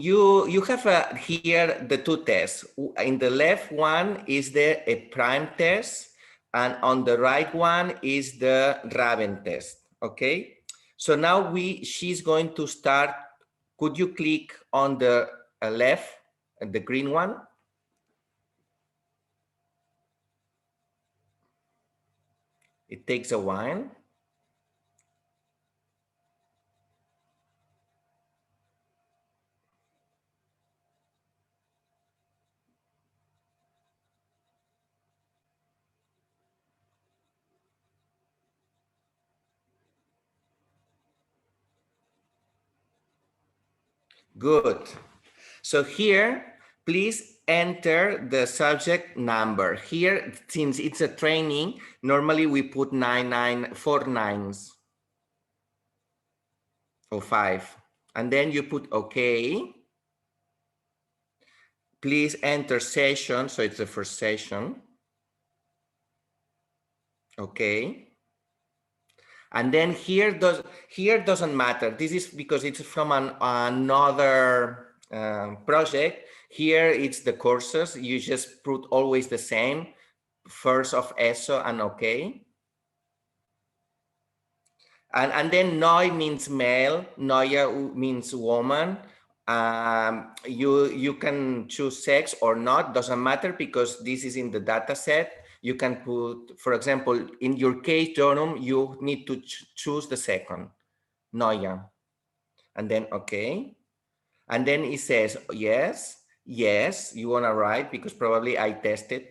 you have here the two tests. In the left one is the a prime test, and on the right one is the Raven test. Okay, so now she's going to start. Could you click on the left, the green one? It takes a while. Good. So here, please enter the subject number. Here, since it's a training, normally we put 4 nines or 5. And then you put OK. Please enter session, so it's the first session. Okay. And then here doesn't matter. This is because it's from another project. Here it's the courses. You just put always the same, first of ESO and OK. And then Noi means male, Noia means woman. You can choose sex or not, doesn't matter, because this is in the data set. You can put, for example, in your case, Jorum, you need to choose the second, Noia, and then okay. And then it says, yes, yes, you wanna write because probably I tested.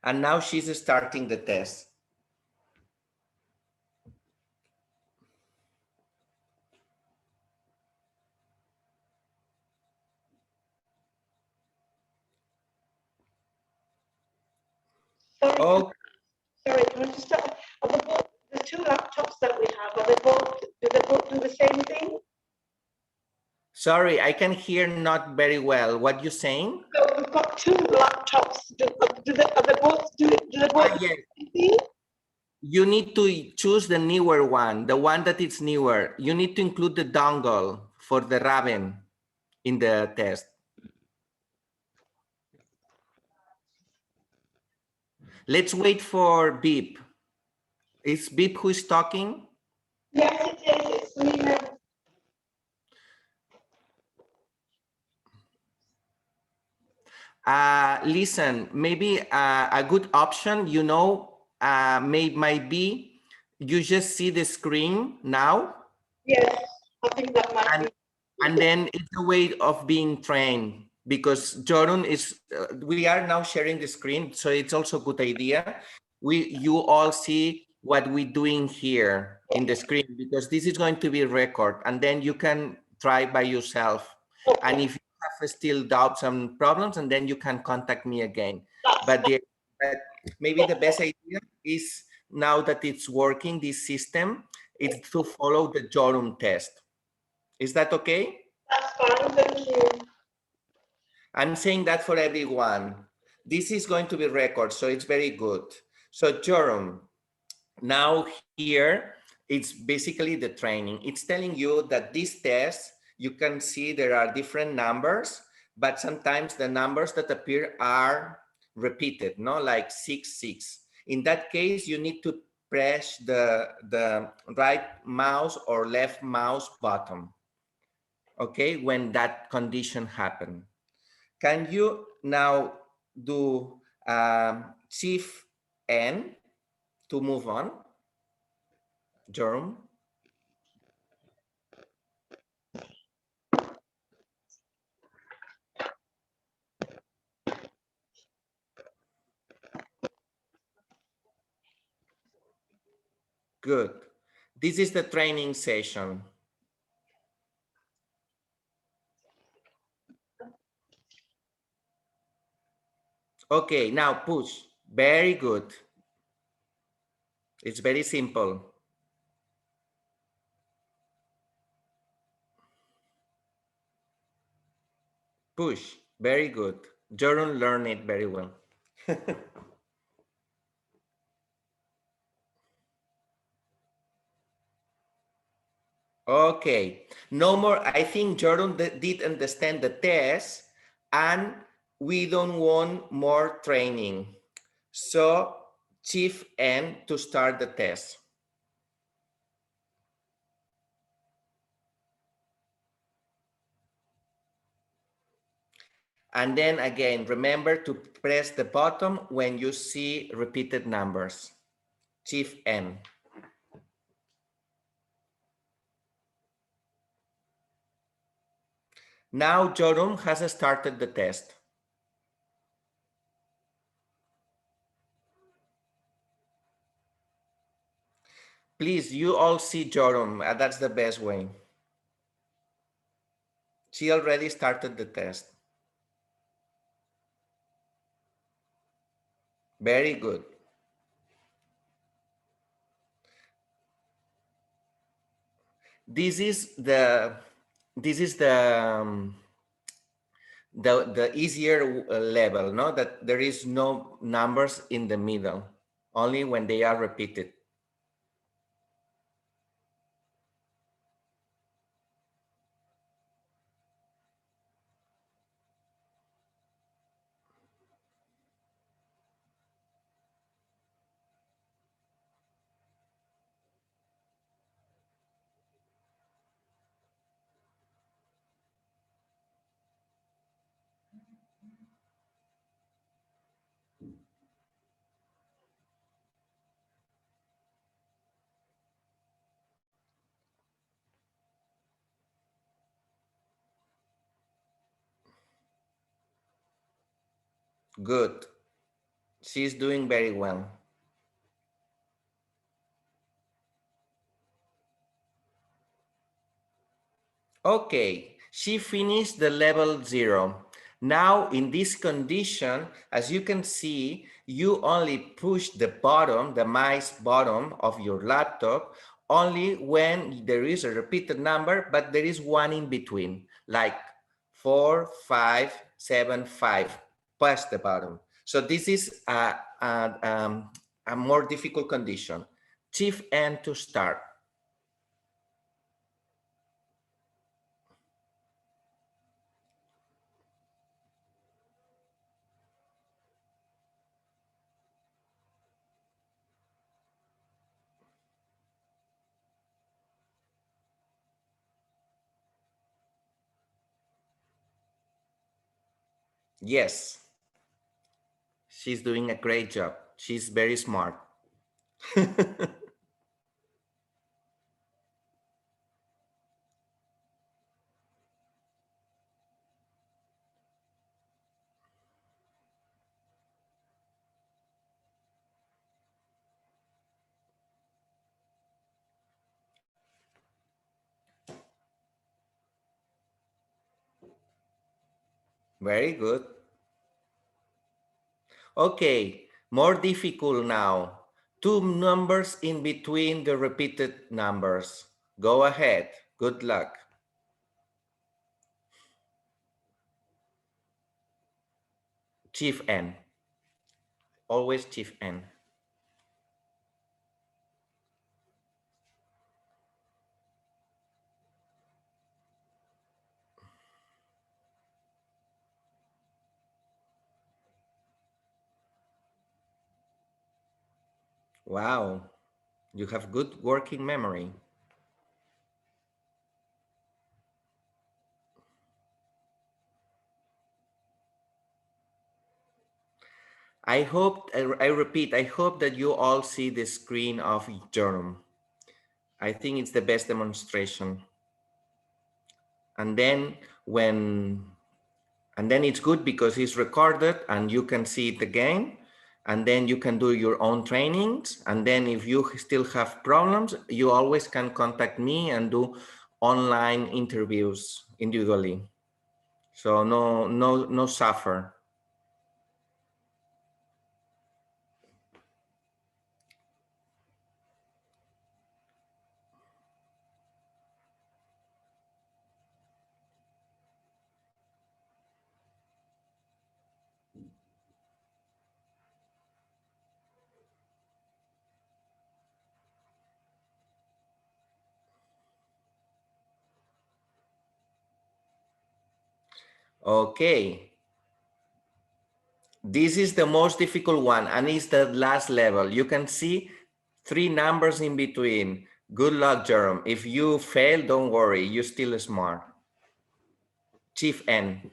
And now she's starting the test. Oh. Sorry, can I just stop? The two laptops that we have, do they both do the same thing? Sorry, I can hear not very well. What you saying? So we've got two laptops. Do they both do the Yes. same thing? You need to choose the newer one, the one that is newer. You need to include the dongle for the Raven in the test. Let's wait for Beep. Is Beep who is talking? Yes, it is. It's me. Listen, maybe a good option, you know, might be you just see the screen now. Yes, I think that might be. And then it's a way of being trained, because Jordan is, we are now sharing the screen, so it's also a good idea. You all see what we're doing here in the screen, because this is going to be record, and then you can try by yourself. Okay. And if you have still doubts and problems, and then you can contact me again. But maybe the best idea is, now that it's working, this system, it's to follow the Jorum test. Is that okay? That's fine, thank you. I'm saying that for everyone. This is going to be record, so it's very good. So Jorum, now here, it's basically the training. It's telling you that this test, you can see there are different numbers, but sometimes the numbers that appear are repeated, no? Like 6, 6. In that case, you need to press the right mouse or left mouse button. Okay, when that condition happen. Can you now do Shift N to move on, Jerome? Good. This is the training session. Okay, now push. Very good. It's very simple. Push. Very good. Jordan learned it very well. Okay, no more. I think Jordan did understand the test, and we don't want more training. So Chief N to start the test. And then again, remember to press the button when you see repeated numbers. Chief N. Now Jordan has started the test. Please, you all see Jordan. That's the best way. She already started the test. Very good. This is the the easier level, no? That there is no numbers in the middle, only when they are repeated. Good. She's doing very well. Okay, she finished the level 0. Now in this condition, as you can see, you only push the bottom, the mouse bottom of your laptop, only when there is a repeated number, but there is one in between, like 4, 5, 7, 5, past the bottom. So this is a more difficult condition. Shift N to start. Yes. She's doing a great job. She's very smart. Very good. Okay, more difficult now. Two numbers in between the repeated numbers. Go ahead. Good luck. Chief N. Always Chief N. Wow, you have good working memory. I repeat, I hope that you all see the screen of Jerome. I think it's the best demonstration. And then it's good because it's recorded and you can see it again, and then you can do your own trainings. And then if you still have problems, you always can contact me and do online interviews individually. So no suffer. Okay. This is the most difficult one and it's the last level. You can see 3 numbers in between. Good luck, Jerome. If you fail, don't worry, you're still smart. Chief N.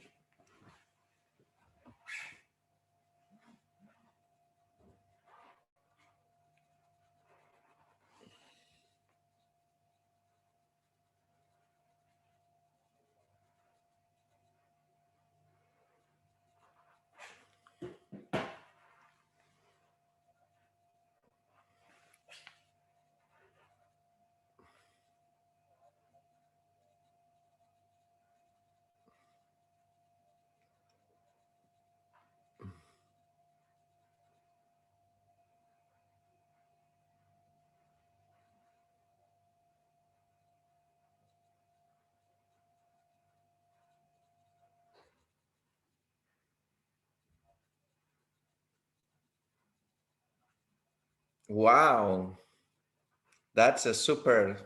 Wow, that's a super.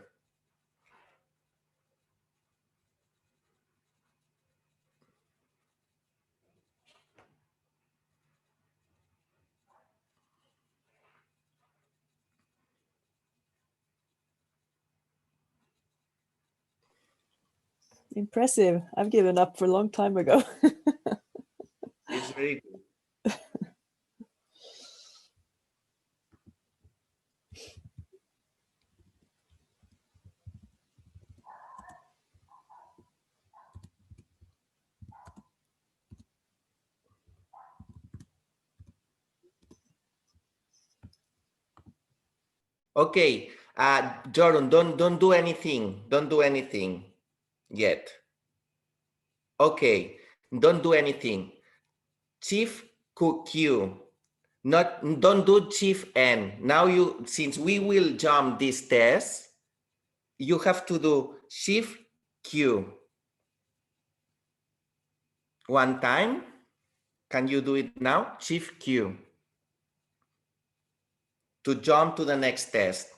Impressive. I've given up for a long time ago. It's very good. Okay, Jordan, don't do anything. Don't do anything yet. Okay, don't do anything. Chief Q, don't do Chief N. Now since we will jump this test, you have to do Shift Q. One time. Can you do it now? Shift Q. To jump to the next test.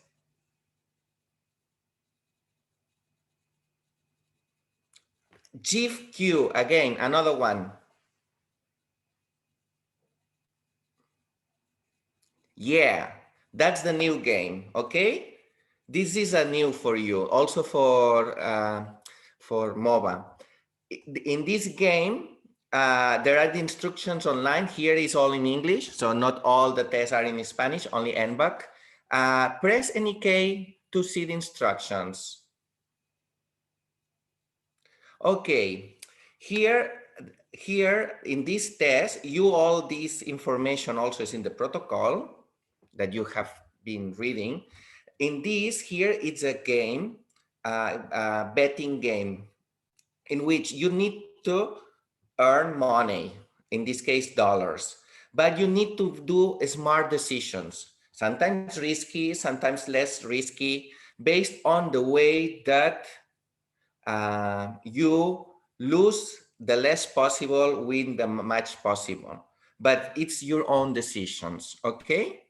Shift Q, again, another one. Yeah, that's the new game, okay? This is a new for you, also for MOBA. In this game, there are the instructions online. Here is all in English, so not all the tests are in Spanish, only NBAC. Press any key to see the instructions. Okay, here in this test, all this information also is in the protocol that you have been reading. In this, here it's a game, a betting game, in which you need to earn money, in this case, dollars, but you need to do smart decisions, sometimes risky, sometimes less risky, based on the way that you lose the less possible, win the much possible, but it's your own decisions, okay?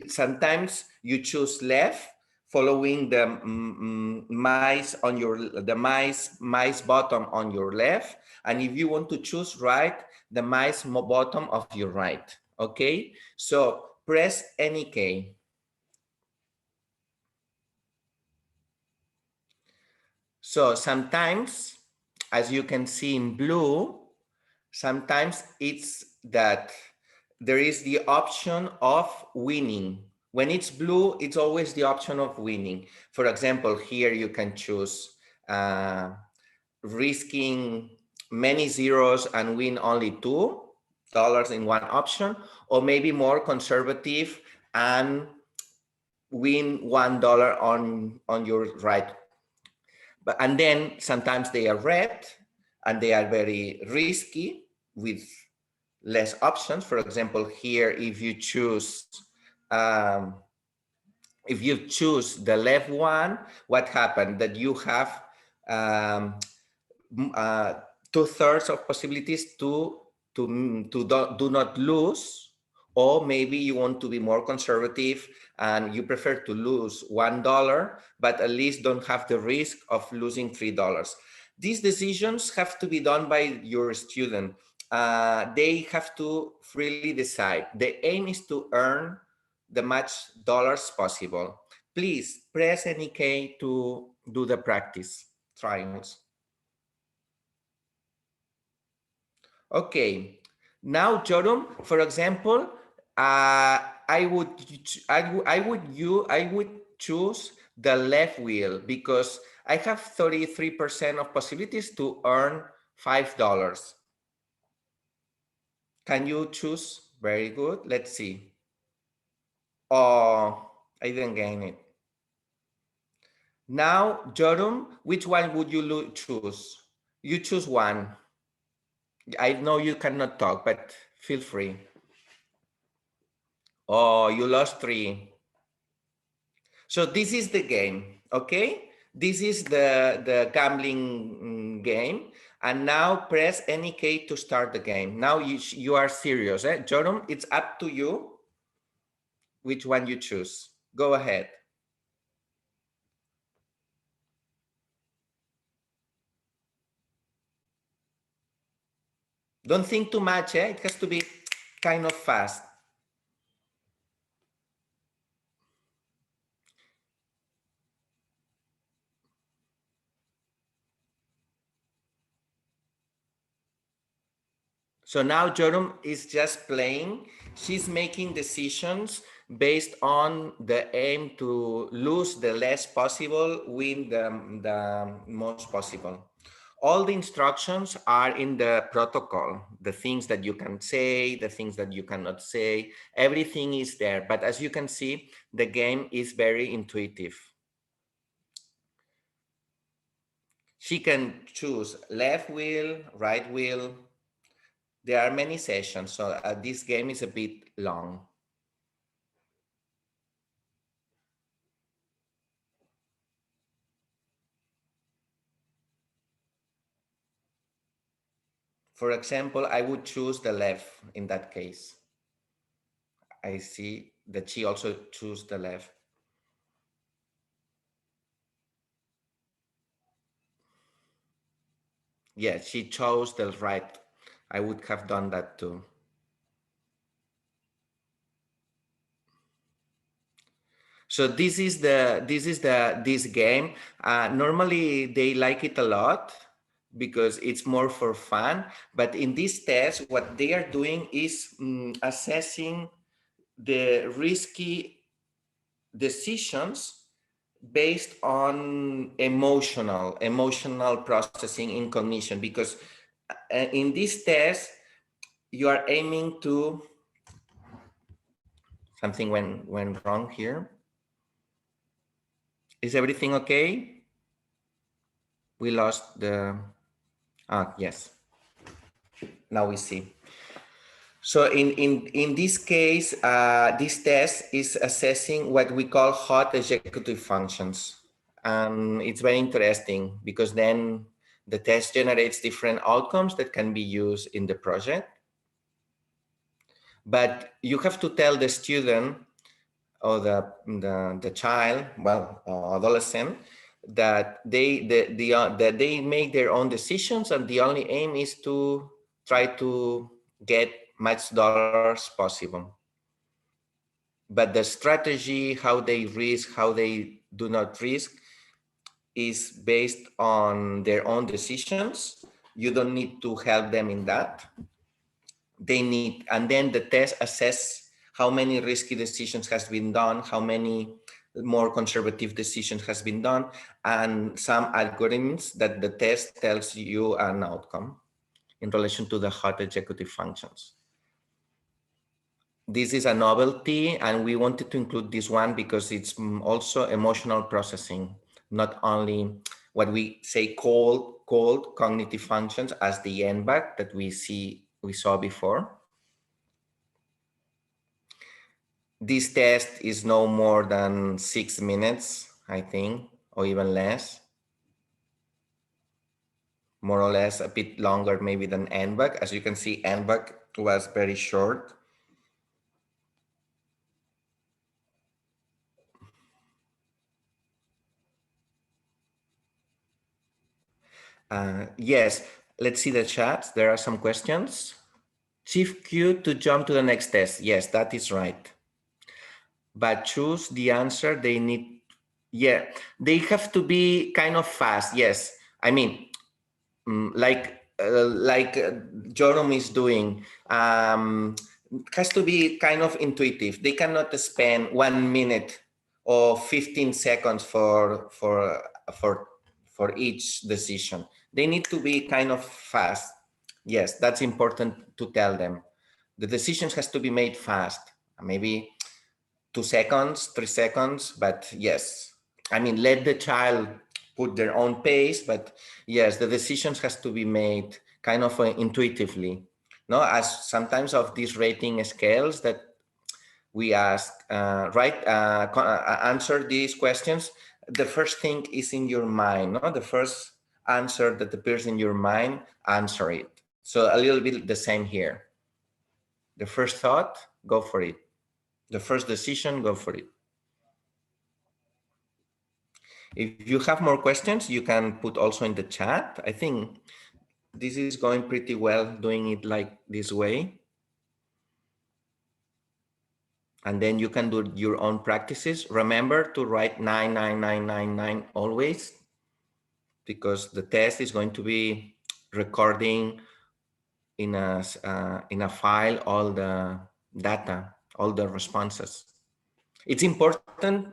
Sometimes you choose left, following the mice on the mice bottom on your left, and if you want to choose right, the mice bottom of your right, okay? So press any key. So sometimes, as you can see in blue, sometimes it's that there is the option of winning. When it's blue, it's always the option of winning. For example, here you can choose risking many zeros and win only $2 in one option, or maybe more conservative and win $1 on your right. And then sometimes they are red and they are very risky with less options. For example, here, if you choose the left one, what happened? That you have 2/3 of possibilities to do not lose, or maybe you want to be more conservative and you prefer to lose $1, but at least don't have the risk of losing $3. These decisions have to be done by your student. They have to freely decide. The aim is to earn the much dollars possible. Please press any key to do the practice trials. Okay, now Jorum, for example, I would choose the left wheel because I have 33% of possibilities to earn $5. Can you choose? Very good. Let's see. Oh, I didn't gain it. Now, Jorum, which one would you choose? You choose one. I know you cannot talk, but feel free. Oh, you lost 3. So this is the game, okay? This is the gambling game. And now press any key to start the game. Now you are serious, eh? Jorum, it's up to you which one you choose. Go ahead. Don't think too much, eh? It has to be kind of fast. So now Jorum is just playing. She's making decisions based on the aim to lose the less possible, win the most possible. All the instructions are in the protocol, the things that you can say, the things that you cannot say, everything is there. But as you can see, the game is very intuitive. She can choose left wheel, right wheel. There are many sessions, so this game is a bit long. For example, I would choose the left in that case. I see that she also chose the left. Yeah, she chose the right. I would have done that too. So this game. Normally they like it a lot because it's more for fun. But in this test, what they are doing is assessing the risky decisions based on emotional processing in cognition. Because in this test, you are aiming to something went wrong here. Is everything okay? We lost the, yes. Now we see. So in this case, this test is assessing what we call hot executive functions. And it's very interesting because then the test generates different outcomes that can be used in the project. But you have to tell the student or the child, well, adolescent, that that they make their own decisions, and the only aim is to try to get much dollars possible. But the strategy, how they risk, how they do not risk, is based on their own decisions. You don't need to help them in that. They need, and then the test assess how many risky decisions has been done, how many more conservative decisions has been done, and some algorithms that the test tells you an outcome in relation to the hot executive functions. This is a novelty, and we wanted to include this one because it's also emotional processing, not only what we say cold cognitive functions as the NBAC that we saw before. This test is no more than 6 minutes, I think, or even less. More or less a bit longer maybe than NBAC. As you can see, NBAC was very short. Yes, let's see the chat. There are some questions. Shift Q to jump to the next test. Yes, that is right. But choose the answer they need. Yeah, they have to be kind of fast. Yes, I mean, like Joram is doing, has to be kind of intuitive. They cannot spend 1 minute or 15 seconds for each decision. They need to be kind of fast. Yes, that's important to tell them. The decisions has to be made fast. Maybe 2 seconds, 3 seconds, but yes. I mean, let the child put their own pace, but yes, the decisions has to be made kind of intuitively. No, as sometimes of these rating scales that we ask, answer these questions, the first thing is in your mind, no? The first answer that appears in your mind, answer it. So a little bit the same here. The first thought, go for it. The first decision, go for it. If you have more questions, you can put also in the chat. I think this is going pretty well doing it like this way. And then you can do your own practices. Remember to write 99999 always, because the test is going to be recording in a file all the data, all the responses. It's important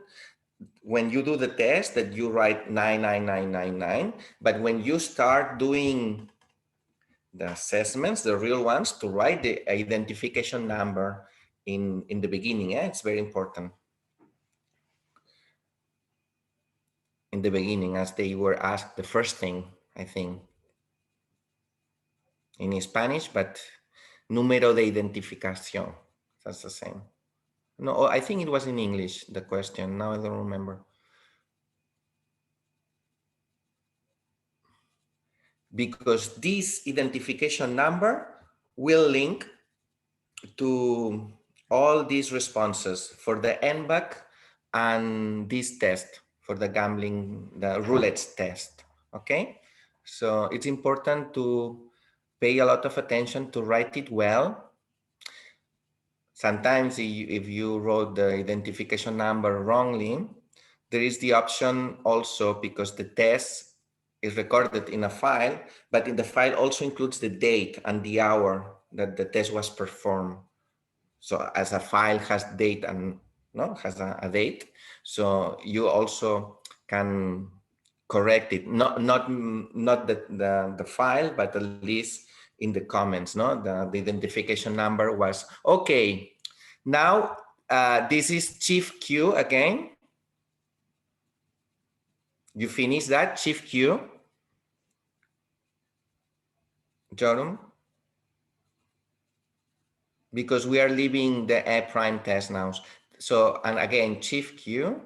when you do the test that you write 99999, but when you start doing the assessments, the real ones, to write the identification number in the beginning. It's very important in the beginning, as they were asked the first thing, I think, in Spanish, but número de identificación, that's the same. No, I think it was in English, the question. Now I don't remember. Because this identification number will link to all these responses for the NBAC and this test for the gambling, the roulette test, okay? So it's important to pay a lot of attention to write it well. Sometimes if you wrote the identification number wrongly, there is the option also, because the test is recorded in a file, but in the file also includes the date and the hour that the test was performed. So as a file has date and has a date, so you also can correct it. Not the file, but at least in the comments. The identification number was okay. Now this is Chief Q again. You finish that, Chief Q, Joram? Because we are leaving the A prime test now. So, and again, Chief Q.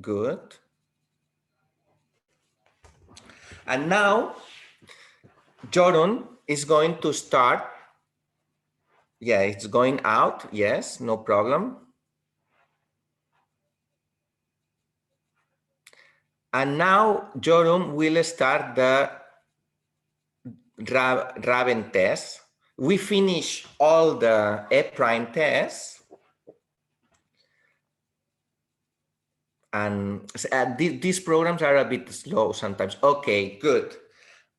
Good. And now, Joram is going to start. Yeah, it's going out. Yes, no problem. And now, Joram will start the Raven test. We finish all the A prime tests. And these programs are a bit slow sometimes. Okay, good.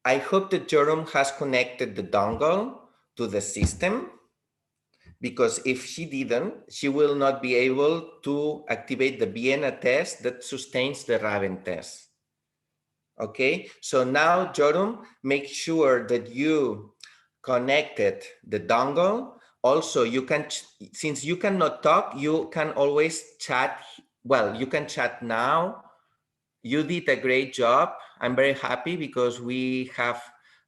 I hope that Joram has connected the dongle to the system, because if she didn't, she will not be able to activate the Vienna test that sustains the Raven test. Okay, so now Joram, make sure that you connected the dongle. Also, you can, since you cannot talk, you can always chat. Well, you can chat now. You did a great job. I'm very happy because we have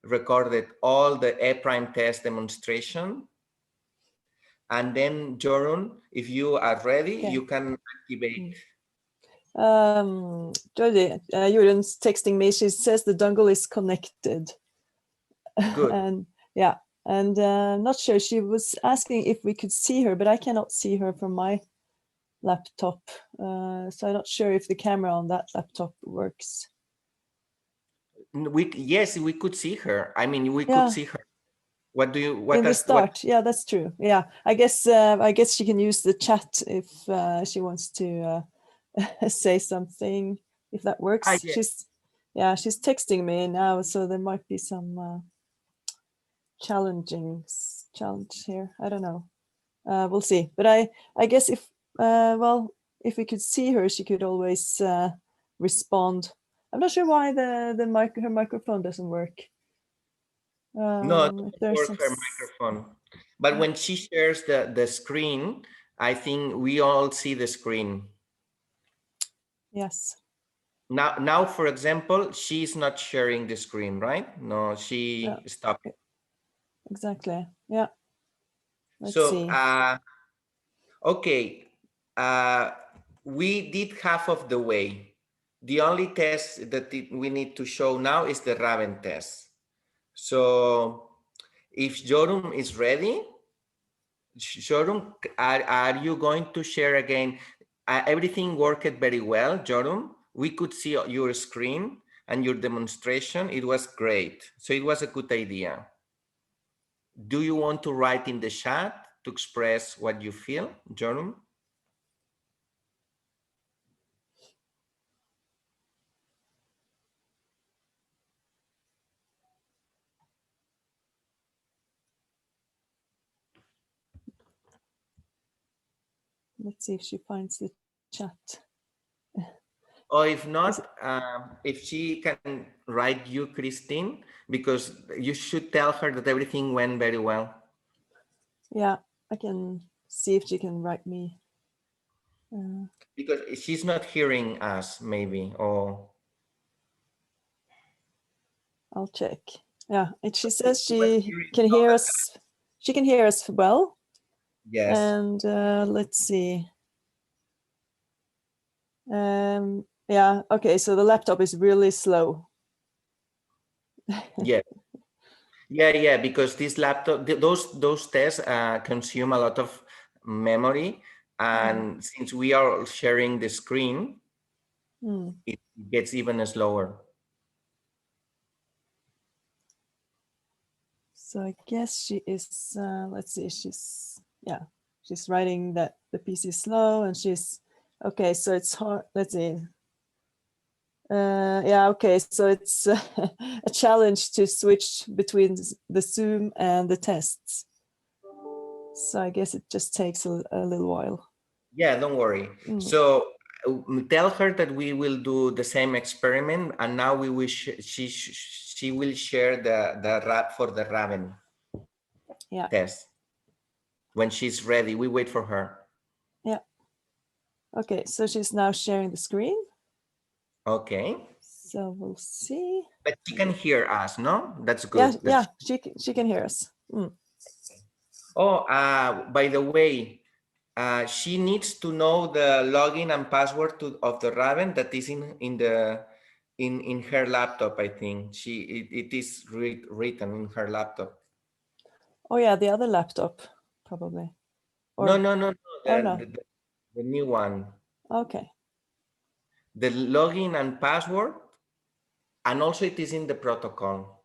recorded all the A prime test demonstration. And then, Jorun, if you are ready, okay, you can activate. Jodie, Jorun's texting me. She says the dongle is connected. Good. And yeah, and not sure. She was asking if we could see her, but I cannot see her from my laptop. So I'm not sure if the camera on that laptop works. Yes, we could see her. I mean, we Yeah. could see her. What do you? In the start, yeah, that's true. Yeah, I guess she can use the chat if she wants to say something. If that works, Yeah. she's texting me now, so there might be some challenge here. I don't know. We'll see. But I guess if if we could see her, she could always respond. I'm not sure why her microphone doesn't work. No, it If doesn't there's work her microphone. But when she shares the screen, I think we all see the screen. Yes. Now, for example, she's not sharing the screen, right? No, she stopped. Exactly. Yeah. Let's So, see. okay, we did half of the way. The only test that we need to show now is the Raven test. So if Jorum is ready, Jorum, are you going to share again? Everything worked very well, Jorum. We could see your screen and your demonstration. It was great. So it was a good idea. Do you want to write in the chat to express what you feel, Jorum? Let's see if she finds the chat. Or if not, if she can write you, Christine, because you should tell her that everything went very well. Yeah, I can see if she can write me. Because she's not hearing us, maybe, or... I'll check. Yeah, and she says she can hear us. She can hear us well. Yes. And let's see. Yeah, okay, so the laptop is really slow. Yeah. Yeah, because this laptop, those tests consume a lot of memory. And since we are sharing the screen, it gets even slower. So I guess she is, let's see, she's writing that the PC is slow and she's, okay, so it's hard, let's see. Yeah, okay, so it's a challenge to switch between the Zoom and the tests. So I guess it just takes a little while. Yeah, don't worry. So tell her that we will do the same experiment, and now we wish she will share the rap for the Raven test when she's ready. We wait for her. Yeah. Okay, so she's now sharing the screen. Okay. So we'll see. But she can hear us, no? That's good. Yeah, she can hear us. Oh, by the way, she needs to know the login and password of the Raven that is in her laptop. I think it is written in her laptop. Oh yeah, the other laptop probably. Or, no, no. The new one. Okay. The login and password, and also it is in the protocol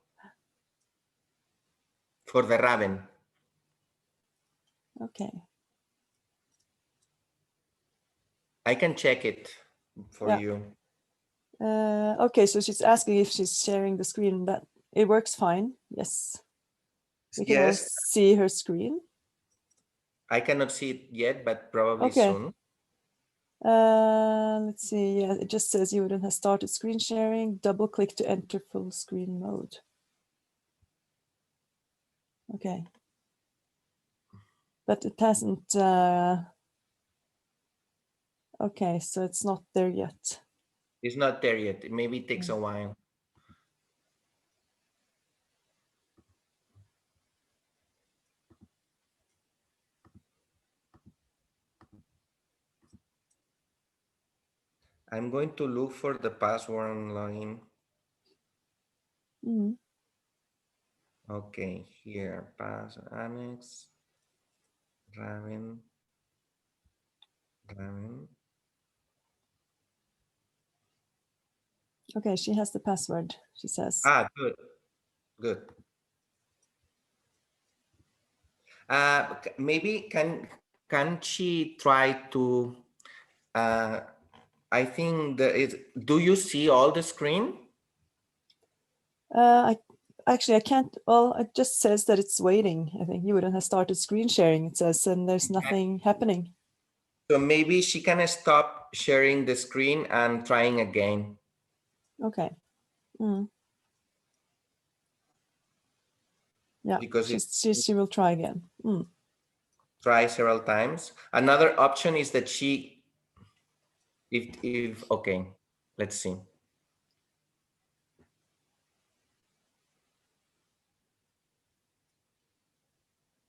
for the Raven. Okay. I can check it for you. Okay, so she's asking if she's sharing the screen. That it works fine. Yes. We can all see her screen. I cannot see it yet, but probably soon. Let's see. Yeah, it just says Jordan has started screen sharing. Double click to enter full screen mode. Okay. But it hasn't. Okay, so it's not there yet. It's not there yet. Maybe it takes a while. I'm going to look for the password and login. Okay, here, pass, annex, Raven, Okay, she has the password, she says. Good, good. Maybe can she try to, I think do you see all the screen? I can't, well, it just says that it's waiting. I think you wouldn't have started screen sharing, it says, and there's nothing happening. So maybe she can stop sharing the screen and trying again. Okay. Yeah, Because she will try again. Try several times. Another option is that she, if okay, let's see.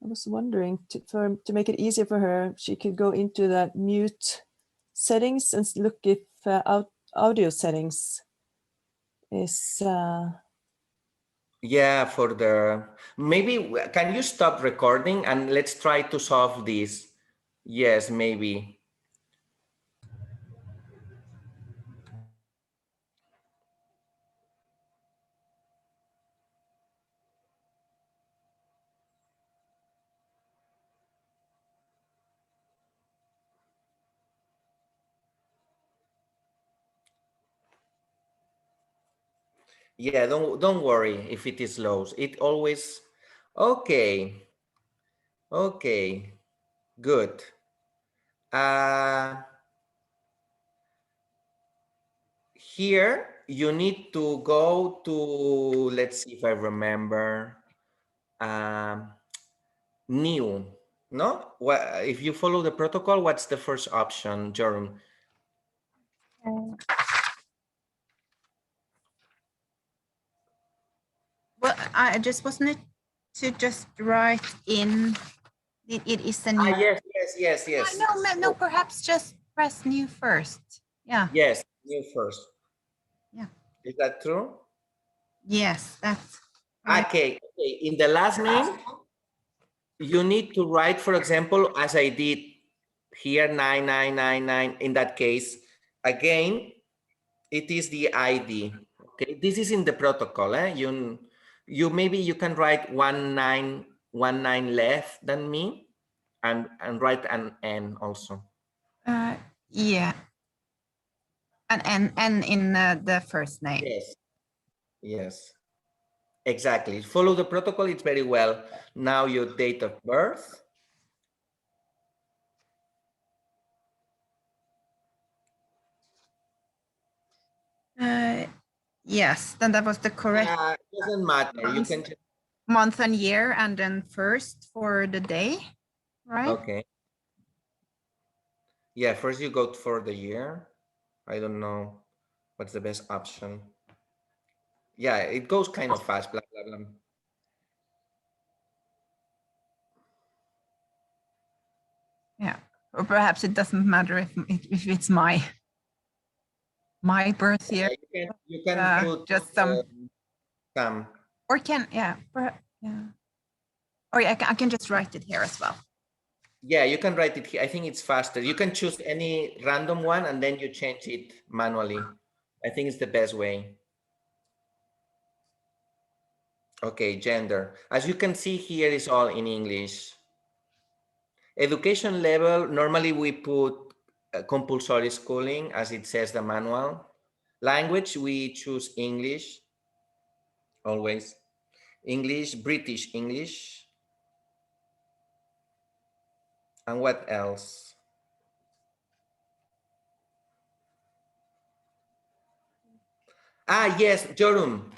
I was wondering to make it easier for her, she could go into that mute settings and look if audio settings is. Yeah, for the, maybe, can you stop recording and let's try to solve this? Yes, maybe. Yeah, don't worry if it is low. It always, okay. Okay, good. Here you need to go to, let's see if I remember, new, no? If you follow the protocol, what's the first option, Jerome? Well, I just wasn't it to just write in it is a new. Yes. No, perhaps just press new first. Yeah. Yes, new first. Yeah. Is that true? Yes, that's right. Okay. In the last name, you need to write, for example, as I did here, 9999. In that case, again, it is the ID. Okay, this is in the protocol. You maybe you can write 1919 left than me, and write an N also. Yeah. And in the first name. Yes, exactly. Follow the protocol. It's very well. Now your date of birth. Yes, then that was the correct. Doesn't matter. You can just... month and year, and then first for the day, right? Okay. Yeah, first you go for the year. I don't know what's the best option. Yeah, it goes kind of fast, blah, blah, blah. Yeah, or perhaps it doesn't matter if it's my birth year. You can put just some. Or or I can just write it here as well. Yeah, you can write it here. I think it's faster. You can choose any random one and then you change it manually. I think it's the best way. Okay, gender. As you can see here, is all in English. Education level, normally we put compulsory schooling, as it says the manual. Language, we choose English, always. English, British English. And what else? Yes, Jorum.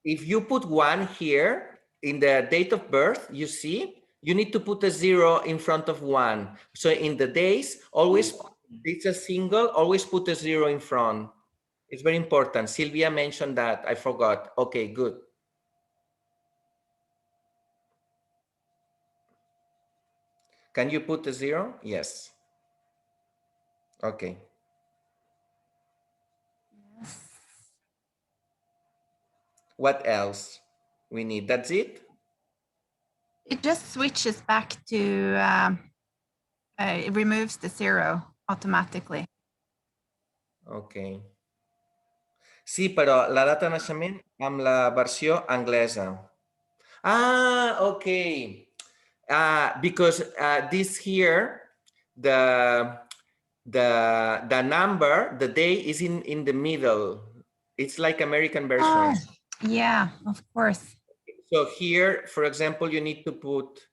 If you put 1 here in the date of birth, you see, you need to put a 0 in front of 1. So in the days, always, it's a single, always put a 0 in front. It's very important. Sylvia mentioned that. I forgot. Okay, good. Can you put a 0? Yes. Okay. Yes. What else we need? That's it? It just switches back to It removes the 0 automatically. Ok. Sí, però la data de naixement amb la versió anglesa. Ah, okay. Because this here, the number, the day is in the middle. It's like American version. Oh, yeah, of course. So here, for example, you need to put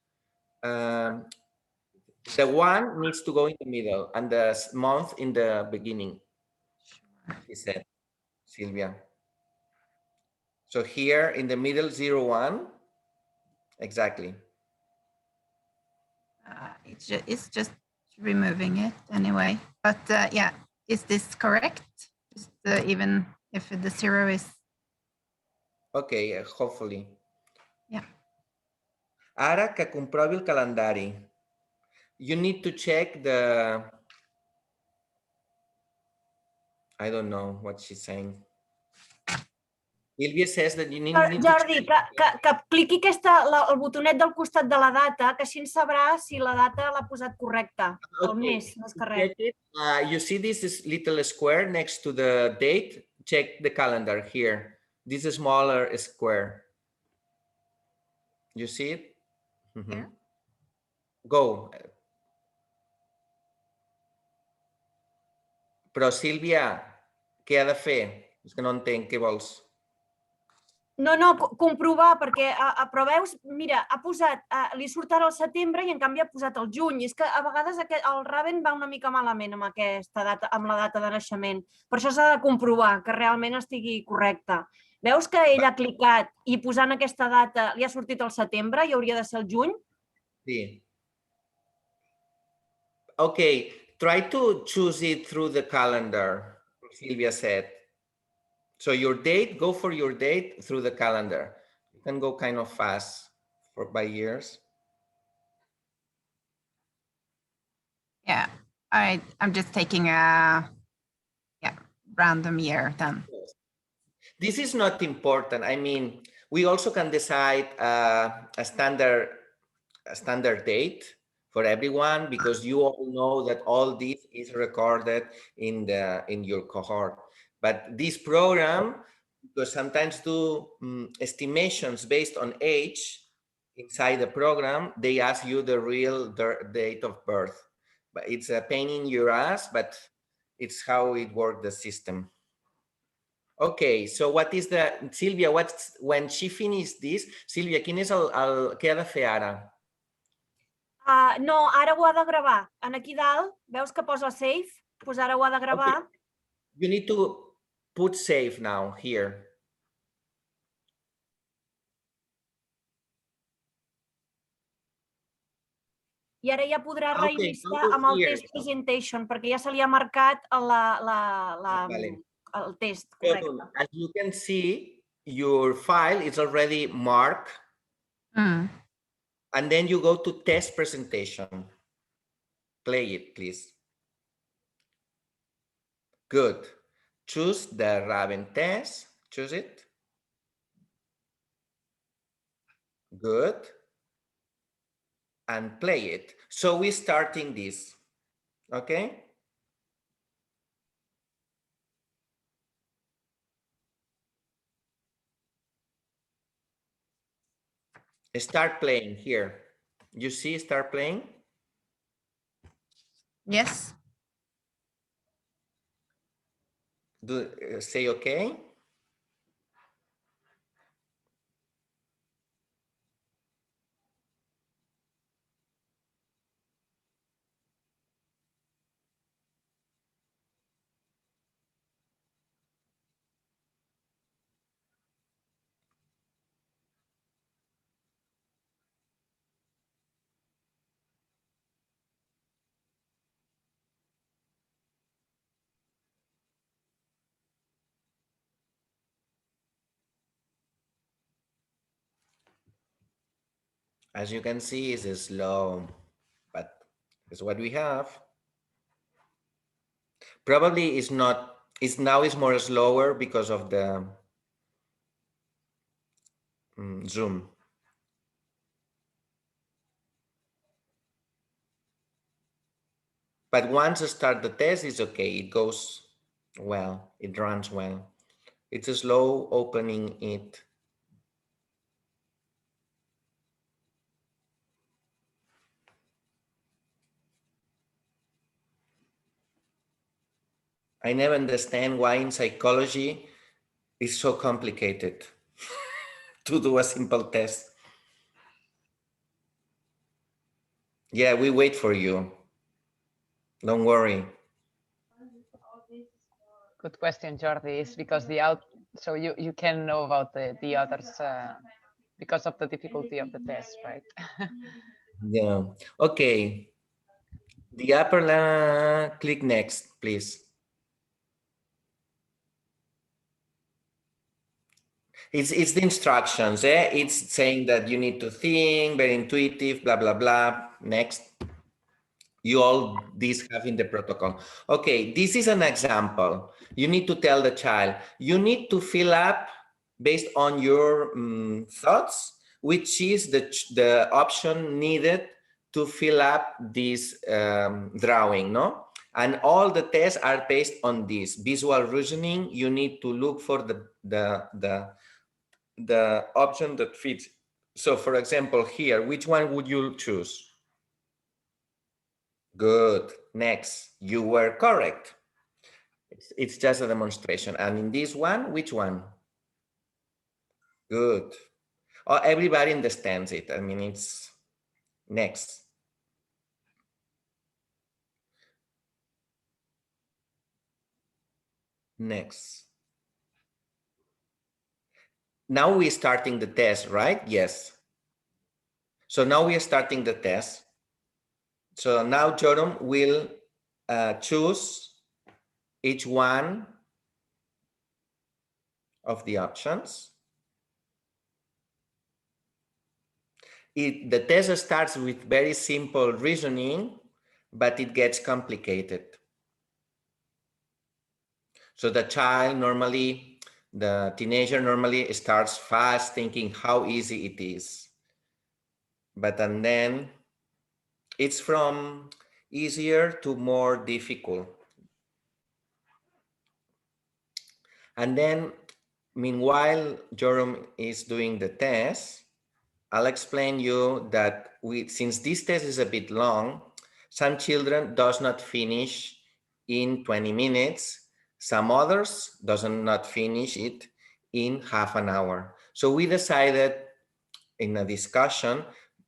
the 1 needs to go in the middle and the month in the beginning. He said, Silvia. So here in the middle, 01. Exactly. It's just removing it anyway. But yeah, is this correct? Just, even if the 0 is... Okay, hopefully. Yeah. Ara que comprovi el calendari. You need to check the... I don't know what she's saying. Silvia says that you need to Jordi, check. que cliqui el botonet del costat de la data, que així en sabrà si la data l'ha posat correcta. El mes, més que res. Check it. You see this little square next to the date? Check the calendar here. This smaller square. You see it? Here? Go. Però Sílvia, què ha de fer? És que no entenc què vols. No, comprovar, perquè, però veus, mira, ha posat, li surt ara el setembre i en canvi ha posat el juny. És que a vegades el Raven va una mica malament amb aquesta data, amb la data de naixement. Per això s'ha de comprovar que realment estigui correcta. Veus que ell ha clicat i posant aquesta data li ha sortit el setembre i hauria de ser el juny? Sí. Okay, try to choose it through the calendar, Silvia said. So your date, go for your date through the calendar. You can go kind of fast by years. Yeah, I'm just taking a random year then. This is not important. I mean, we also can decide a standard date for everyone, because you all know that all this is recorded in your cohort. But this program, because sometimes do estimations based on age inside the program, they ask you the real date of birth. But it's a pain in your ass, but it's how it works, the system. Okay, so what is the, Sílvia, when she finishes this, Sílvia, quin és què ha de fer ara? No, ara ho ha de gravar. Aquí dalt, veus que posa save? Doncs ara ho ha de gravar. Okay. You need to put save now, here. I ara ja podrà reiniciar amb el test presentation, perquè ja se li ha marcat el test, correcte. As you can see, your file is already marked. And then you go to test presentation. Play it, please. Good. Choose the Raven test. Choose it. Good. And play it. So we're starting this. Okay? Start playing here. You see, start playing? Yes. Say okay. As you can see, it's slow, but it's what we have. Probably it's not, now is more slower because of the Zoom. But once you start the test, it's okay. It goes well. It runs well. It's a slow opening it. I never understand why in psychology it's so complicated to do a simple test. Yeah, we wait for you. Don't worry. Good question, Jordi. Is because so you can know about the others because of the difficulty of the test, right? Yeah. Okay. The upper click next, please. It's the instructions. It's saying that you need to think, very intuitive, blah blah blah. Next. You all this have in the protocol. Okay, this is an example. You need to tell the child, you need to fill up based on your thoughts, which is the option needed to fill up this drawing, no? And all the tests are based on this visual reasoning. You need to look for the option that fits. So for example, here, which one would you choose? Good. Next, you were correct. It's just a demonstration. And in this one, which one? Good. Oh, everybody understands it. I mean, it's next. Next. Now we're starting the test, right? Yes. So now we are starting the test. So now Jerome will choose each one of the options. The test starts with very simple reasoning, but it gets complicated. So the child normally, the teenager normally starts fast thinking how easy it is. But and then it's from easier to more difficult. And then meanwhile, Jerome is doing the test, I'll explain you that since this test is a bit long, some children does not finish in 20 minutes. Some others doesn't not finish it in half an hour. So we decided in a discussion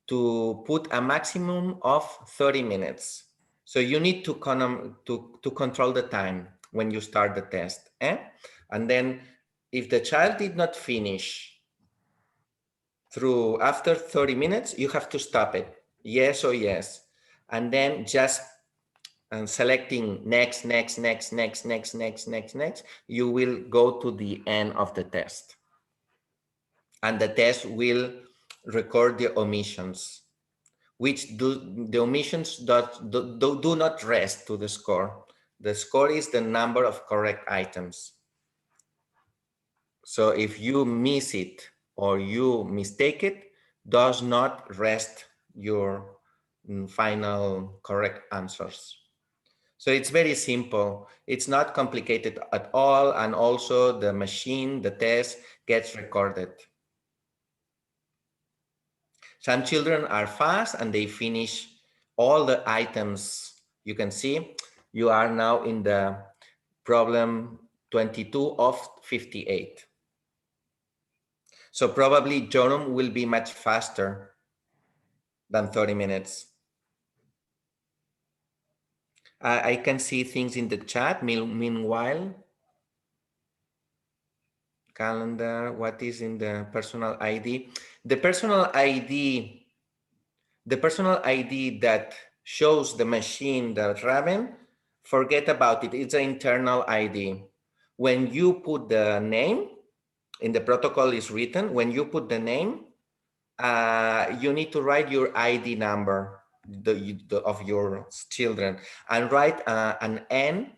to put a maximum of 30 minutes. So you need to control the time when you start the test. And then if the child did not finish after 30 minutes, you have to stop it. Yes or yes. And then just selecting next, you will go to the end of the test. And the test will record the omissions, which the omissions do not rest to the score. The score is the number of correct items. So if you miss it or you mistake it, does not rest your final correct answers. So it's very simple. It's not complicated at all. And also the machine, the test gets recorded. Some children are fast and they finish all the items. You can see you are now in the problem 22 of 58. So probably Jerome will be much faster than 30 minutes. I can see things in the chat. Meanwhile, calendar, what is in the personal ID? The personal ID that shows the machine, the Raven, forget about it. It's an internal ID. When you put the name, in the protocol is written, when you put the name, you need to write your ID number of your children and write an N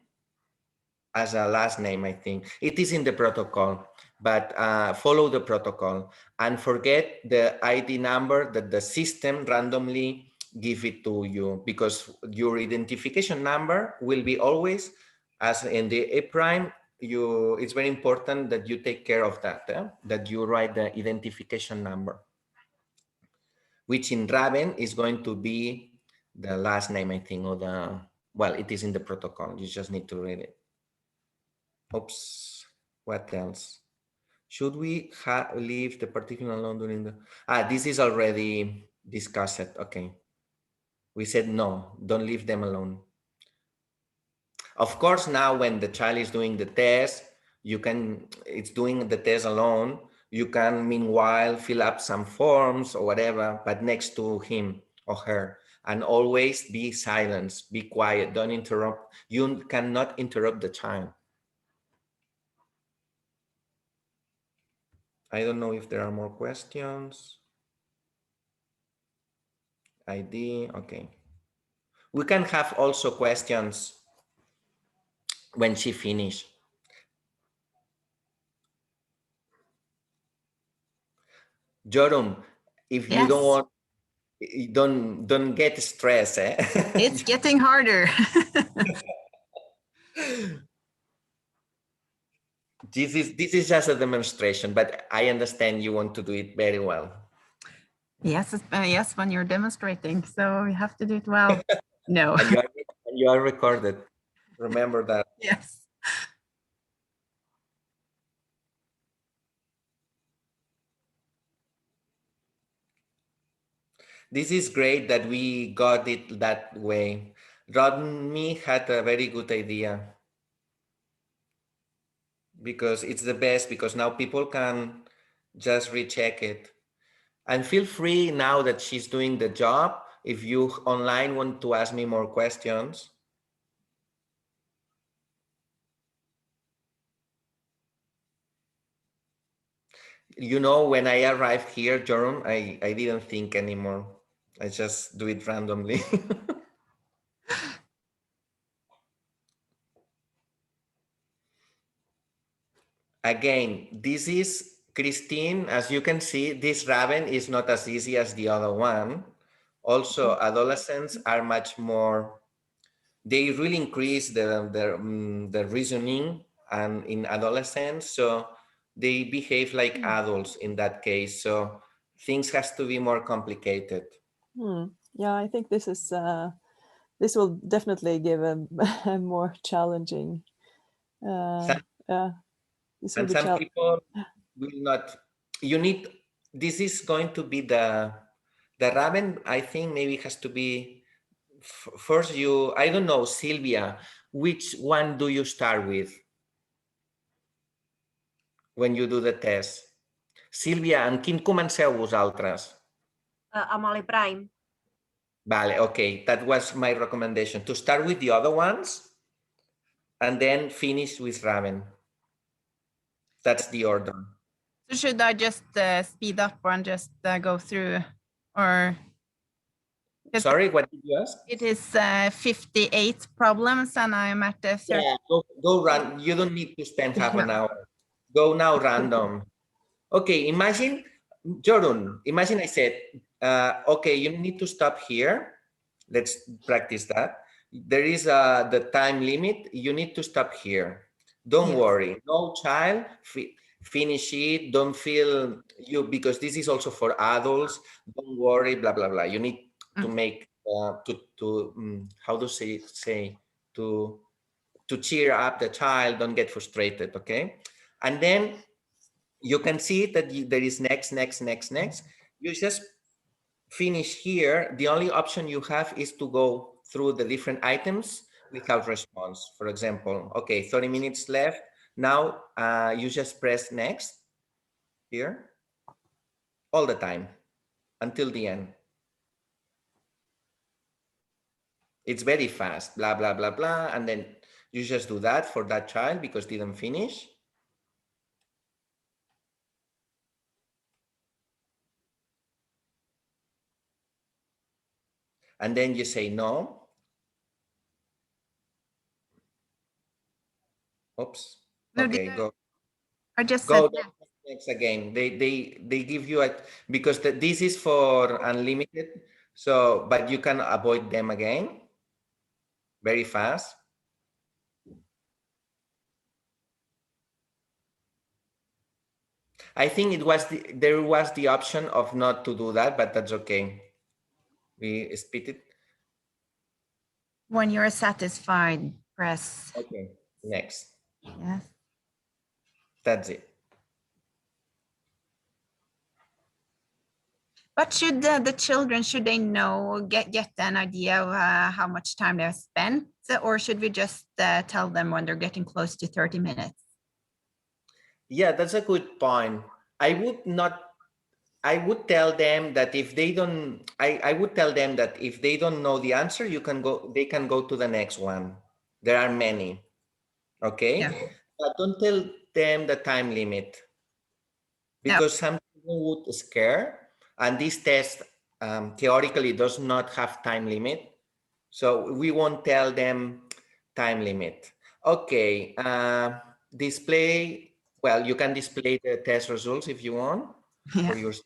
as a last name, I think. It is in the protocol, but follow the protocol and forget the ID number that the system randomly give it to you, because your identification number will be always, as in the A prime, it's very important that you take care of that, that you write the identification number, which in Raven is going to be the last name, I think, or well, it is in the protocol. You just need to read it. Oops, what else? Should we leave the particular alone during the... this is already discussed, okay. We said no, don't leave them alone. Of course, now when the child is doing the test, it's doing the test alone. You can meanwhile fill up some forms or whatever, but next to him or her, and always be silent, be quiet, don't interrupt. You cannot interrupt the child. I don't know if there are more questions. ID, okay. We can have also questions when she finishes. Jorum, if you don't want, don't get stressed. It's getting harder. This is just a demonstration, but I understand you want to do it very well. Yes, yes, when you're demonstrating, so you have to do it well. No. And you are recorded. Remember that. Yes. This is great that we got it that way. Rodney had a very good idea, because it's the best, because now people can just recheck it. And feel free, now that she's doing the job, if you online want to ask me more questions. You know, when I arrived here, Jerome, I didn't think anymore. I just do it randomly. Again, this is Christine. As you can see, this Raven is not as easy as the other one. Also, adolescents are much more, they really increase the reasoning and in adolescents. So they behave like adults in that case. So things has to be more complicated. Yeah, I think this is this will definitely give a more challenging. And some people will not. You need. This is going to be the Raven. I think maybe has to be first. I don't know, Sylvia. Which one do you start with when you do the test? Sílvia, en quin comenceu vosaltres? Amb l'E-Prime. Vale, okay. That was my recommendation, to start with the other ones and then finish with Raven. That's the order. So should I just speed up and just go through, or? Sorry, what did you ask? It is 58 problems and I'm at the 30. Yeah, go run. You don't need to spend half an hour. Go now random. Okay, imagine, Jordan, imagine I said, okay, you need to stop here. Let's practice that. There is the time limit. You need to stop here. Don't worry. No child, finish it. Don't feel you, because this is also for adults. Don't worry, blah, blah, blah. You need to make, how do you say, to cheer up the child. Don't get frustrated, okay? And then you can see that there is next. You just finish here. The only option you have is to go through the different items without response. For example, okay, 30 minutes left. Now you just press next here all the time until the end. It's very fast, blah, blah, blah, blah. And then you just do that for that child because didn't finish. And then you say no. Oops. Okay, go. I just go said next again. They give you a, because this is for unlimited. So, but you can avoid them again very fast. I think there was the option of not to do that, but that's okay. We split it. When you're satisfied, press. Okay, next. Yes. That's it. But should the children, should they know, get an idea of how much time they've spent, or should we just tell them when they're getting close to 30 minutes? Yeah, that's a good point. I would tell them that if they don't, I would tell them that if they don't know the answer, they can go to the next one. There are many, okay? Yeah. But don't tell them the time limit, because some people would scare, and this test theoretically does not have time limit. So we won't tell them time limit. Okay, display, well, you can display the test results if you want for yourself.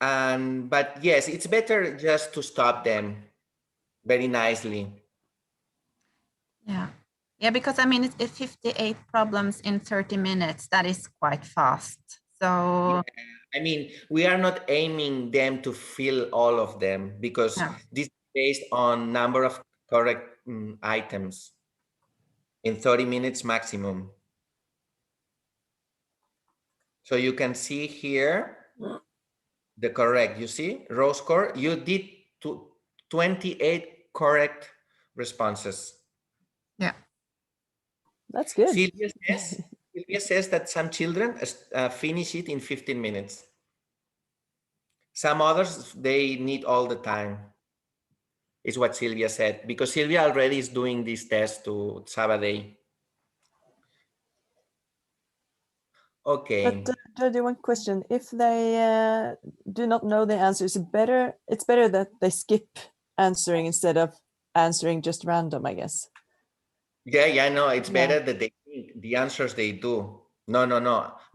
But yes, it's better just to stop them very nicely. Yeah. Yeah, because I mean, it's 58 problems in 30 minutes. That is quite fast. So, I mean, we are not aiming them to fill all of them, because this is based on number of correct items in 30 minutes maximum. So you can see here the correct, you see, row score, you did 28 correct responses. Yeah. That's good. Sylvia says that some children finish it in 15 minutes. Some others, they need all the time, is what Sylvia said, because Sylvia already is doing this test to Saturday. Okay. But Jody, one question: if they do not know the answer, it's better that they skip answering instead of answering just random, I guess. Yeah, no, it's better that they think the answers they do. No.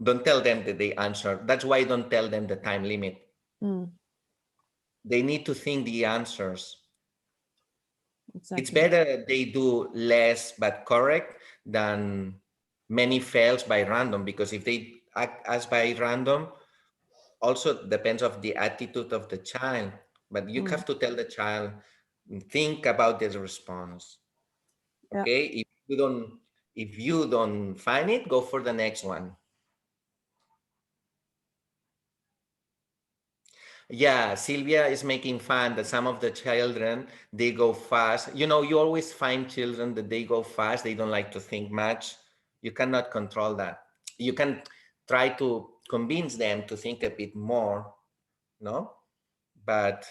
Don't tell them that they answer. That's why don't tell them the time limit. They need to think the answers. Exactly. It's better they do less but correct than many fails by random, because if they act as by random, also depends of the attitude of the child. But you have to tell the child, think about this response. Okay, if you don't find it, go for the next one. Yeah, Sylvia is making fun that some of the children, they go fast. You know, you always find children that they go fast. They don't like to think much. You cannot control that. You can try to convince them to think a bit more, no? But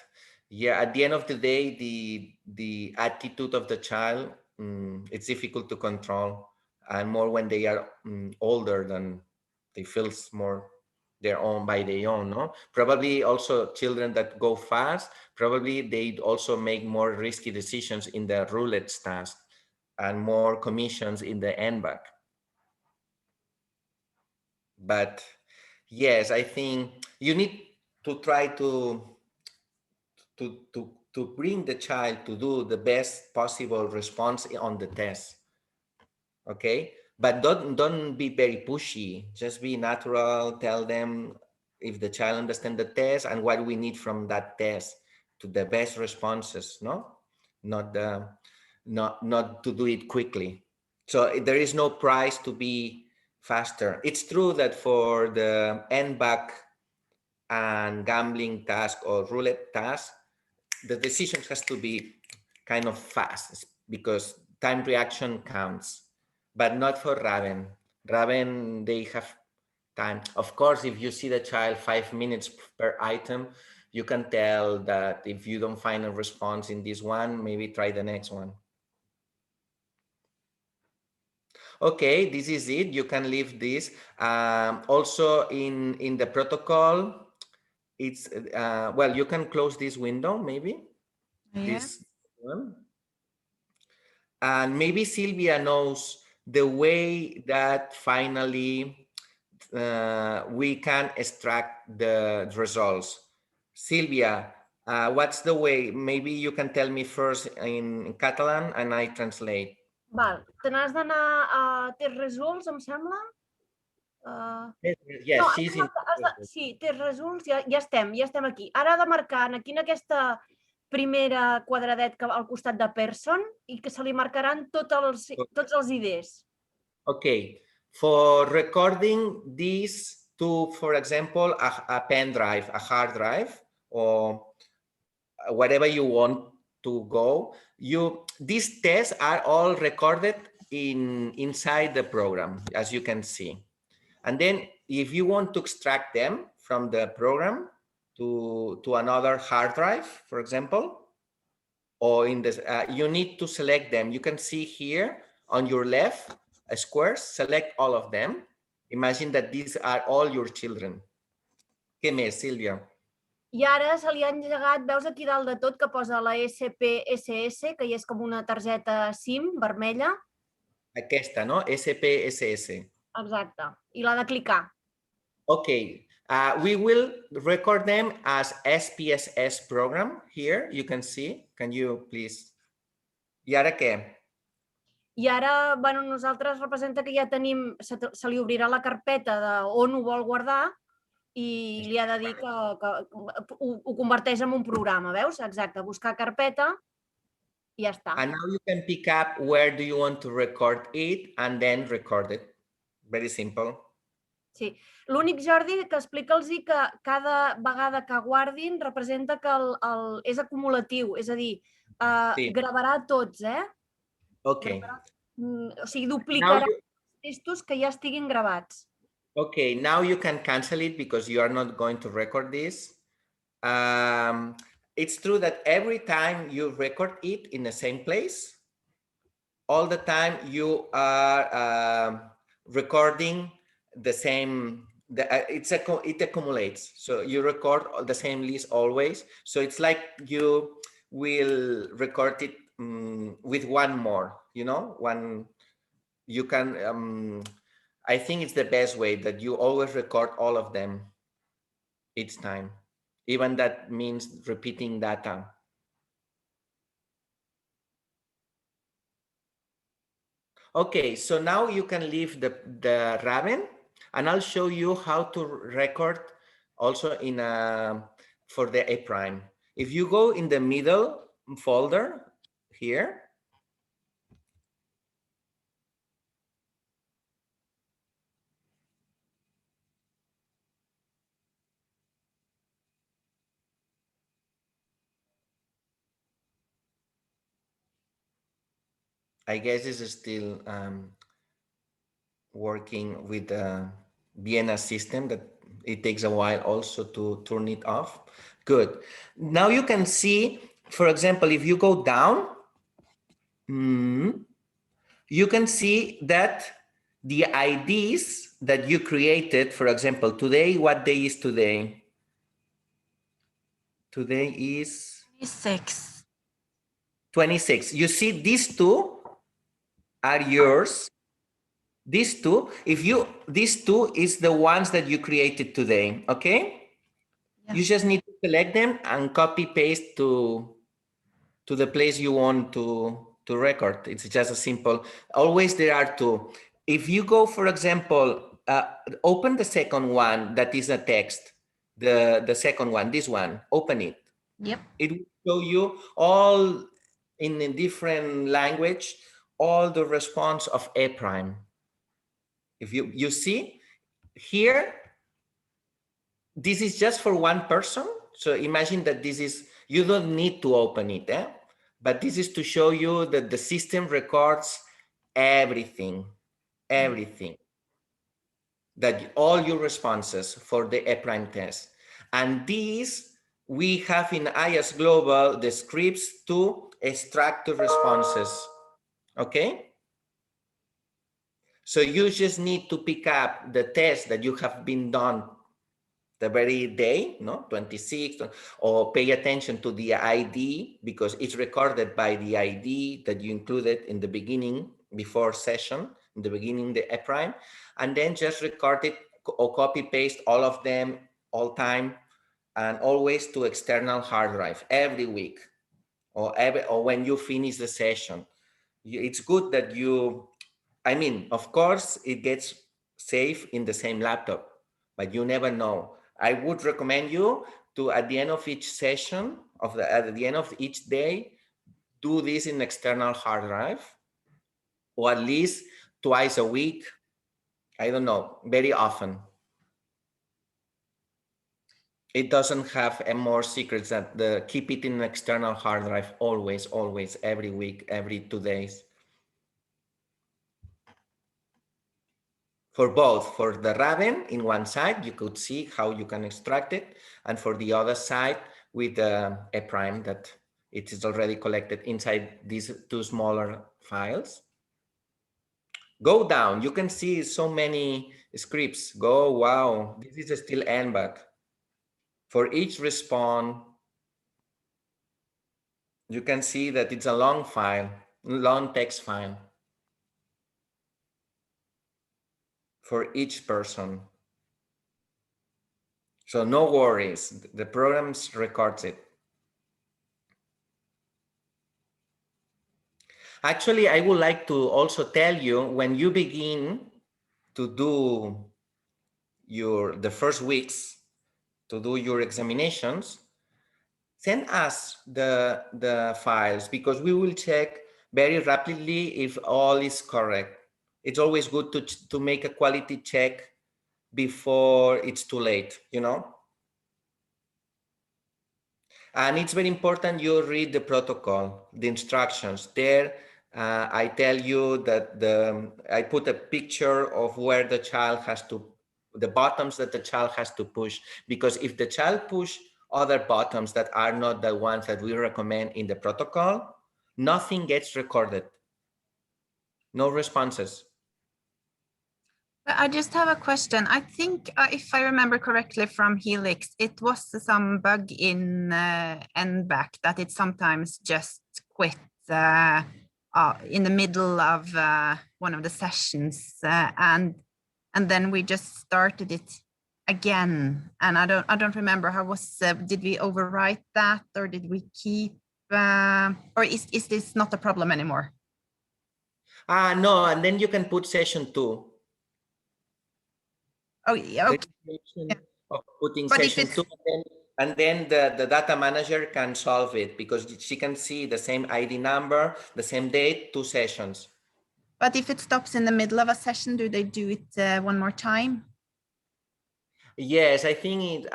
yeah, at the end of the day, the attitude of the child, it's difficult to control, and more when they are older, than they feel more their own by their own, no? Probably also children that go fast, probably they also make more risky decisions in the roulette task and more commissions in the NBAC. But yes, I think you need to try to bring the child to do the best possible response on the test. Okay, but don't be very pushy. Just be natural. Tell them if the child understands the test and what we need from that test to the best responses. No, not to do it quickly. So there is no prize to be faster. It's true that for the NBAC and gambling task or roulette task, the decision has to be kind of fast, because time reaction counts, but not for Raven. Raven, they have time. Of course, if you see the child 5 minutes per item, you can tell that if you don't find a response in this one, maybe try the next one. Okay, this is it. You can leave this. Also in the protocol, it's, well, you can close this window, maybe. Yeah. This one. And maybe Sylvia knows the way that finally we can extract the results. Sylvia, what's the way? Maybe you can tell me first in Catalan and I translate. Val, te n'has d'anar a test results, em sembla? Yes, No, she's in. sí, test results, ja estem aquí. Ara ha de marcar aquí en aquesta primera quadradet que al costat de person i que se li marcaran tots els IDs. Okay, for recording these to, for example, a pen drive, a hard drive, or whatever you want to go, these tests are all recorded inside the program, as you can see. And then if you want to extract them from the program to another hard drive, for example, or in this, you need to select them. You can see here on your left, squares, select all of them. Imagine that these are all your children. Què més, Sílvia? I ara se li ha engegat, veus aquí dalt de tot que posa la SPSS, que ja és com una targeta SIM vermella. Aquesta, no? SPSS. Exacte. I l'ha de clicar. Okay. We will record them as SPSS program here. You can see. Can you please? I ara què? I ara, bueno, nosaltres representa que ja tenim, se li obrirà la carpeta d'on ho vol guardar i li ha de dir que ho converteix en un programa, veus? Exacte, buscar carpeta i ja està. And now you can pick up where do you want to record it and then record it. Very simple. Sí. L'únic, Jordi, que explica'ls que cada vegada que guardin representa que és acumulatiu, és a dir, gravarà tots, Okay. O sigui, duplicarà els textos que ja estiguin gravats. Okay, now you can cancel it because you are not going to record this. It's true that every time you record it in the same place, all the time you are recording the same, it accumulates. So you record the same list always. So it's like you will record it with one more, you know, one, you can, I think it's the best way that you always record all of them each time. Even that means repeating data. Okay, so now you can leave the Raven and I'll show you how to record also in for the A prime. If you go in the middle folder here, I guess this is still working with the Vienna system that it takes a while also to turn it off. Good. Now you can see, for example, if you go down, you can see that the IDs that you created, for example, today, what day is today? Today is 26. You see these two are yours. These two, these two is the ones that you created today, okay? Yeah. You just need to select them and copy paste to the place you want to record. It's just a simple, always there are two. If you go, for example, open the second one that is a text, the second one, this one, open it. Yep. It will show you all in a different language, all the response of A prime. If you see here, this is just for one person. So imagine that this is, you don't need to open it, but this is to show you that the system records everything, that all your responses for the A prime test. And these, we have in IS Global the scripts to extract the responses, okay? So you just need to pick up the test that you have been done the very day, no, 26, or pay attention to the ID because it's recorded by the ID that you included in the beginning, before session, in the beginning, the A prime, and then just record it or copy paste all of them all time, and always to external hard drive every week, or when you finish the session. It's good that you, I mean, of course, it gets saved in the same laptop, but you never know. I would recommend you to, at the end of each session, at the end of each day, do this in external hard drive, or at least twice a week. I don't know, very often. It doesn't have more secrets than keep it in an external hard drive always, always, every week, every 2 days. For both, for the Raven in one side, you could see how you can extract it, and for the other side with a prime that it is already collected inside these two smaller files. Go down, you can see so many scripts. Go, wow, this is still NBAC. For each response, you can see that it's a long file, long text file for each person. So no worries, the program records it. Actually, I would like to also tell you, when you begin to do the first weeks, to do your examinations, send us the files, because we will check very rapidly if all is correct. It's always good to make a quality check before it's too late, you know? And it's very important you read the protocol, the instructions. There, I tell you that I put a picture of where the child has to, the buttons that the child has to push, because if the child push other buttons that are not the ones that we recommend in the protocol, nothing gets recorded, no responses. I just have a question. I think if I remember correctly from Helix, it was some bug in NBAC that it sometimes just quit in the middle of one of the sessions, and then we just started it again. And I don't remember how was. Did we overwrite that, or did we keep? Or is this not a problem anymore? No, and then you can put session 2. Oh, yeah, okay. Of putting But session 2, and then the data manager can solve it, because she can see the same ID number, the same date, 2 sessions. But if it stops in the middle of a session, do they do it one more time? Yes, I think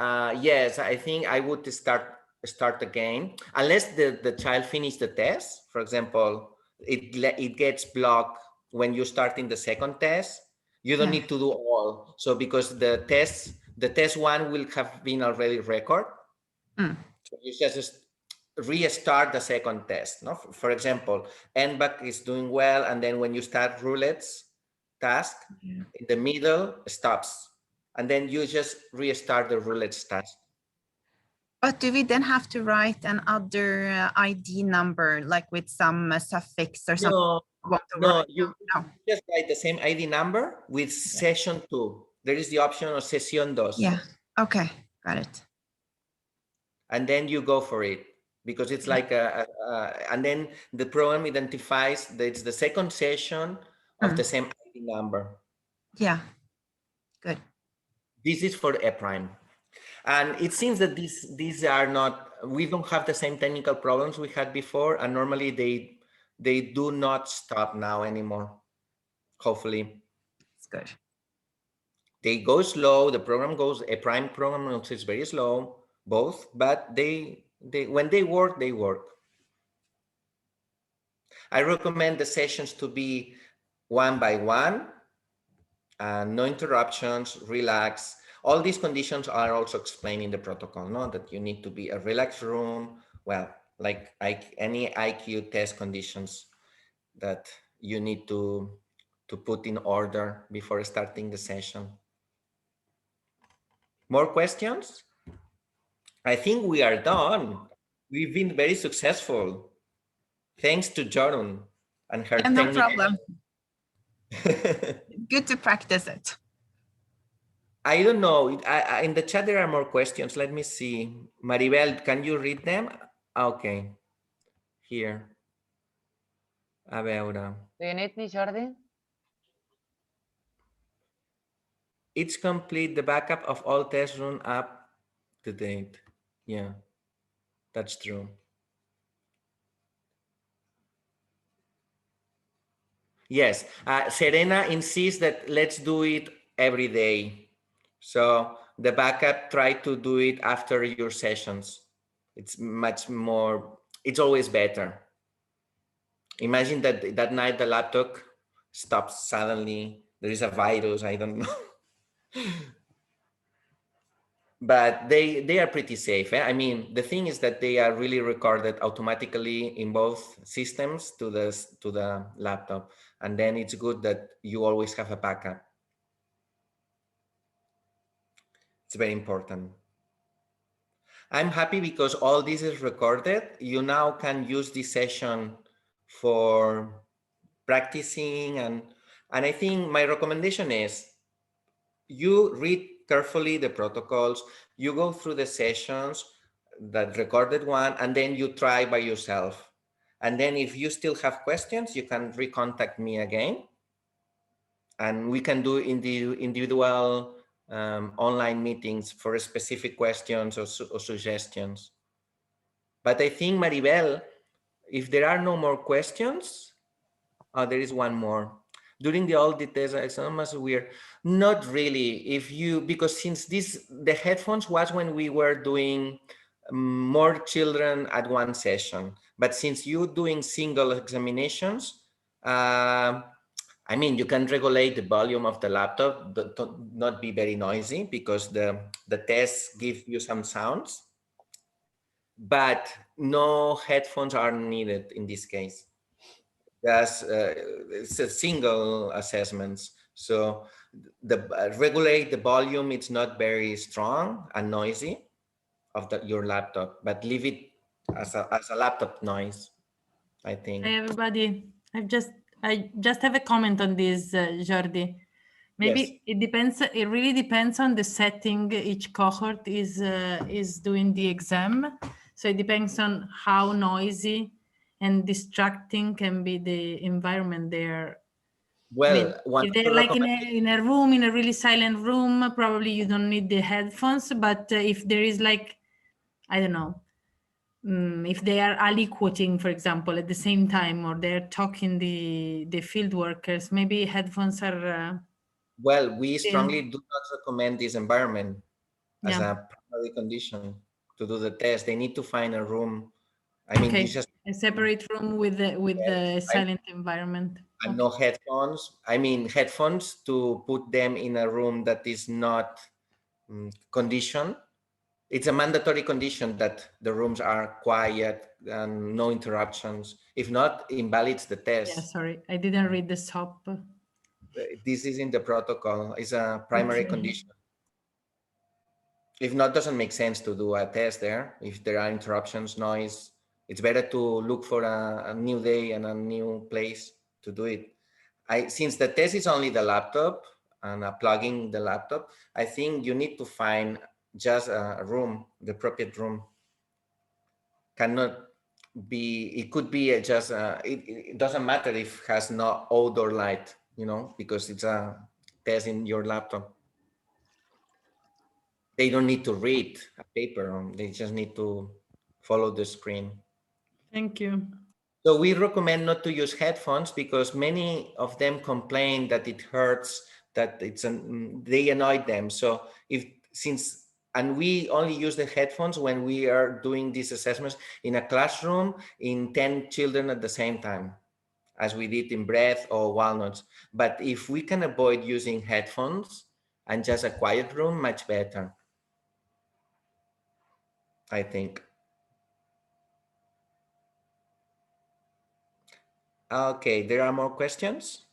yes, I think I would start again, unless the child finish the test. For example, it gets blocked when you start in the second test. You don't need to do all. So because the test 1 will have been already recorded. So you just restart the second test. No? For example, NBAC is doing well, and then when you start roulettes task, in the middle stops. And then you just restart the roulette task. But do we then have to write another ID number, like with some suffix or something? No, you just write the same ID number with session 2. There is the option of session 2. Yeah, okay, got it. And then you go for it, because it's like and then the program identifies that it's the second session of the same ID number. Yeah, good. This is for a prime. And it seems that these are not, we don't have the same technical problems we had before, and normally they do not stop now anymore, hopefully. It's good. They go slow, the program goes, a prime program is very slow, both, but they when they work, they work. I recommend the sessions to be 1 by 1, no interruptions, relax. All these conditions are also explained in the protocol, no? That you need to be a relaxed room, well, like any IQ test conditions that you need to put in order before starting the session. More questions? I think we are done. We've been very successful. Thanks to Jorun and her no problem. Good to practice it. I don't know. In the chat, there are more questions. Let me see. Maribel, can you read them? Okay. Here. A veure. Do you need me, Jordi? It's complete the backup of all tests run up to date. Yeah, that's true. Yes, Serena insists that let's do it every day. So the backup, try to do it after your sessions. It's much more, it's always better. Imagine that that night the laptop stops suddenly. There is a virus, I don't know. But they are pretty safe. I mean, the thing is that they are really recorded automatically in both systems to the laptop, and then it's good that you always have a backup. It's very important. I'm happy because all this is recorded. You now can use this session for practicing, and I think my recommendation is you read carefully the protocols, you go through the sessions, that recorded one, and then you try by yourself. And then if you still have questions, you can recontact me again, and we can do individual online meetings for specific questions or suggestions. But I think, Maribel, if there are no more questions, there is one more. During the audit test, it's almost weird. Not really. If you, because since the headphones was when we were doing more children at one session, but since you're doing single examinations, I mean, you can regulate the volume of the laptop, but not be very noisy, because the tests give you some sounds, but no headphones are needed in this case. Yes, it's a single assessments. So the regulate the volume. It's not very strong and noisy of your laptop, but leave it as a laptop noise, I think. Hi everybody. I just have a comment on this, Jordi. Maybe Yes. it depends. It really depends on the setting each cohort is doing the exam. So it depends on how noisy and distracting can be the environment there. Well, one if of the they're like in a room, in a really silent room, probably you don't need the headphones. But if there is like, I don't know, if they are aliquoting, for example, at the same time, or they're talking the field workers, maybe headphones are. Well, we strongly do not recommend this environment as a primary condition to do the test. They need to find a room. I mean, Okay, you just a separate room with the silent environment. and no headphones. I mean, headphones to put them in a room that is not conditioned. It's a mandatory condition that the rooms are quiet and no interruptions. If not, invalids the test. Yeah, sorry, I didn't read the SOP. This is in the protocol. It's a primary condition. If not, doesn't make sense to do a test there. If there are interruptions, noise, it's better to look for a new day and a new place to do it. Since the test is only the laptop and plugging the laptop, I think you need to find just a room, the appropriate room. Cannot be, it could be just, it doesn't matter if it has no outdoor light, you know, because it's a test in your laptop. They don't need to read a paper, they just need to follow the screen. Thank you. So we recommend not to use headphones because many of them complain that it hurts, that they annoy them. So and we only use the headphones when we are doing these assessments in a classroom in 10 children at the same time, as we did in Breath or Walnuts. But if we can avoid using headphones and just a quiet room, much better, I think. Okay, there are more questions.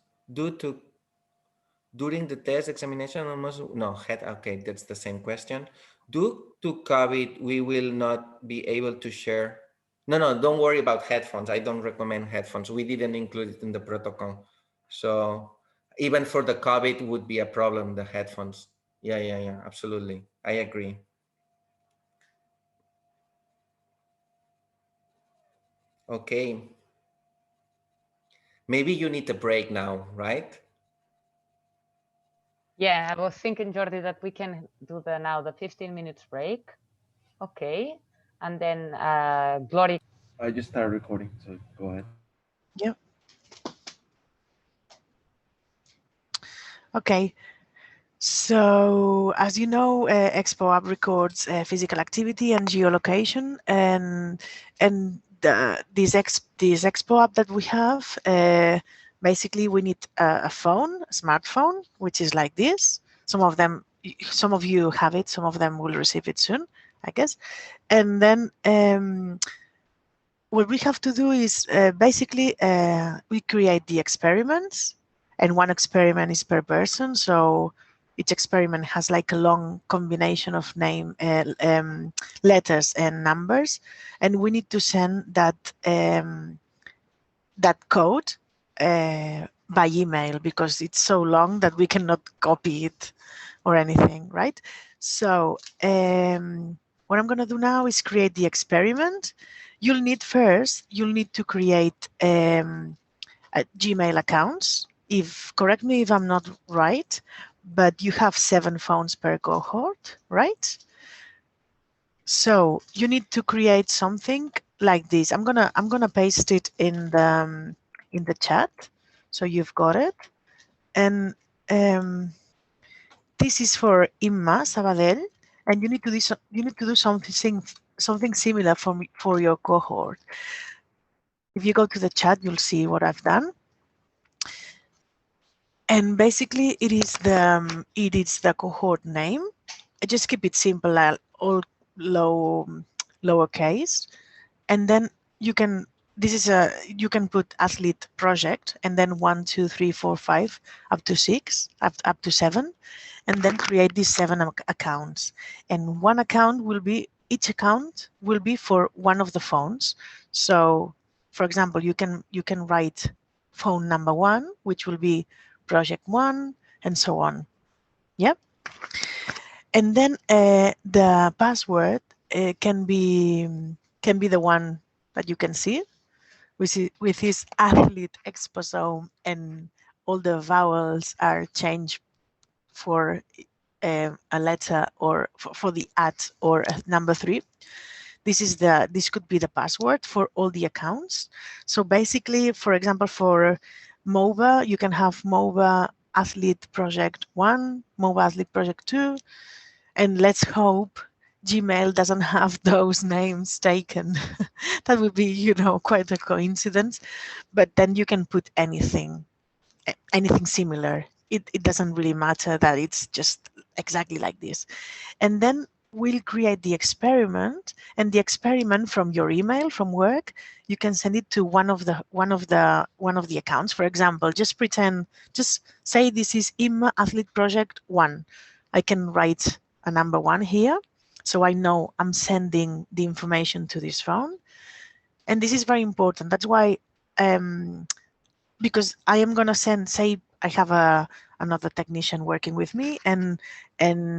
During the test examination, okay, that's the same question. Due to COVID, we will not be able to share. No, don't worry about headphones. I don't recommend headphones. We didn't include it in the protocol. So even for the COVID would be a problem, the headphones. Yeah, absolutely. I agree. Okay. Maybe you need a break now, right? Yeah, I was thinking, Jordi, that we can do now the 15 minutes break. Okay. And then Glory. I just started recording, so go ahead. Yep. Okay. So, as you know, ExpoApp records physical activity and geolocation, and this ExpoApp that we have, basically we need a phone, a smartphone, which is like this. Some of you have it, some of them will receive it soon, I guess. And then what we have to do is basically we create the experiments, and one experiment is per person. So each experiment has like a long combination of letters and numbers, and we need to send that that code by email, because it's so long that we cannot copy it or anything, right? So what I'm going to do now is create the experiment. You'll need to create Gmail accounts. Correct me if I'm not right, but you have 7 phones per cohort, right? So you need to create something like this. I'm gonna paste it in the chat, so you've got it. And this is for Imma Sabadell, and you need to do something similar for your cohort. If you go to the chat, you'll see what I've done. And basically, it is the cohort name. I just keep it simple, all lowercase, and then you can. You can put athlete project, and then 1, 2, 3, 4, 5, up to 6, up to 7, and then create these 7 accounts. And each account will be for one of the phones. So, for example, you can write phone number 1, which will be project 1, and so on. Yep. And then the password can be the one that you can see, with his athlete exposome, and all the vowels are changed for a letter, or for the @ or number 3. This could be the password for all the accounts. So basically, for example, for MOBA, you can have MOBA Athlete Project 1, MOBA Athlete Project 2, and let's hope Gmail doesn't have those names taken. That would be, quite a coincidence. But then you can put anything similar. It doesn't really matter that it's just exactly like this. And then we'll create the experiment, and the experiment from your email from work, you can send it to one of the accounts. For example, just say this is Imma Athlete Project 1. I can write a number 1 here, so I know I'm sending the information to this phone. And this is very important. That's why, because I am going to say I have another technician working with me, and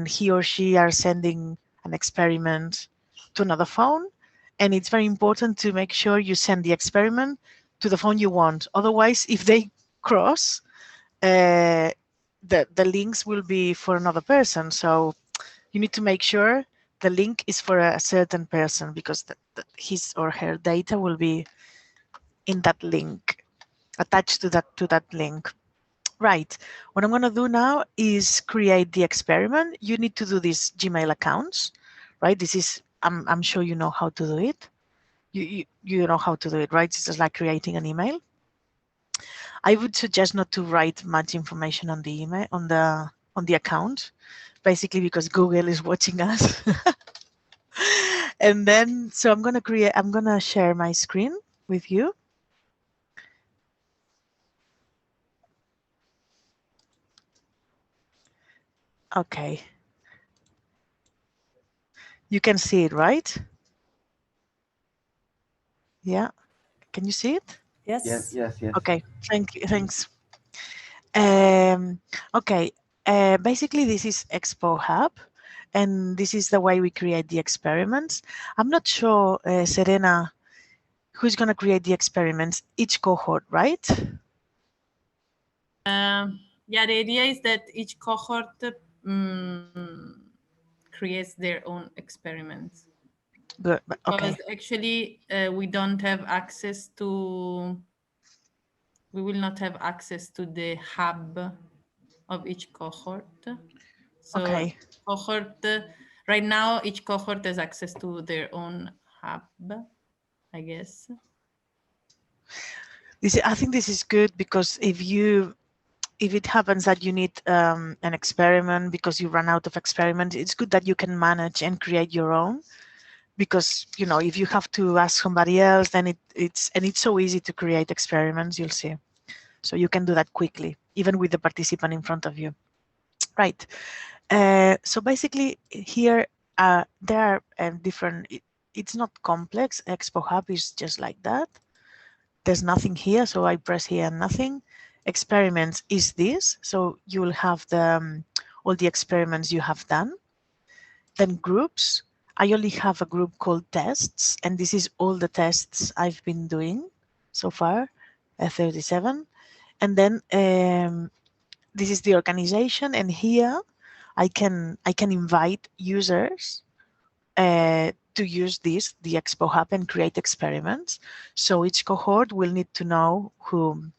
he or she are sending an experiment to another phone. And it's very important to make sure you send the experiment to the phone you want. Otherwise, if they cross, the links will be for another person. So you need to make sure the link is for a certain person, because his or her data will be in that link, attached to that link. Right. What I'm going to do now is create the experiment. You need to do these Gmail accounts, right? This is, I'm sure you know how to do it. You know how to do it, right? It's just like creating an email. I would suggest not to write much information on the email, on the account, basically because Google is watching us. And then, so I'm going to share my screen with you. Okay. You can see it, right? Yeah. Can you see it? Yes. Yes. Okay. Thanks. Okay. basically this is ExpoApp, and this is the way we create the experiments. I'm not sure, Serena, who's going to create the experiments, each cohort, right? Yeah, the idea is that each cohort creates their own experiments. Good. Because Okay. actually we don't have access to, we will not have access to the hub of each cohort. So Okay. cohort, right now, each cohort has access to their own hub, I guess. I think this is good, because if it happens that you need an experiment because you run out of experiments, it's good that you can manage and create your own. Because, you know, if you have to ask somebody else, then it's so easy to create experiments, you'll see. So you can do that quickly, even with the participant in front of you. Right. So basically here, there are different, it's not complex. ExpoApp is just like that. There's nothing here, so I press here and nothing. Experiments is this, so you will have the all the experiments you have done. Then groups, I only have a group called tests, and this is all the tests I've been doing so far, 37. And then this is the organization, and here I can invite users to use the ExpoApp and create experiments. So each cohort will need to know who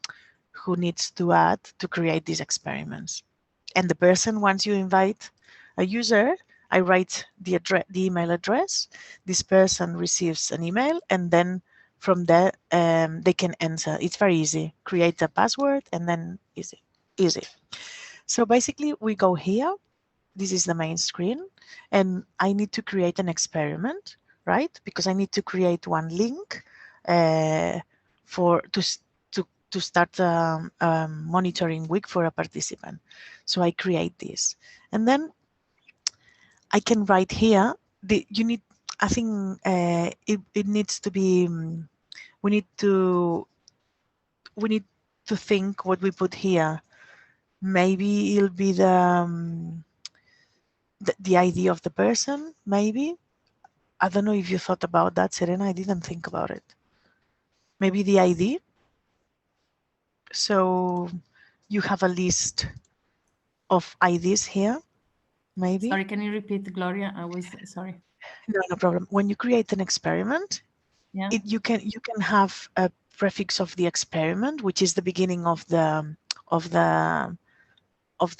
needs to add to create these experiments. And the person, once you invite a user, I write the email address. This person receives an email, and then from there they can enter. It's very easy. Create a password, and then easy. So basically, we go here. This is the main screen, and I need to create an experiment, right? Because I need to create one link to start a monitoring week for a participant. So I create this, and then I can write here. I think it needs to be. We need to think what we put here. Maybe it'll be the ID of the person, maybe. I don't know if you thought about that, Serena. I didn't think about it. Maybe the ID. So you have a list of IDs here, maybe. Sorry, can you repeat, Gloria? I was sorry. No problem. When you create an experiment, Yeah. you can have a prefix of the experiment, which is the beginning of the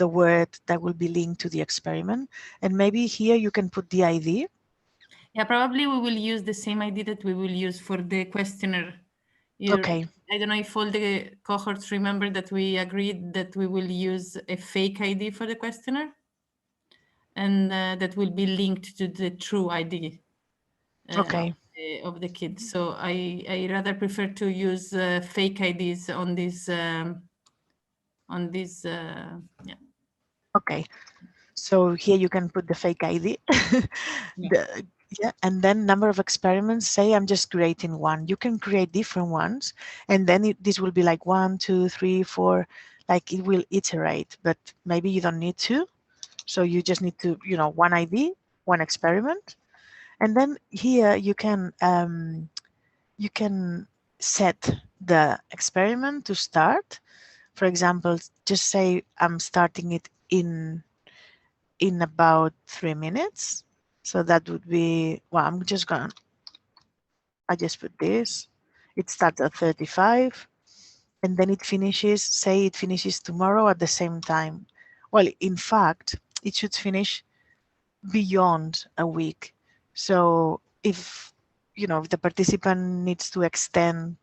word that will be linked to the experiment. And maybe here you can put the ID. Yeah, probably we will use the same ID that we will use for the questionnaire. Okay. I don't know if all the cohorts remember that we agreed that we will use a fake ID for the questionnaire, and that will be linked to the true ID Okay. of the kids. So I rather prefer to use fake IDs on this yeah. Okay. So here you can put the fake ID. Yeah, and then number of experiments, say I'm just creating one. You can create different ones, and then this will be like 1, 2, 3, 4, like it will iterate, but maybe you don't need to. So you just need to, one ID, one experiment. And then here you can set the experiment to start. For example, just say I'm starting it in about 3 minutes. So that would be, well, I just put this. It starts at 35, and then it finishes, say it finishes tomorrow at the same time. Well, in fact, it should finish beyond a week. So if the participant needs to extend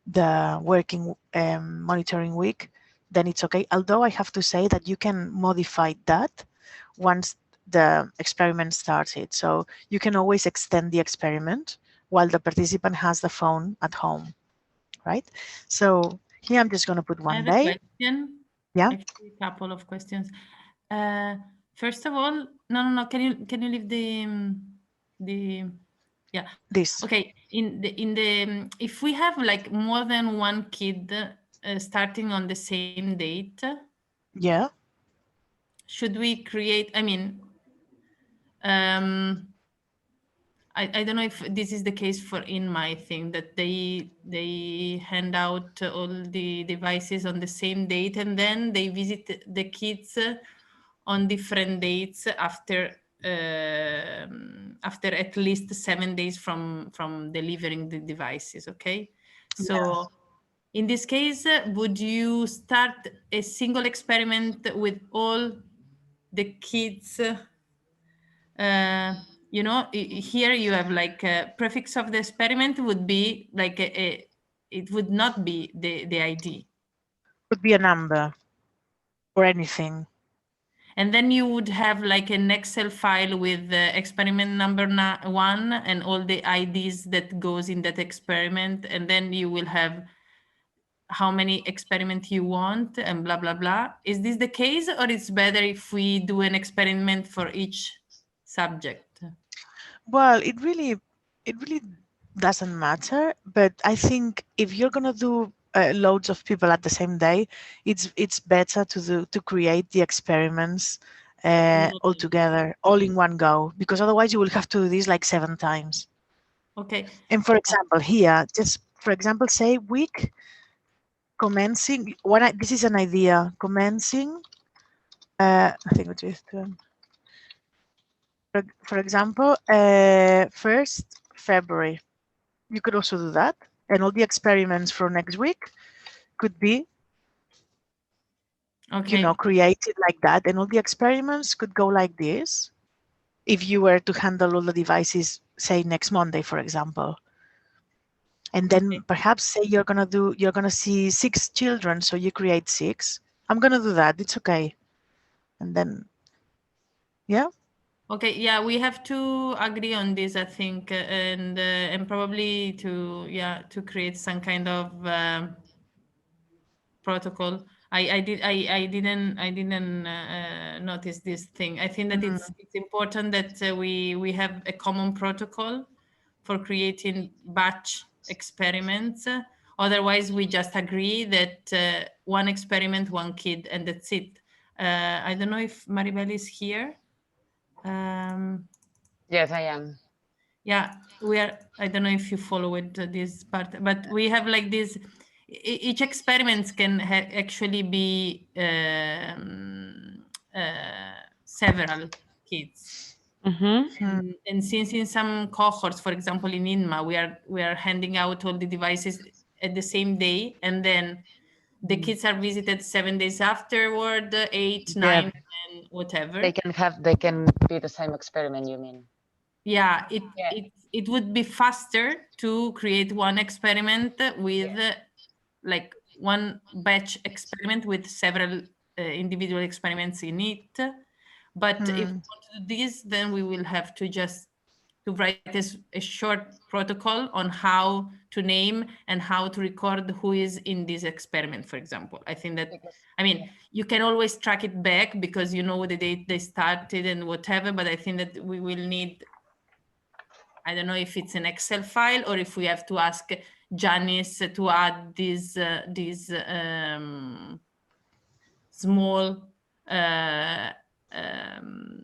the working monitoring week, then it's okay. Although I have to say that you can modify that once the experiment started. So you can always extend the experiment while the participant has the phone at home, right? So here I'm just going to put one day. I have a question. Yeah. Actually, a couple of questions. First of all, no. Can you leave the yeah. This. Okay. In the if we have like more than one kid starting on the same date. Yeah. should we create, I mean, I don't know if this is the case for in my thing, that they hand out all the devices on the same date, and then they visit the kids on different dates after at least 7 days from delivering the devices. Okay, so in this case, would you start a single experiment with all the kids? You know, here you have like a prefix of the experiment would be like it would not be the ID. Could be a number or anything. And then you would have like an Excel file with the experiment number 1 and all the IDs that goes in that experiment. And then you will have how many experiments you want and blah, blah, blah. Is this the case, or it's better if we do an experiment for each subject? Well, it really doesn't matter. But I think if you're gonna do loads of people at the same day, it's better to create the experiments all together, all in one go, because otherwise you will have to do this like 7 times. Okay. And for example, here, just for example, say week commencing. This is an idea. Commencing. I think it is. For example, 1st February. You could also do that, and all the experiments for next week could be, okay, you know, created like that, and all the experiments could go like this. If you were to handle all the devices, say next Monday, for example, and then perhaps say you're gonna see 6 children, so you create 6. I'm gonna do that. It's okay, and then, yeah. Okay, yeah, we have to agree on this, I think, and probably to create some kind of protocol. I didn't notice this thing. I think that it's important that we have a common protocol for creating batch experiments. Otherwise, we just agree that one experiment, one kid, and that's it. I don't know if Maribel is here. Yes, I am. Yeah, we are. I don't know if you followed this part, but we have like this. Each experiments can actually be several kids. And since in some cohorts, for example, in INMA, we are handing out all the devices at the same day, and then the kids are visited 7 days afterward, 8, 9, and whatever. They can be the same experiment, you mean? Yeah, it would be faster to create one experiment with like one batch experiment with several individual experiments in it. But if we want to do this, then we will have to just to write a short protocol on how to name and how to record who is in this experiment, for example. I think that, I mean, you can always track it back because you know the date they started and whatever, but I think that we will need, I don't know if it's an Excel file or if we have to ask Janice to add this small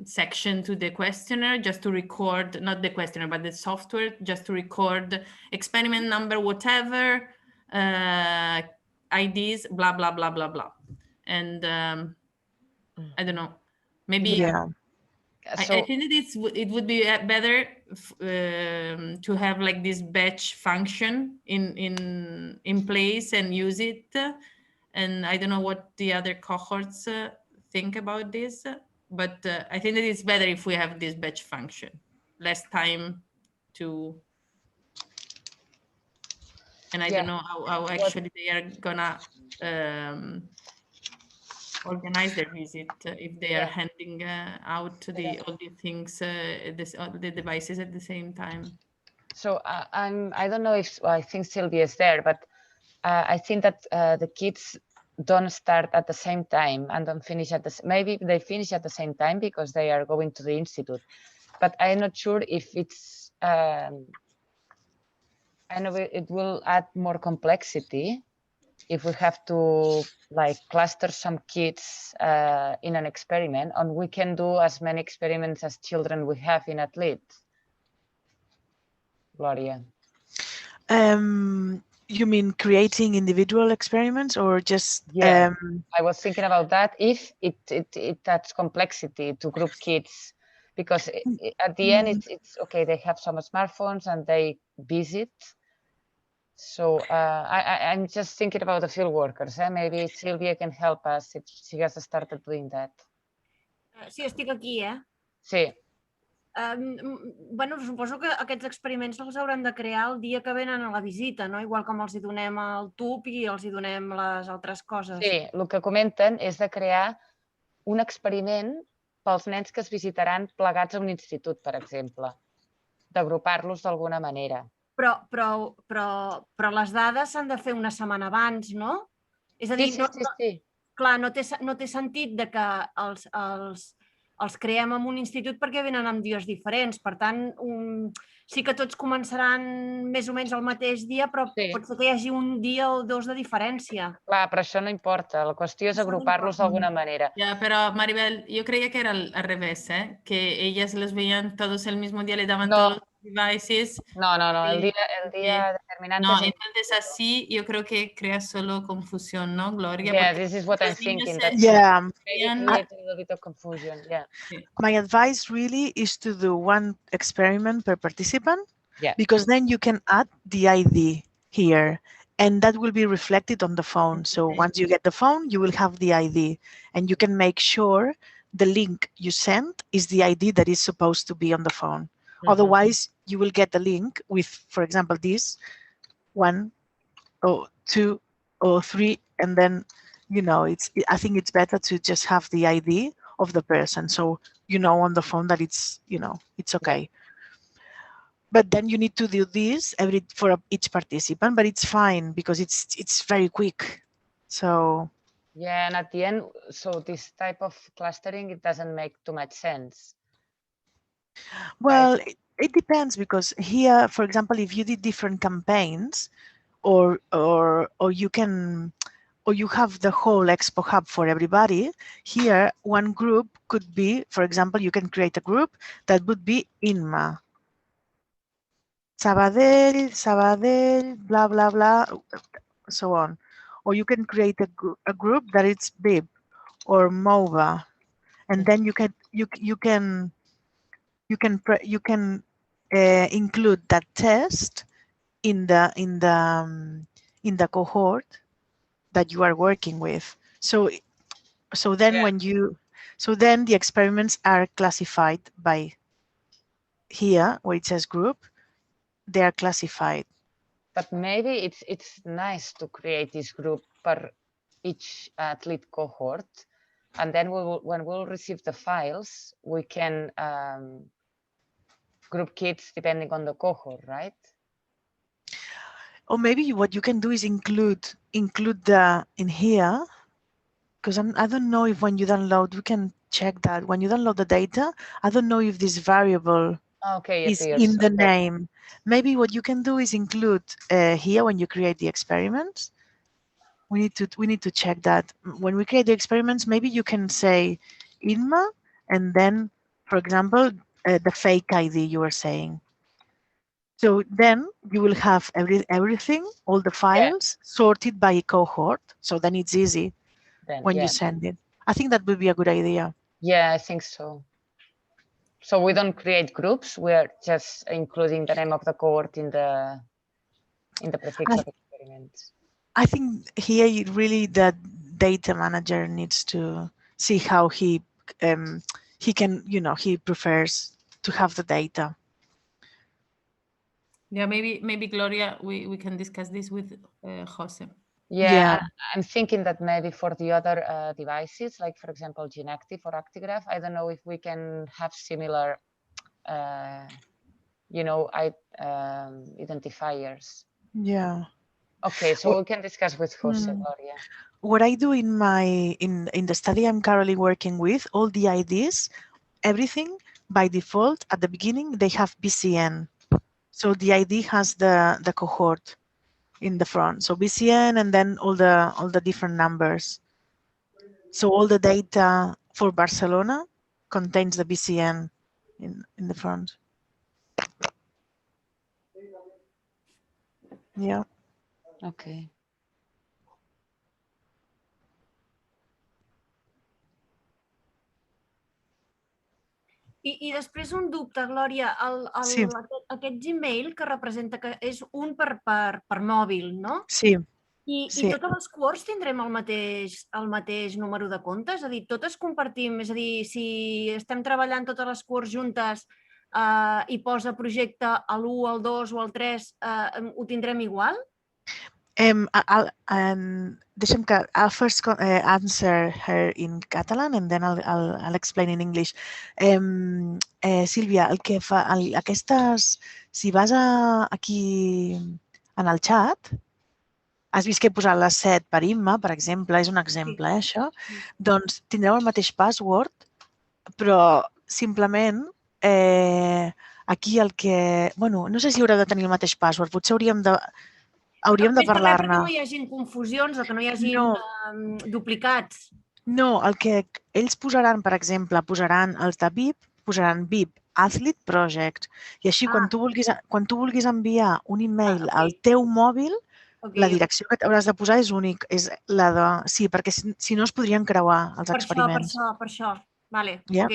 section to the questionnaire, just to record, not the questionnaire, but the software, just to record experiment number, whatever, IDs, blah, blah, blah, blah, blah. And I don't know, maybe I think that it would be better to have like this batch function in place and use it. And I don't know what the other cohorts think about this, but I think that it's better if we have this batch function, less time to. And I don't know how actually they are gonna organize their visit if they are handing out all the things, the devices at the same time. So I don't know if I think Sylvia is there, but I think that the kids don't start at the same time and don't finish at the maybe they finish at the same time because they are going to the institute, but I'm not sure if it's I know it will add more complexity if we have to like cluster some kids in an experiment, and we can do as many experiments as children we have in Athlete. Gloria. You mean creating individual experiments or just? Yeah, I was thinking about that. If it adds complexity to group kids, because at the end it's okay. They have some smartphones and they visit. So I'm just thinking about the field workers. Maybe Sylvia can help us if she has started doing that. Sí, estic aquí, Sí. Bueno, suposo que aquests experiments els haurem de crear el dia que venen a la visita, no? Igual com els hi donem el tub i els hi donem les altres coses. Sí, el que comenten és de crear un experiment pels nens que es visitaran plegats a un institut, per exemple, d'agrupar-los d'alguna manera. Però les dades s'han de fer una setmana abans, no? És a dir, sí. Clar, no té sentit de que els creem en un institut perquè venen amb dies diferents. Per tant, sí que tots començaran més o menys el mateix dia, però pot ser que hi hagi un dia o dos de diferència. Clar, però això no importa. La qüestió és agrupar-los d'alguna manera. Ya, pero Maribel, yo creía que era al revés, que ellas los veían todos el mismo día, le daban todos los devices. No, el día determinante. No, entonces así yo creo que crea solo confusión, ¿no, Gloria? Yeah, this is what I'm thinking. Yeah. Maybe create a little bit of confusion. Yeah. My advice really is to do one experiment per participant, because then you can add the ID here, and that will be reflected on the phone. So once you get the phone, you will have the ID, and you can make sure the link you send is the ID that is supposed to be on the phone. Otherwise, you will get the link with, for example, this 1 or 2 or 3, and then, I think it's better to just have the ID of the person, so on the phone that it's okay. But then you need to do this for each participant, but it's fine because it's very quick. So yeah, and at the end, so this type of clustering, it doesn't make too much sense. Well, it depends, because here, for example, if you did different campaigns, or you have the whole Expo Hub for everybody, here one group could be, for example, you can create a group that would be INMA. Sabadell, blah, blah, blah, so on. Or you can create a group that it's BIP or MOVA, and then you can include that test in the cohort that you are working with. So then then the experiments are classified by here where it says group. They are classified. But maybe it's nice to create this group per each athlete cohort, and then when we'll receive the files, we can group kids depending on the cohort, right? Or maybe what you can do is include the in here, because I don't know if when you download, we can check that when you download the data. I don't know if this variable is in the name. Maybe what you can do is include here when you create the experiments. We need to check that when we create the experiments. Maybe you can say INMA and then, for example, the fake ID you were saying. So then you will have everything, all the files sorted by cohort. So then it's easy when you send it. I think that would be a good idea. Yeah, I think so. So we don't create groups. We're just including the name of the cohort in the prefix of experiments. I think here really the data manager needs to see how he can, he prefers to have the data. Yeah, maybe Gloria, we can discuss this with Jose. Yeah, I'm thinking that maybe for the other devices, like for example, GeneActive or Actigraph, I don't know if we can have similar, identifiers. Yeah. Okay, so we can discuss with Jose, Gloria. What I do in the study I'm currently working with, all the IDs, everything by default at the beginning they have BCN. So the ID has the cohort in the front. So BCN and then all the different numbers. So all the data for Barcelona contains the BCN in the front. Yeah. Okay. I després un dubte, Glòria, Sí. aquest Gmail que representa que és un per mòbil, no? Sí. I Sí. totes les cohorts tindrem el mateix número de comptes? És a dir, totes compartim, és a dir, si estem treballant totes les cohorts juntes i posa projecte a l'1, al 2 o al 3, ho tindrem igual? Deixa'm que I'll first answer her in Catalan and then I'll explain in English. Sílvia, el que fa aquestes, si vas aquí en el chat, has vist que he posat les 7 per Imma, per exemple, és un exemple, això? Doncs tindreu el mateix password, però simplement aquí el que... Bueno, no sé si haureu de tenir el mateix password, potser hauríem de parlar-ne. Que no hi hagi confusions o que no hi hagi duplicats. No, el que ells posaran, per exemple, posaran els de VIP, posaran VIP Athlete Project. I així, quan tu vulguis enviar un email al teu mòbil, la direcció que hauràs de posar és únic. És la de... Sí, perquè si no es podrien creuar els experiments. Per això. Vale, ok.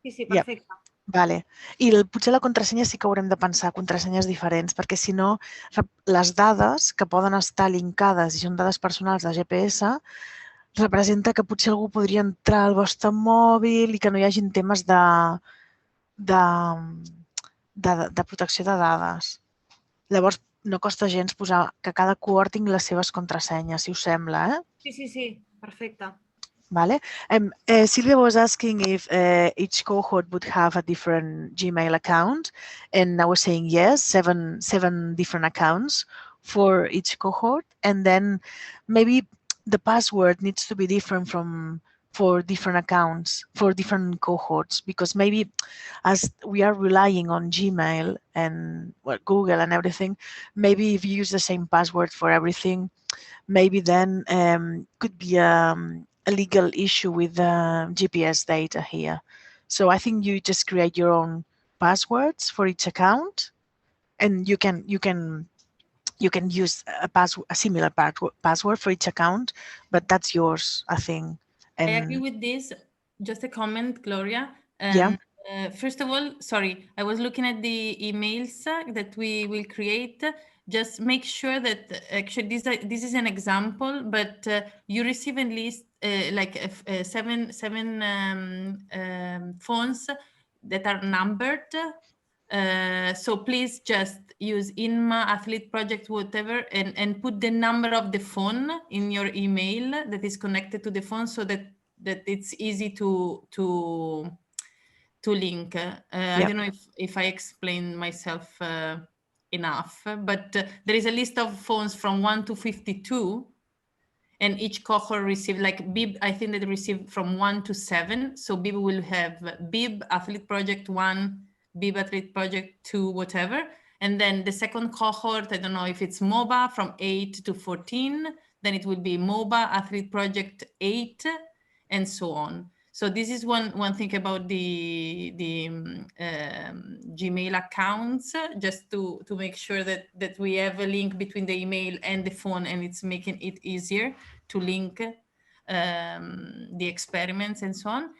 Sí, perfecte. Vale. I potser la contrasenya sí que haurem de pensar contrasenyes diferents, perquè si no, les dades que poden estar linkades i són dades personals de GPS representa que potser algú podria entrar al vostre mòbil i que no hi hagin temes de protecció de dades. Llavors, no costa gens posar que cada cohort tingui les seves contrasenyes, si us sembla, Sí, perfecte. Vale. Sylvia was asking if each cohort would have a different Gmail account, and I was saying yes, seven different accounts for each cohort, and then maybe the password needs to be different for different accounts, for different cohorts, because maybe as we are relying on Gmail and Google and everything, maybe if you use the same password for everything, maybe then could be a legal issue with GPS data here. So I think you just create your own passwords for each account, and you can use a similar password for each account, but that's yours, I think. I agree with this. Just a comment, Gloria. First of all, sorry, I was looking at the emails that we will create. Just make sure that actually this is an example, but you receive at least seven phones that are numbered. So please just use INMA, Athlete Project, whatever, and put the number of the phone in your email that is connected to the phone, so that it's easy to link. I don't know if I explained myself enough, but there is a list of phones from 1 to 52, and each cohort received, like BIB, I think that they received from 1 to 7. So BIB will have BIB, Athlete Project 1, BIB Athlete Project 2, whatever. And then the second cohort, I don't know if it's MOBA from 8 to 14, then it will be MOBA, Athlete Project 8, and so on. So this is one thing about the Gmail accounts, just to make sure that we have a link between the email and the phone, and it's making it easier to link the experiments and so on.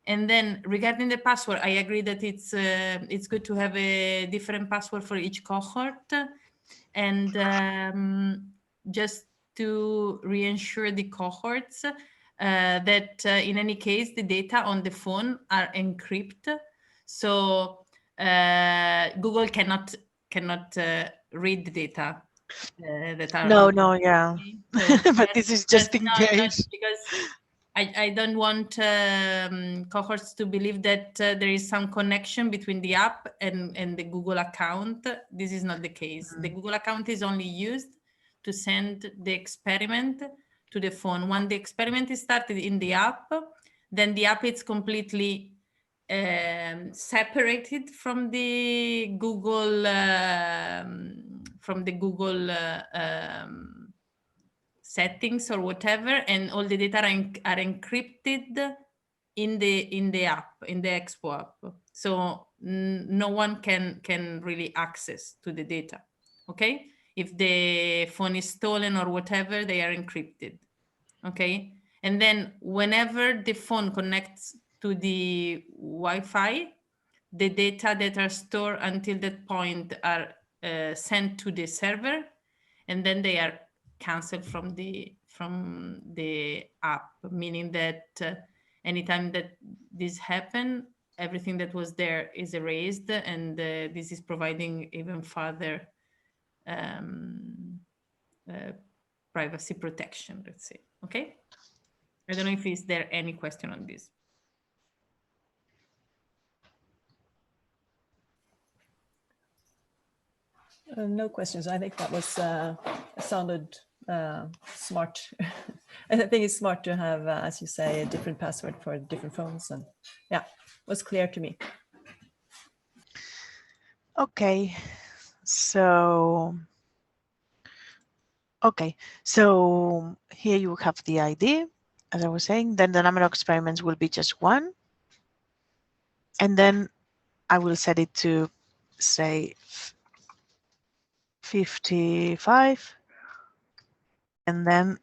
And then regarding the password, I agree that it's good to have a different password for each cohort, and just to reassure the cohorts that in any case the data on the phone are encrypted, so Google cannot read the data that are so but this is just in case, because I don't want cohorts to believe that there is some connection between the app and the Google account. This is not the case. The Google account is only used to send the experiment to the phone. When the experiment is started in the app, then the app is completely separated from the Google the Google settings or whatever, and all the data are encrypted in the app, in the ExpoApp. So no one can really access to the data. Okay, if the phone is stolen or whatever, they are encrypted. Okay, and then whenever the phone connects to the Wi-Fi, the data that are stored until that point are sent to the server, and then they are canceled from the app, meaning that anytime that this happens, everything that was there is erased, and this is providing even further privacy protection, let's say. Okay, I don't know if is there any question on this. No questions. I think that was sounded smart. And I think it's smart to have, as you say, a different password for different phones. And yeah, it was clear to me. Okay, so here you have the ID, as I was saying. Then the number of experiments will be just 1, and then I will set it to, say, 55, and then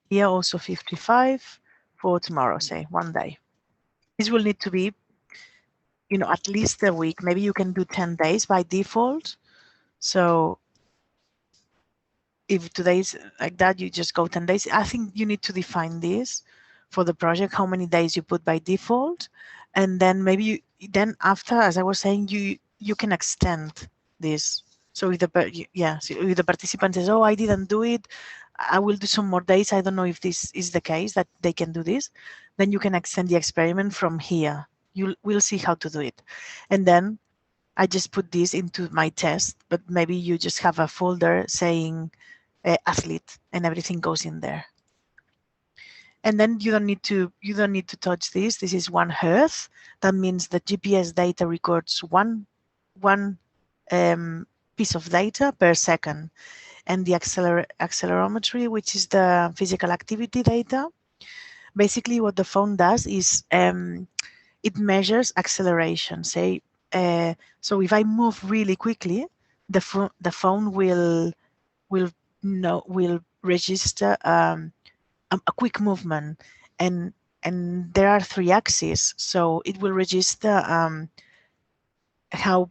here also 55 for tomorrow, say 1 day. This will need to be, at least a week. Maybe you can do 10 days by default. So if today's like that, you just go 10 days. I think you need to define this for the project, how many days you put by default. And then maybe then after, as I was saying, you can extend this. So if if the participant says, oh, I didn't do it, I will do some more days. I don't know if this is the case that they can do this. Then you can extend the experiment from here. We'll see how to do it. And then I just put this into my test, but maybe you just have a folder saying athlete and everything goes in there. And then you don't need to touch this. This is 1 Hertz. That means the GPS data records one piece of data per second. And the accelerometry, which is the physical activity data, basically what the phone does is it measures acceleration. Say, so if I move really quickly, the phone will register a quick movement, and there are 3 axes, so it will register how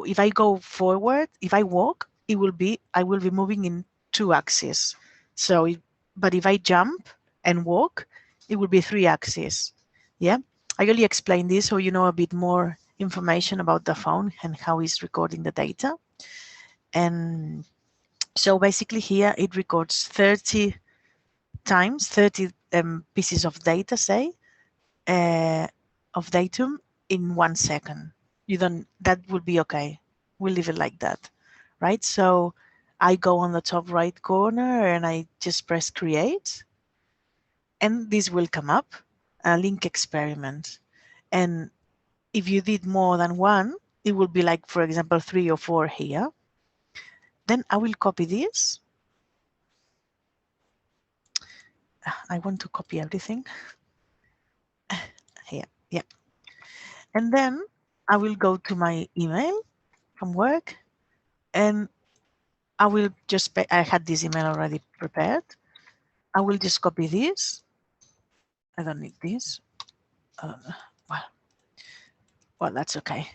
if I go forward, if I walk, I will be moving in 2 axes. So but if I jump and walk, it will be 3 axes. Yeah, I really explained this so you know a bit more information about the phone and how it's recording the data. And so basically here it records 30 times 30 pieces of data, say, of datum in 1 second. That would be okay. We'll leave it like that, right? So I go on the top right corner and I just press create, and this will come up, a link experiment. And if you did more than 1, it will be like, for example, 3 or 4 here. Then I will copy this. I want to copy everything. Here, yeah. And then I will go to my email from work, and I will just, I had this email already prepared. I will just copy this. I don't need this. Well, that's okay.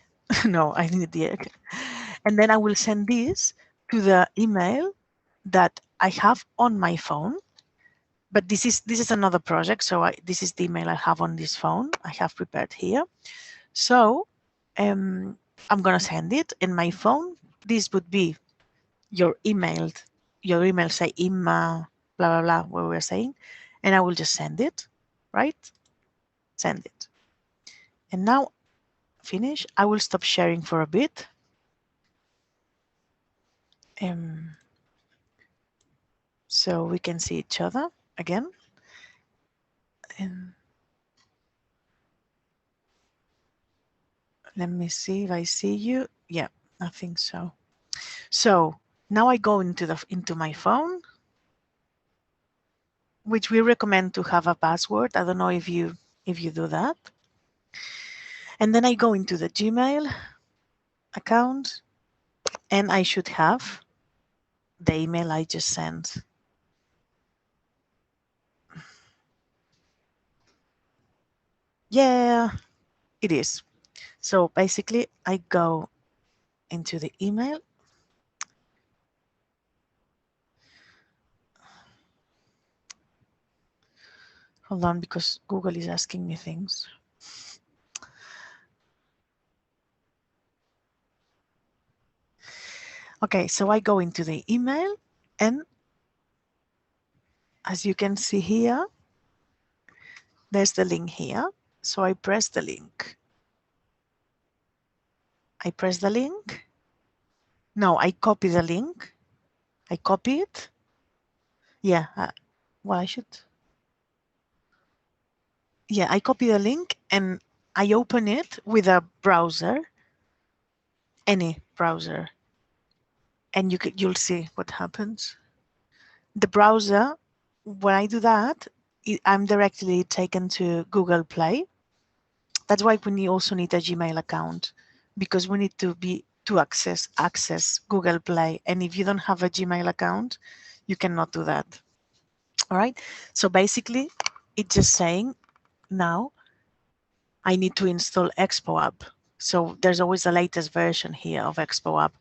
No, I need the, okay. And then I will send this to the email that I have on my phone. But this is another project, so this is the email I have on this phone. I have prepared here. So I'm gonna send it in my phone. This would be your email, say Imma, blah blah blah, what we're saying, and I will just send it, right? Send it. And now finish. I will stop sharing for a bit. So we can see each other again. And let me see if I see you. Yeah, I think so. So now I go into my phone, which we recommend to have a password. I don't know if you do that. And then I go into the Gmail account, and I should have the email I just sent. Yeah, it is. So basically, I go into the email. Hold on, because Google is asking me things. Okay, so I go into the email, and as you can see here, there's the link here. So I press the link. I press the link. No, I copy the link. I copy it. Yeah, well, I should. Yeah, I copy the link and I open it with a browser, any browser, and you'll see what happens. The browser, when I do that, I'm directly taken to Google Play. That's why we also need a Gmail account, because we need to access Google Play. And if you don't have a Gmail account, you cannot do that. All right. So basically, it's just saying now I need to install ExpoApp. So there's always the latest version here of ExpoApp.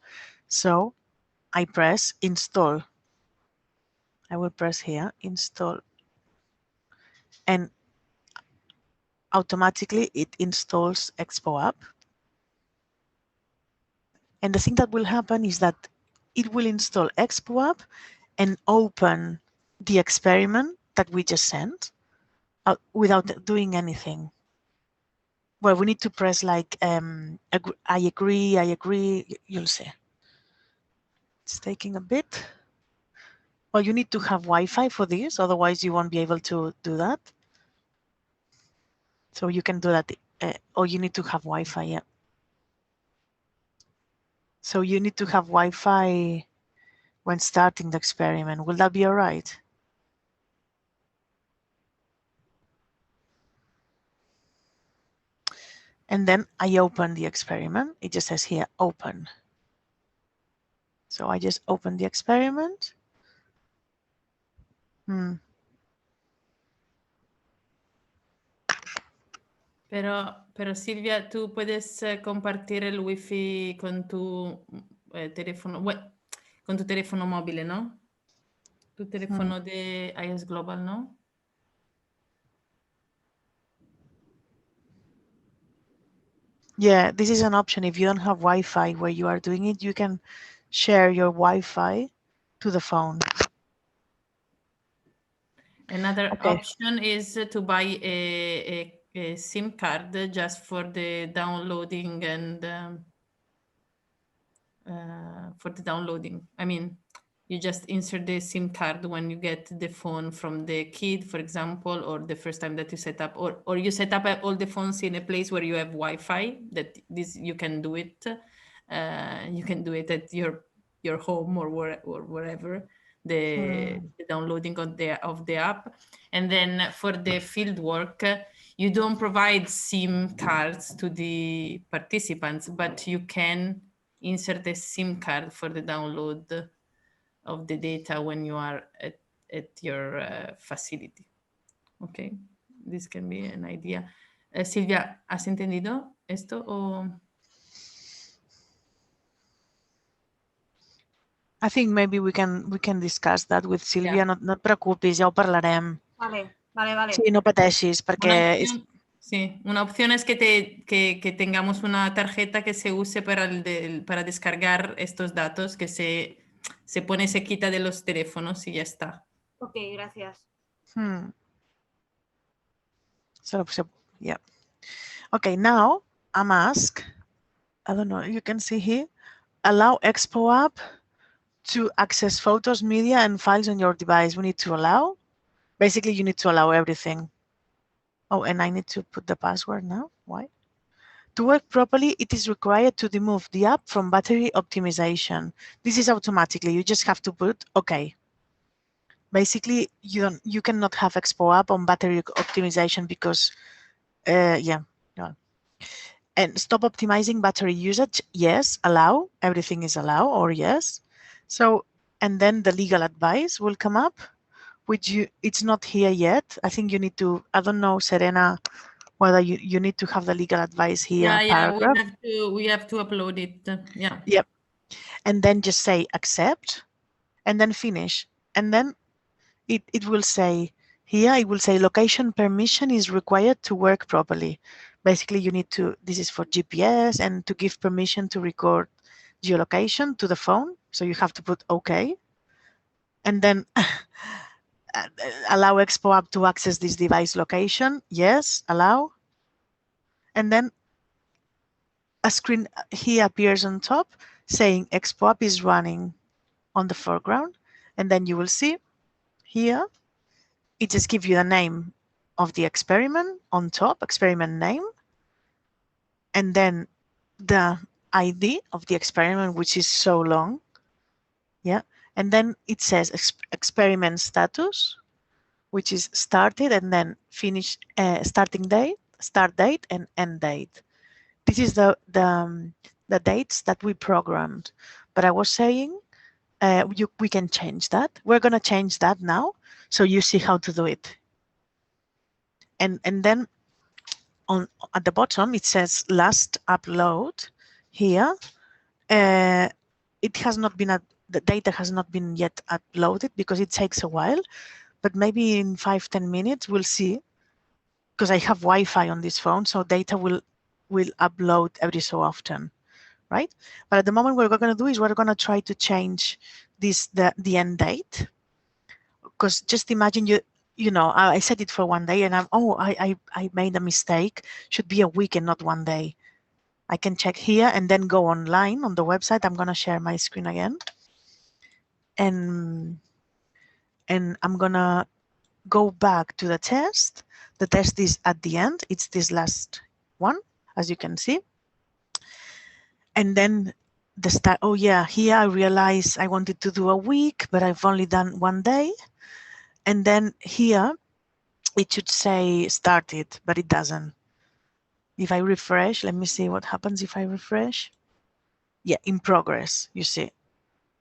So I press install. I will press here, install. And automatically it installs ExpoApp. And the thing that will happen is that it will install ExpoApp and open the experiment that we just sent without doing anything. Well, we need to press like, I agree, you'll see. It's taking a bit. Well, you need to have Wi-Fi for this, otherwise you won't be able to do that. So you can do that, or you need to have Wi-Fi, yeah. So you need to have Wi-Fi when starting the experiment. Will that be all right? And then I open the experiment. It just says here, open. So I just open the experiment. Pero Silvia, tú puedes compartir el wifi con tu teléfono, con tu teléfono móvil, ¿no? Tu teléfono de iOS Global, ¿no? Yeah, this is an option. If you don't have Wi-Fi where you are doing it, you can share your Wi-Fi to the phone. Another option is to buy a SIM card just for the downloading and for the downloading. I mean, you just insert the SIM card when you get the phone from the kid, for example, or the first time that you set up, or you set up all the phones in a place where you have Wi-Fi. That this you can do it. You can do it at your home or wherever. The downloading of the app, and then for the field work, you don't provide SIM cards to the participants, but you can insert a SIM card for the download of the data when you are at your facility. Okay, this can be an idea. Silvia, ¿has entendido esto o? I think maybe we can discuss that with Silvia. Yeah. No et preocupis, ja ho parlarem. Vale. Sí, no pateixis, perquè... Una opción es que tengamos una tarjeta que se use para descargar estos datos, que se pone, se quita de los teléfonos y ya está. Ok, gracias. So, yeah. Okay, now I'm asked, I don't know, you can see here, allow ExpoApp to access photos, media, and files on your device. We need to allow. Basically, you need to allow everything. Oh, and I need to put the password now. Why? To work properly, it is required to remove the app from battery optimization. This is automatically. You just have to put OK. Basically, you cannot have ExpoApp on battery optimization because, yeah. And stop optimizing battery usage. Yes, allow. Everything is allow or yes. So, and then the legal advice will come up, which it's not here yet. I think you need to, I don't know, Serena, whether you need to have the legal advice here. Yeah, paragraph. we have to upload it. Yeah. Yep. And then just say accept and then finish. And then it will say here, it will say location permission is required to work properly. Basically, you need to, this is for GPS and to give permission to record geolocation to the phone. So you have to put OK. And then allow ExpoApp to access this device location. Yes, allow. And then a screen here appears on top saying ExpoApp is running on the foreground. And then you will see here, it just gives you the name of the experiment on top, experiment name, and then the ID of the experiment, which is so long. Yeah. And then it says experiment status, which is started, and then finish, starting date, start date, and end date. This is the dates that we programmed. But I was saying we can change that. We're going to change that now, so you see how to do it. And then at the bottom it says last upload here. It has not been the data has not been yet uploaded because it takes a while, but maybe in 5-10 minutes we'll see, because I have Wi-Fi on this phone, so data will upload every so often, right? But at the moment, what we're going to do is we're going to try to change this the end date, because just imagine you know, I set it for 1 day and I made a mistake. Should be a week and not 1 day. I can check here and then go online on the website. I'm going to share my screen again. And I'm going to go back to the test. The test is at the end. It's this last one, as you can see. And then the start. Oh yeah, here I realized I wanted to do a week, but I've only done 1 day. And then here it should say started, but it doesn't. If I refresh, let me see what happens if I refresh. Yeah, in progress, you see.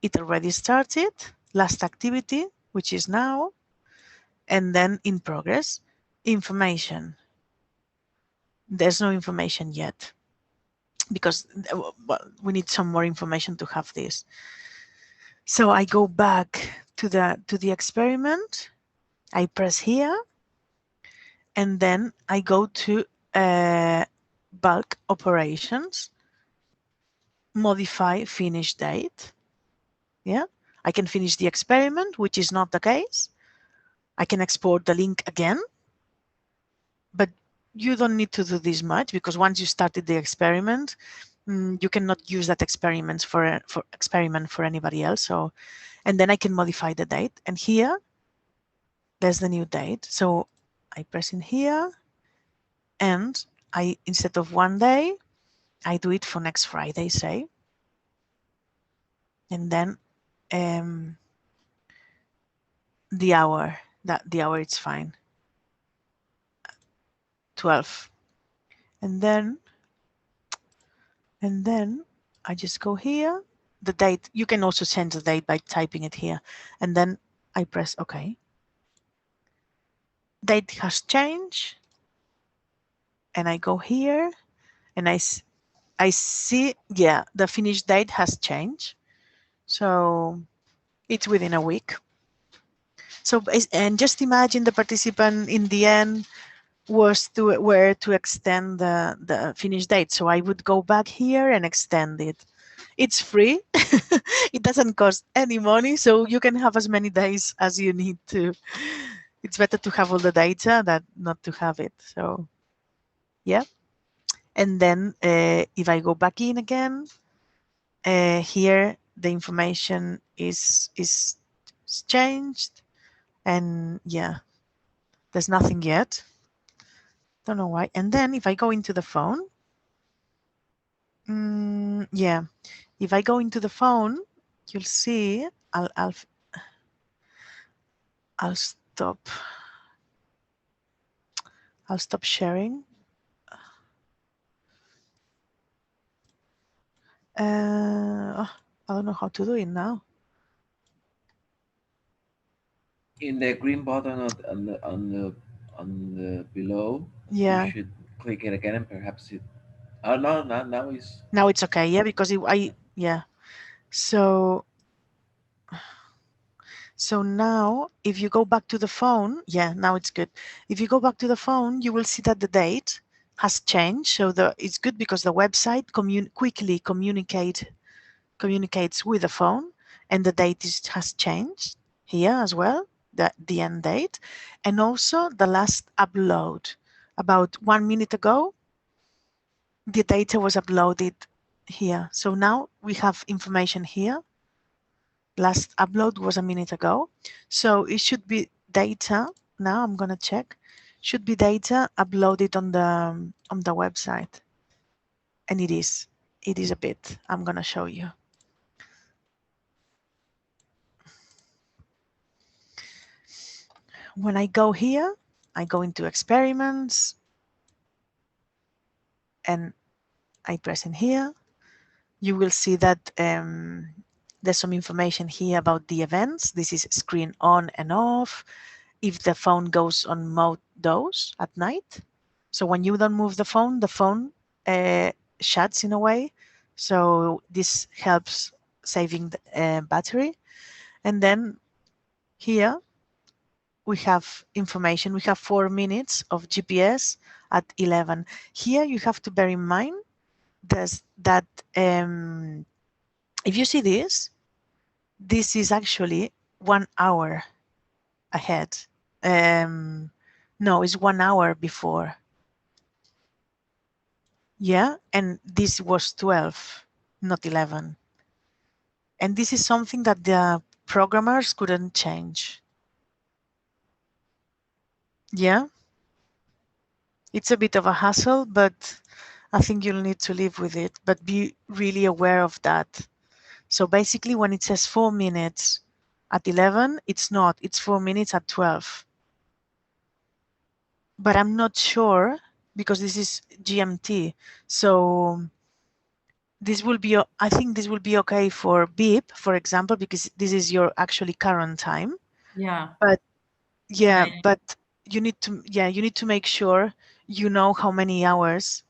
It already started, last activity, which is now, and then in progress, information. There's no information yet, because well, we need some more information to have this. So I go back to the experiment. I press here, and then I go to bulk operations, modify finish date. Yeah, I can finish the experiment, which is not the case. I can export the link again, but you don't need to do this much, because once you started the experiment, you cannot use that experiment for anybody else. So, and then I can modify the date, and here there's the new date. So I press in here, and I, instead of 1 day, I do it for next Friday, say, and then the hour. The hour it's fine. 12. And then I just go here. The date, you can also change the date by typing it here. And then I press OK. Date has changed. And I go here and I see, yeah, the finish date has changed. So it's within a week. So, and just imagine the participant in the end were to extend the finish date. So I would go back here and extend it. It's free. It doesn't cost any money, so you can have as many days as you need to. It's better to have all the data than not to have it. So yeah. And then if I go back in again, here the information is changed, and yeah, there's nothing yet. Don't know why. And then if I go into the phone, Yeah, if I go into the phone, you'll see. I'll stop. I'll stop sharing. I don't know how to do it now. In the green button on the below, Yeah. you should click it again, and perhaps it. Oh no, now it's. Now it's okay. Yeah, because yeah. So now if you go back to the phone, yeah, now it's good. If you go back to the phone, you will see that the date has changed. So it's good because the website quickly communicates with the phone, and the date has changed here as well, the end date, and also the last upload. About 1 minute ago, the data was uploaded here. So now we have information here. Last upload was a minute ago. So it should be data. Now I'm going to check. Should be data uploaded on the website. And it is. It is a bit. I'm going to show you. When I go here, I go into experiments and I press in here. You will see that there's some information here about the events. This is screen on and off. If the phone goes on mode DOS at night. So when you don't move the phone shuts in a way. So this helps saving the battery. And then here we have information. We have 4 minutes of GPS at 11. Here you have to bear in mind that if you see this is actually 1 hour ahead. No, it's 1 hour before. Yeah, and this was 12, not 11. And this is something that the programmers couldn't change. Yeah, it's a bit of a hassle, but I think you'll need to live with it, but be really aware of that. So basically when it says 4 minutes at 11, it's not, it's 4 minutes at 12. But I'm not sure because this is GMT. So this will be, I think this will be okay for beep, for example, because this is your actually current time. Yeah. But yeah, Right. but you need to make sure you know how many hours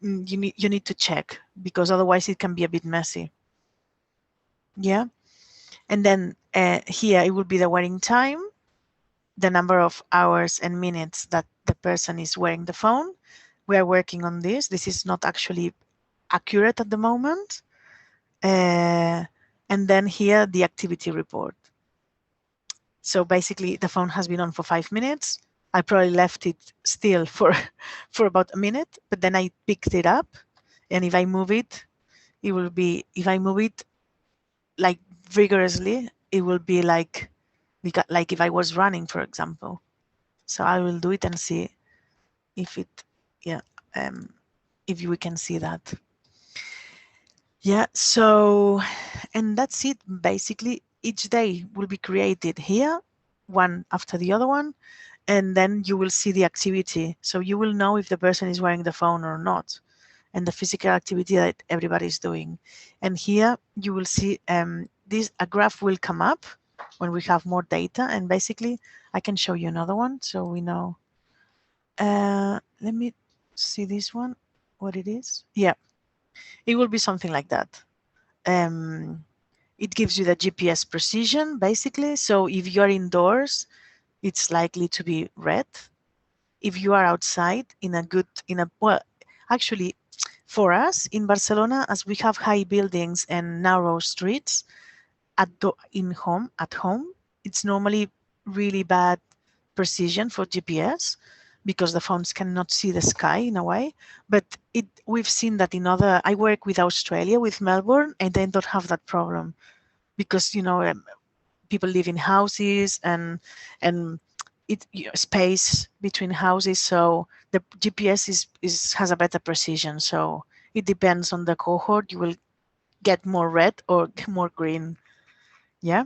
you need to check, because otherwise it can be a bit messy. Yeah. And then here it will be the wearing time, the number of hours and minutes that the person is wearing the phone. We are working on this. This is not actually accurate at the moment. And then here, the activity report. So basically, the phone has been on for 5 minutes. I probably left it still for about a minute, but then I picked it up. And if I move it, it will be, if I move it like vigorously, it will be like if I was running, for example. So I will do it and see if it, yeah, if we can see that. Yeah, so, and that's it. Basically, each day will be created here, one after the other one, and then you will see the activity. So you will know if the person is wearing the phone or not, and the physical activity that everybody is doing. And here you will see a graph will come up when we have more data. And basically, I can show you another one so we know. Let me see this one, what it is. Yeah, it will be something like that. It gives you the GPS precision, basically. So if you're indoors, it's likely to be red. If you are outside well, actually, for us in Barcelona, as we have high buildings and narrow streets, at home, it's normally really bad precision for GPS because the phones cannot see the sky in a way. But we've seen that in other, I work with Australia, with Melbourne, and they don't have that problem because, you know, people live in houses and space between houses. So the GPS has a better precision. So It depends on the cohort. You will get more red or more green. Yeah.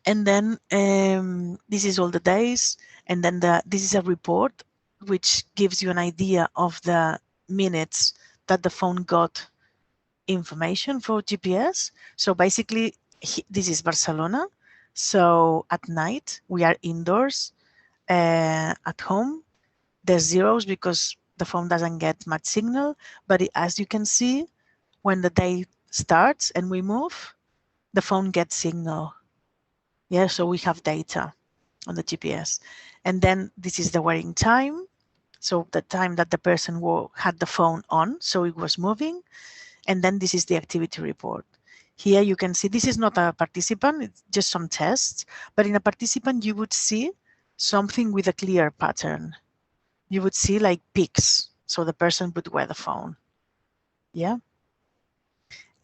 And then this is all the days. And then this is a report which gives you an idea of the minutes that the phone got information for GPS. So basically, this is Barcelona. So at night, we are indoors. At home, there's zeros because the phone doesn't get much signal. But as you can see, when the day starts and we move, the phone gets signal. Yeah, so we have data on the GPS. And then this is the wearing time. So the time that the person had the phone on, so it was moving. And then this is the activity report. Here you can see, this is not a participant, it's just some tests. But in a participant, you would see something with a clear pattern. You would see like peaks. So the person would wear the phone. Yeah.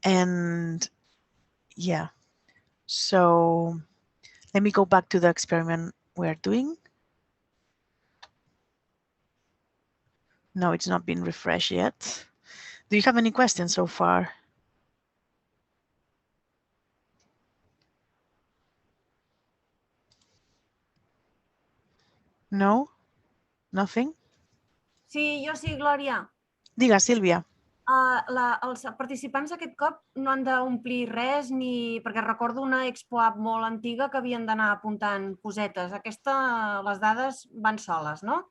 And yeah. So let me go back to the experiment we're doing. No, it's not been refreshed yet. Do you have any questions so far? No? Nothing? Sí, jo sí, Glòria. Diga, Sílvia. Els participants aquest cop no han d'omplir res, perquè recordo una ExpoApp molt antiga que havien d'anar apuntant cosetes. Les dades van soles, no?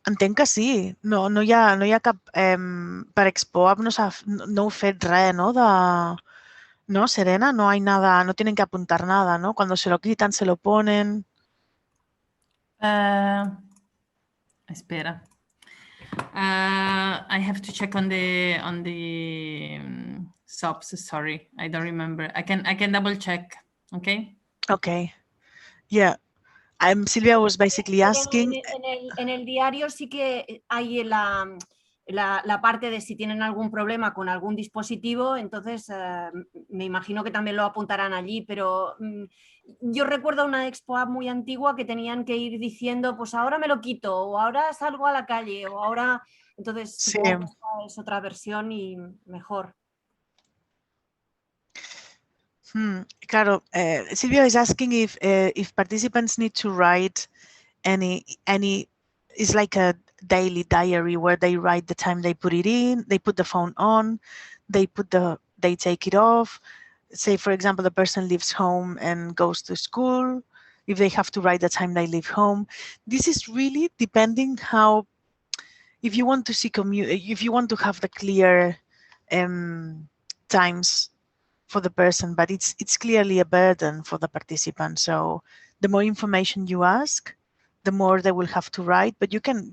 Entenc que sí. No hi ha cap... per ExpoApp no heu fet res, ¿no? No, Serena, no hay nada, no tienen que apuntar nada, ¿no? Cuando se lo quitan, se lo ponen. Espera. I have to check on the subs. Sorry, I don't remember. I can double check. Okay. Okay. Yeah. Silvia was basically asking. En el diario sí que hay la parte de si tienen algún problema con algún dispositivo, entonces me imagino que también lo apuntarán allí, pero yo recuerdo una ExpoApp muy antigua que tenían que ir diciendo, pues ahora me lo quito, o ahora salgo a la calle, o ahora... Entonces, Sí. supongo que esta es otra versión y mejor. Claro, Silvia is asking if participants need to write any. It's like a daily diary where they write the time they put it in, they put the phone on, they take it off. Say, for example, the person leaves home and goes to school, if they have to write the time they leave home. This is really depending how, if you want to see if you want to have the clear times for the person, but it's clearly a burden for the participant. So the more information you ask, the more they will have to write. But you can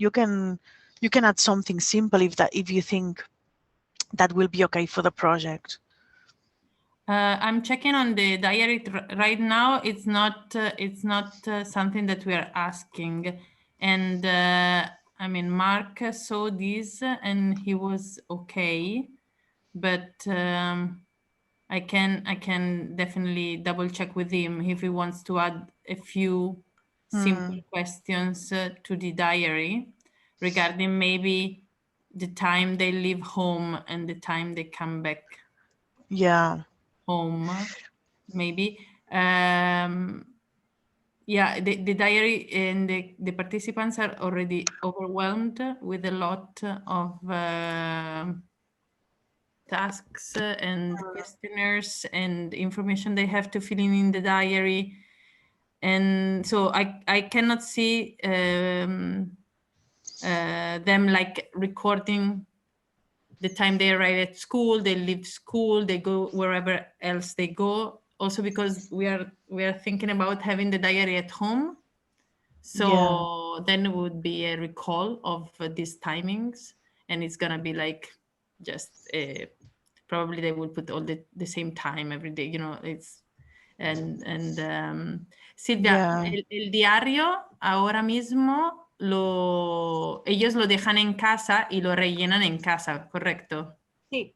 add something simple if you think that will be okay for the project. I'm checking on the diary right now. It's not something that we are asking, and I mean, Mark saw this and he was okay, but I can definitely double check with him if he wants to add a few simple questions to the diary regarding maybe the time they leave home and the time they come back. Yeah. Home, maybe. Yeah, the diary and the participants are already overwhelmed with a lot of tasks and questionnaires and information they have to fill in the diary. And so I cannot see them like recording the time they arrive at school, they leave school, they go wherever else they go. Also because we are thinking about having the diary at home. So then it would be a recall of these timings, and it's gonna be like just probably they will put all the same time every day, you know. It's Silvia, el diario ahora mismo ellos lo dejan en casa y lo rellenan en casa, ¿correcto? Sí.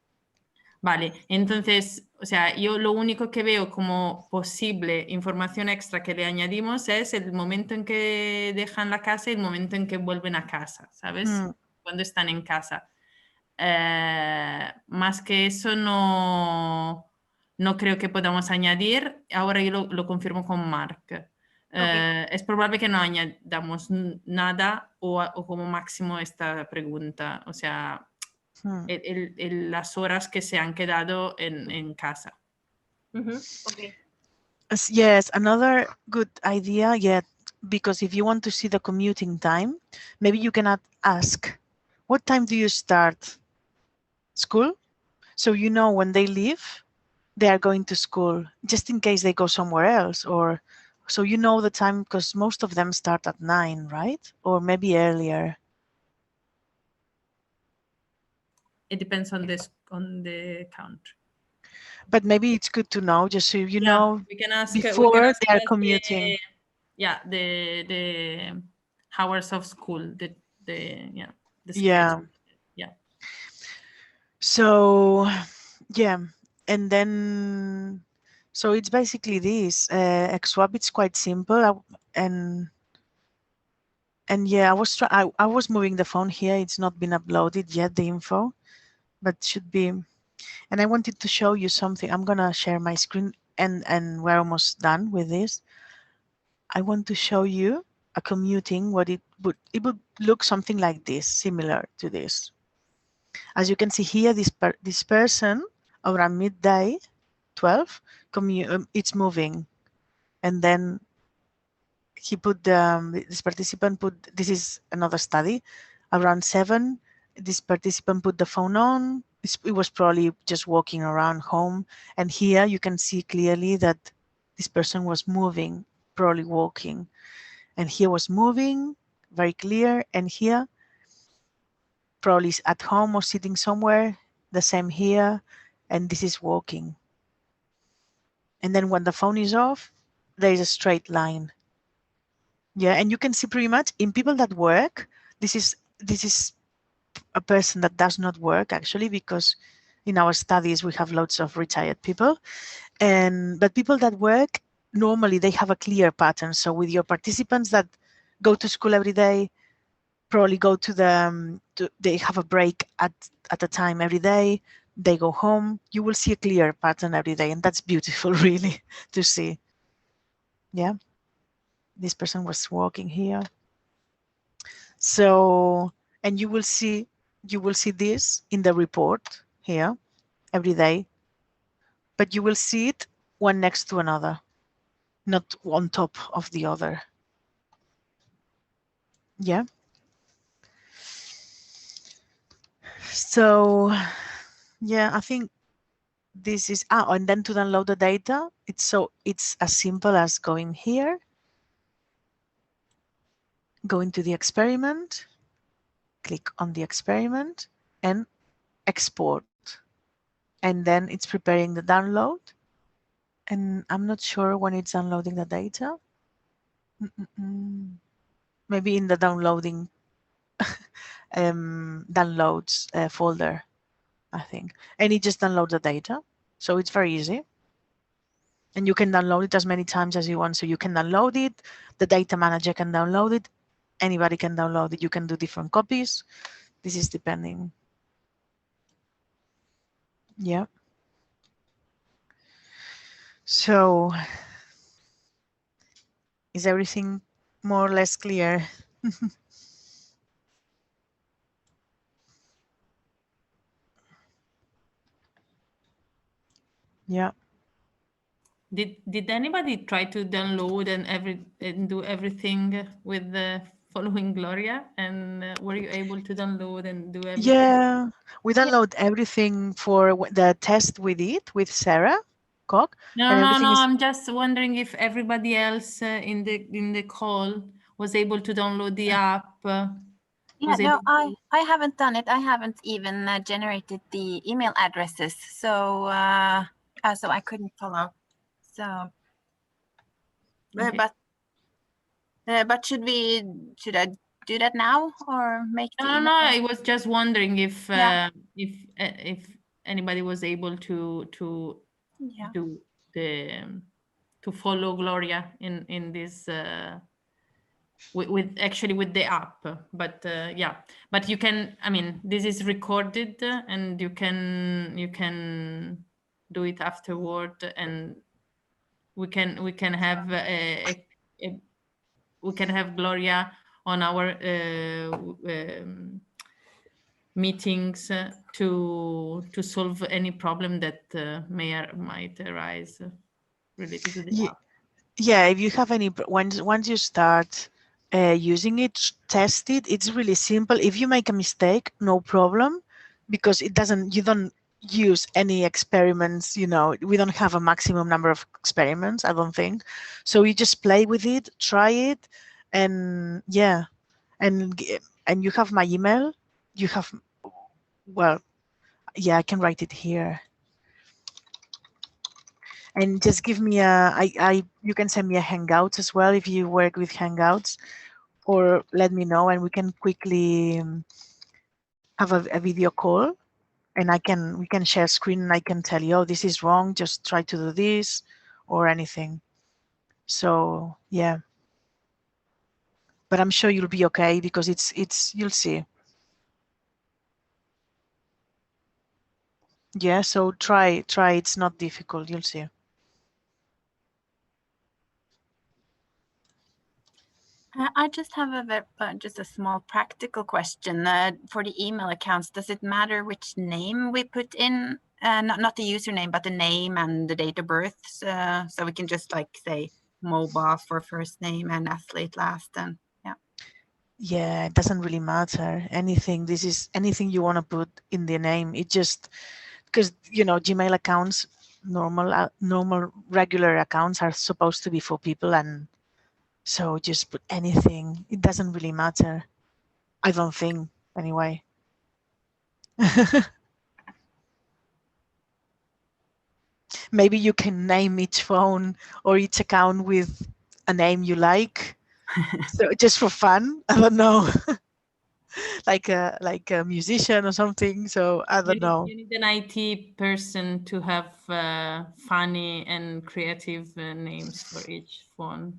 Vale, entonces, o sea, yo lo único que veo como posible información extra que le añadimos es el momento en que dejan la casa y el momento en que vuelven a casa, ¿sabes? Cuando están en casa. Más que eso no creo que podamos añadir. Ahora yo lo confirmo con Mark. Es probable que no añadamos nada o como máximo esta pregunta, o sea, las horas que se han quedado en casa. Okay. Yes, another good idea, yeah, because if you want to see the commuting time, maybe you can ask, what time do you start school? So you know when they leave, they are going to school, just in case they go somewhere else, or so you know the time, because most of them start at 9, right? Or maybe earlier. It depends on the country. But maybe it's good to know, just so you know we can ask, before they are commuting. The hours of school, the schedule. Yeah. So, yeah, and then, so it's basically this. ExpoApp, it's quite simple, and yeah, I was moving the phone here. It's not been uploaded yet, the info, but should be. And I wanted to show you something. I'm gonna share my screen, and we're almost done with this. I want to show you a commuting, what it would look something like this, similar to this. As you can see here, this person around midday, 12, it's moving, and then he put this participant put, this is another study, around 7, this participant put the phone on. It was probably just walking around home, and here you can see clearly that this person was moving, probably walking, and here was moving, very clear, and here probably at home or sitting somewhere, the same here, and this is walking. And then when the phone is off, there is a straight line. Yeah, and you can see pretty much in people that work, this is a person that does not work actually, because in our studies we have lots of retired people, but people that work, normally they have a clear pattern. So with your participants that go to school every day, probably go to they have a break at a time every day, they go home, you will see a clear pattern every day, and that's beautiful really to see. Yeah, this person was walking here. So, and you will see this in the report here every day, but you will see it one next to another, not on top of the other. Yeah. So, yeah, I think this is, and then to download the data, it's as simple as going here, go into the experiment, click on the experiment, and export. And then it's preparing the download. And I'm not sure when it's downloading the data. Maybe in the downloading downloads folder, I think. And it just downloads the data. So it's very easy. And you can download it as many times as you want. So you can download it. The data manager can download it. Anybody can download it. You can do different copies. This is depending. Yeah. So is everything more or less clear? Yeah. Did anybody try to download and do everything with the following Gloria? And were you able to download and do everything? Yeah, we download everything for the test we did with Sarah Koch. No, I'm just wondering if everybody else in the call was able to download the app. Yeah, no, I haven't done it. I haven't even generated the email addresses, so so I couldn't follow. So, Okay. but should I do that now or make the No, I was just wondering if Yeah. if anybody was able to do to follow Gloria in this with the app. But yeah, but you can, I mean, this is recorded and you can do it afterward, and we can have we can have Gloria on our meetings to solve any problem that might arise related to the app. Yeah, if you have any, once you start using it, test it. It's really simple. If you make a mistake, no problem, because it doesn't, you don't use any experiments, you know, we don't have a maximum number of experiments, I don't think. So you just play with it, try it, and yeah, and you have my email. You have, well, yeah, I can write it here. And just give me you can send me a Hangouts as well if you work with Hangouts, or let me know and we can quickly have a video call, and we can share screen and I can tell you, oh, this is wrong, just try to do this or anything. So yeah, but I'm sure you'll be okay, because it's you'll see. Yeah, so try, it's not difficult, you'll see. I just have just a small practical question for the email accounts. Does it matter which name we put in? Not the username, but the name and the date of birth. So we can just like say MOBA for first name and athlete last, and yeah. Yeah, it doesn't really matter. Anything. This is anything you want to put in the name. It just, because you know, Gmail accounts, normal regular accounts are supposed to be for people, and so just put anything. It doesn't really matter. I don't think, anyway. Maybe you can name each phone or each account with a name you like. So just for fun. I don't know. like a musician or something. So I don't know. You need an IT person to have funny and creative names for each phone.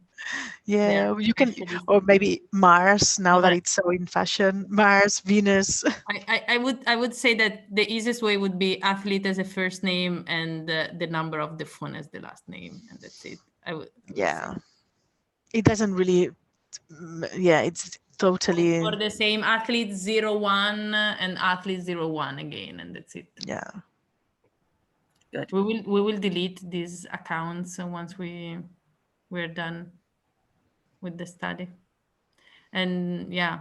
Yeah, you can, or maybe Mars, now that it's so in fashion. Mars, Venus. I would say that the easiest way would be athlete as a first name and the number of the phone as the last name, and that's it. I would yeah, it doesn't really. Yeah, it's totally. Or the same athlete 01 and athlete 01 again, and that's it. Yeah. Good. We will delete these accounts once we're done with the study. And yeah,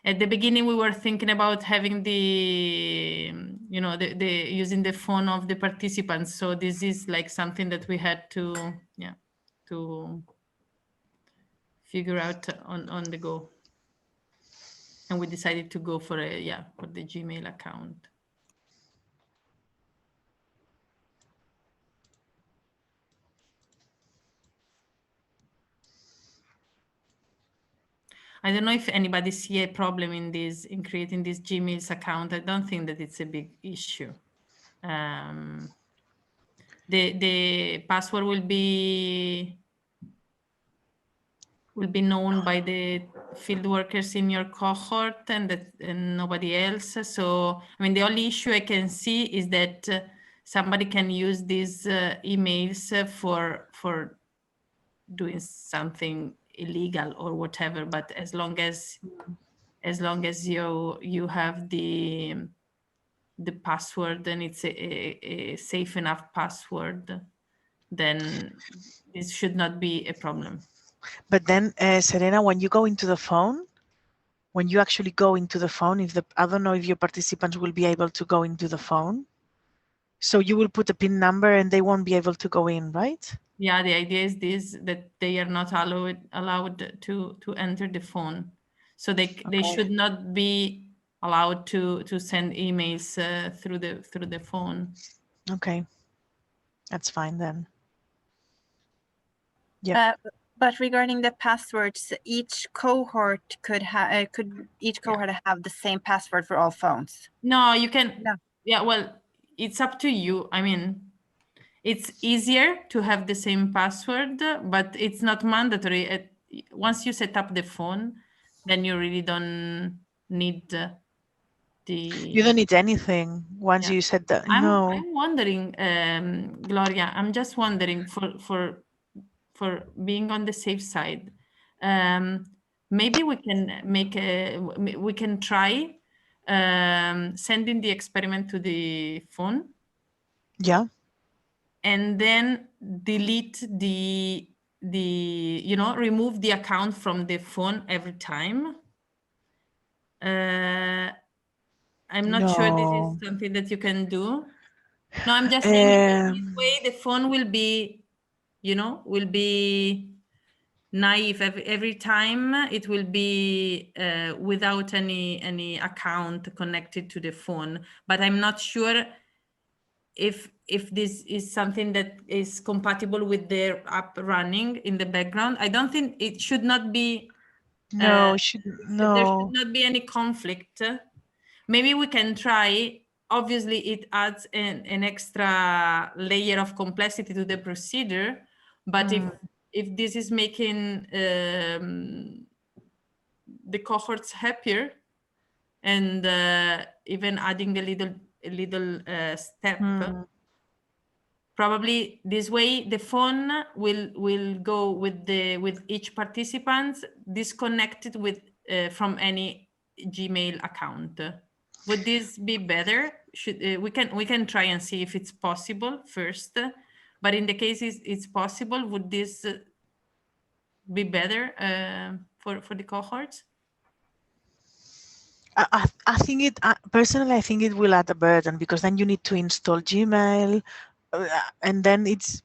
at the beginning we were thinking about having the, you know, the using the phone of the participants. So this is like something that we had to, yeah, to figure out on the go. And we decided to go for for the Gmail account. I don't know if anybody see a problem in creating this Gmail's account. I don't think that it's a big issue. The password will be known by the field workers in your cohort and nobody else. So, I mean, the only issue I can see is that somebody can use these emails for doing something illegal or whatever. But as long as you have the password, then it's a safe enough password, then this should not be a problem. But then, Serena, when you go into the phone, when you actually go into the phone, I don't know if your participants will be able to go into the phone. So you will put a PIN number and they won't be able to go in, right? Yeah, the idea is that they are not allowed to enter the phone. So they should not be allowed to send emails through the phone. Okay, that's fine then. Yeah. But regarding the passwords, each cohort could have have the same password for all phones. No, you can. No. Yeah, well, it's up to you. I mean, it's easier to have the same password, but it's not mandatory. once you set up the phone, then you really don't need You don't need anything once you said that. No. I'm wondering, Gloria, I'm just wondering for being on the safe side, maybe we can try sending the experiment to the phone. Yeah. And then delete remove the account from the phone every time. I'm not sure this is something that you can do. No, I'm just saying this way the phone will be, will be naive every time. It will be without any account connected to the phone. But I'm not sure if this is something that is compatible with their app running in the background. I don't think it should not be. No, there should not be any conflict. Maybe we can try. Obviously, it adds an extra layer of complexity to the procedure. But if this is making the cohorts happier, and even adding a little step, probably this way the phone will go with each participant disconnected from any Gmail account. Would this be better? We can try and see if it's possible first, but in the case it's possible, would this be better for the cohorts? I think it personally. I think it will add a burden because then you need to install Gmail, and then it's.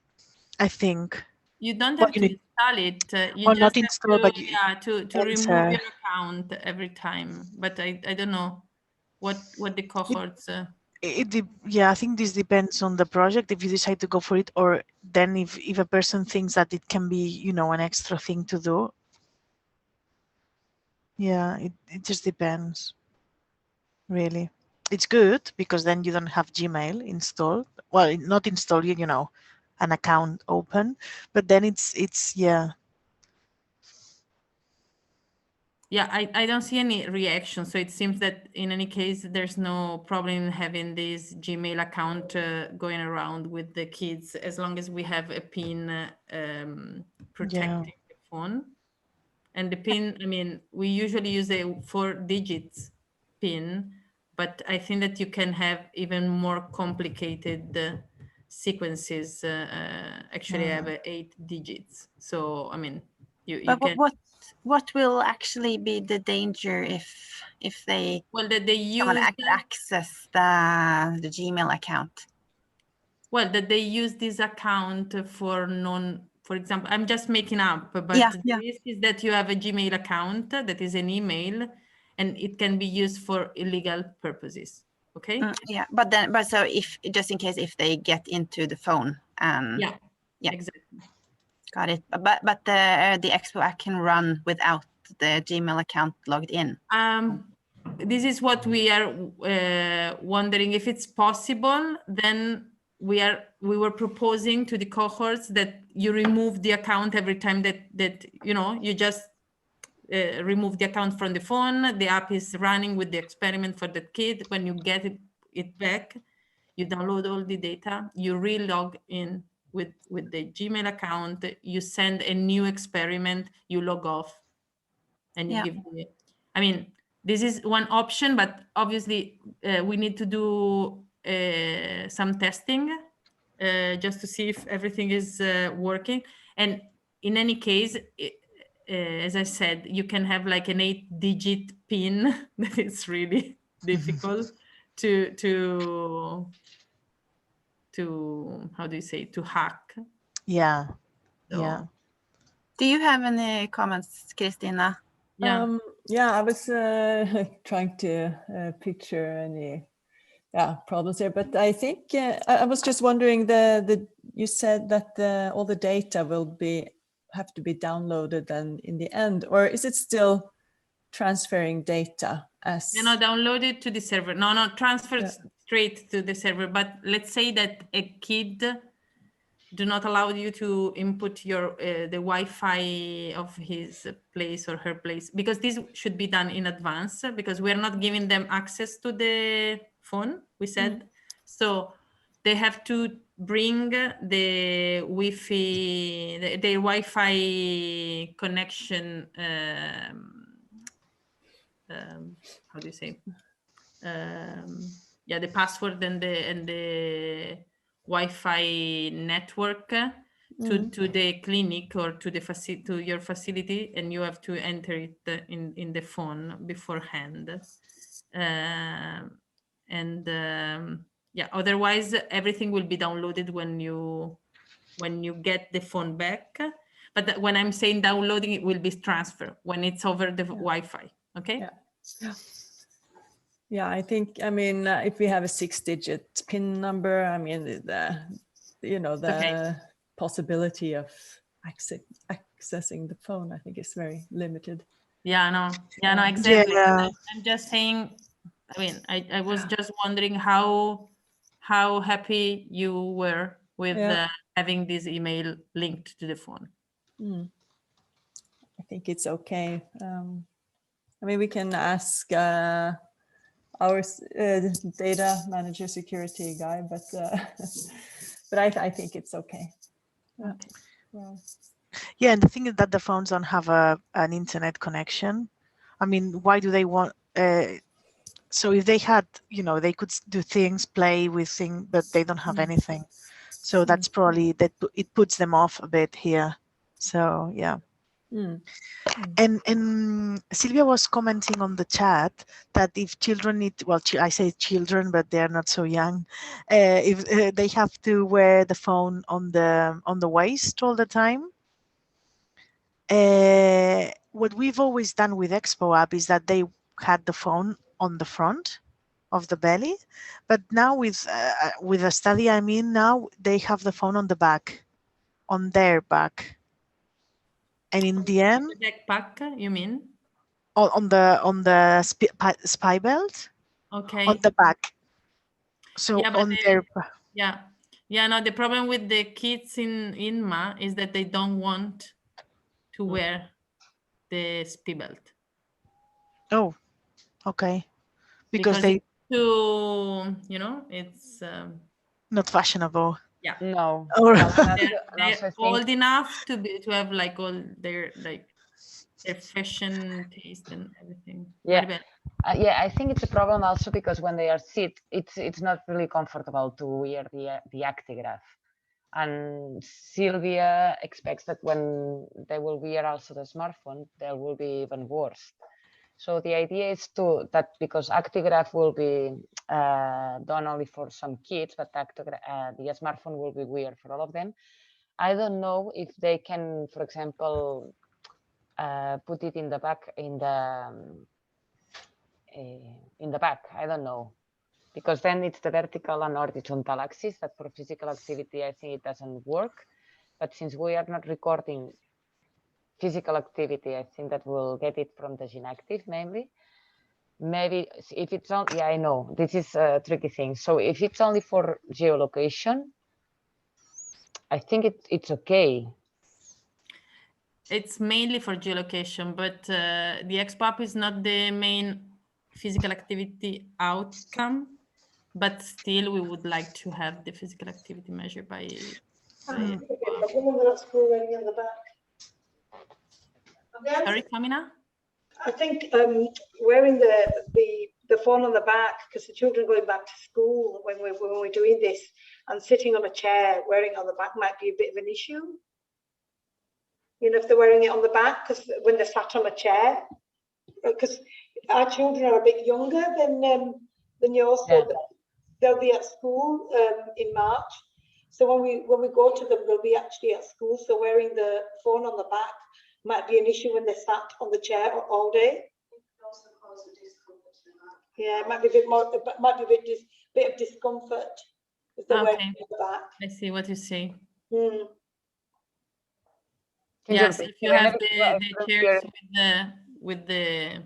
I think you don't have to install it. You just not have install, but to remove your account every time. But I don't know what the cohorts. Yeah, I think this depends on the project. If you decide to go for it, or then if a person thinks that it can be, an extra thing to do. Yeah, it just depends. Really, it's good because then you don't have Gmail installed. Well, not installed, an account open, but then it's yeah. Yeah, I don't see any reaction. So it seems that in any case, there's no problem in having this Gmail account going around with the kids, as long as we have a PIN protecting the phone. And the PIN, I mean, we usually use a 4-digit PIN, but I think that you can have even more complicated sequences. Actually, I have 8 digits. So, I mean, you can. What will actually be the danger if they that they use access the Gmail account? Well, that they use this account for example, I'm just making up, but the risk is that you have a Gmail account that is an email, and it can be used for illegal purposes. Okay. But so if just in case if they get into the phone and exactly. Got it. But the ExpoApp can run without the Gmail account logged in. This is what we are wondering if it's possible. Then we were proposing to the cohorts that you remove the account every time that you just remove the account from the phone. The app is running with the experiment for that kid. When you get it back, you download all the data, you re-log in with the Gmail account, you send a new experiment, you log off, and you give me. I mean, this is one option, but obviously we need to do some testing just to see if everything is working. And in any case, as I said, you can have like an 8-digit PIN that is really difficult to how do you say, to hack. Yeah. So. Yeah. Do you have any comments, Christina? I was trying to picture any problems here, but I think I was just wondering, you said that all the data will have to be downloaded then in the end, or is it still transferring data as? Download it to the server. No, transfer straight to the server. But let's say that a kid do not allow you to input your the Wi-Fi of his place or her place, because this should be done in advance, because we're not giving them access to the phone, we said. So they have to bring the Wi-Fi, the Wi-Fi connection, how do you say? Yeah, the password and the Wi-Fi network to the clinic or to the to your facility, and you have to enter it in the phone beforehand. Yeah, otherwise everything will be downloaded when you get the phone back. But when I'm saying downloading, it will be transfer when it's over the Wi-Fi. Okay. Yeah. Yeah, I think, I mean, if we have a 6-digit PIN number, I mean, the possibility of accessing the phone, I think, is very limited. Yeah, no, exactly. Yeah. I'm just saying, I mean, I was just wondering how happy you were with having this email linked to the phone. I think it's okay. I mean, we can ask our data manager security guy, but I think it's okay. Yeah. Okay. Yeah, and the thing is that the phones don't have an internet connection. I mean, why do they want? So if they had, they could do things, play with things, but they don't have anything. So that's probably that it puts them off a bit here. So yeah. And Sylvia was commenting on the chat that if children need, well, I say children, but they're not so young, if they have to wear the phone on the waist all the time. What we've always done with ExpoApp is that they had the phone on the front of the belly, but now with a study I'm in now, they have the phone on the back, on their back. And in the end, the backpack, you mean? On the spy belt. Okay. On the back. So yeah, on their. Yeah. No, the problem with the kids in INMA is that they don't want to wear the spy belt. Oh, okay. Because they. Too, it's not fashionable. Yeah. No. They're old enough to have like all their fashion taste and everything. Yeah. Yeah, I think it's a problem also because when they are sit, it's not really comfortable to wear the actigraph. And Sylvia expects that when they will wear also the smartphone, they will be even worse. So the idea is that because actigraph will be done only for some kids, but the smartphone will be weird for all of them. I don't know if they can, for example, put it in the back in the back. I don't know, because then it's the vertical and horizontal axis that for physical activity I think it doesn't work. But since we are not recording physical activity, I think that we'll get it from the GeneActive mainly. Maybe if it's on, yeah, I know this is a tricky thing. So if it's only for geolocation, I think it's okay. It's mainly for geolocation, but the ExpoApp is not the main physical activity outcome, but still we would like to have the physical activity measured by the woman at school wearing in the back. Sorry, Kamina? I think wearing the phone on the back, because the children going back to school when we're doing this, and sitting on a chair wearing it on the back might be a bit of an issue. If they're wearing it on the back, because when they're sat on a chair, because our children are a bit younger than yours, so they'll be at school in March. So when we go to them, they'll be actually at school. So wearing the phone on the back might be an issue when they're sat on the chair all day. Also cause a discomfort. Yeah, it might be a bit more. It might be a bit of discomfort if they're wearing it on the back. I see what you say. Yes, if you have the chairs with the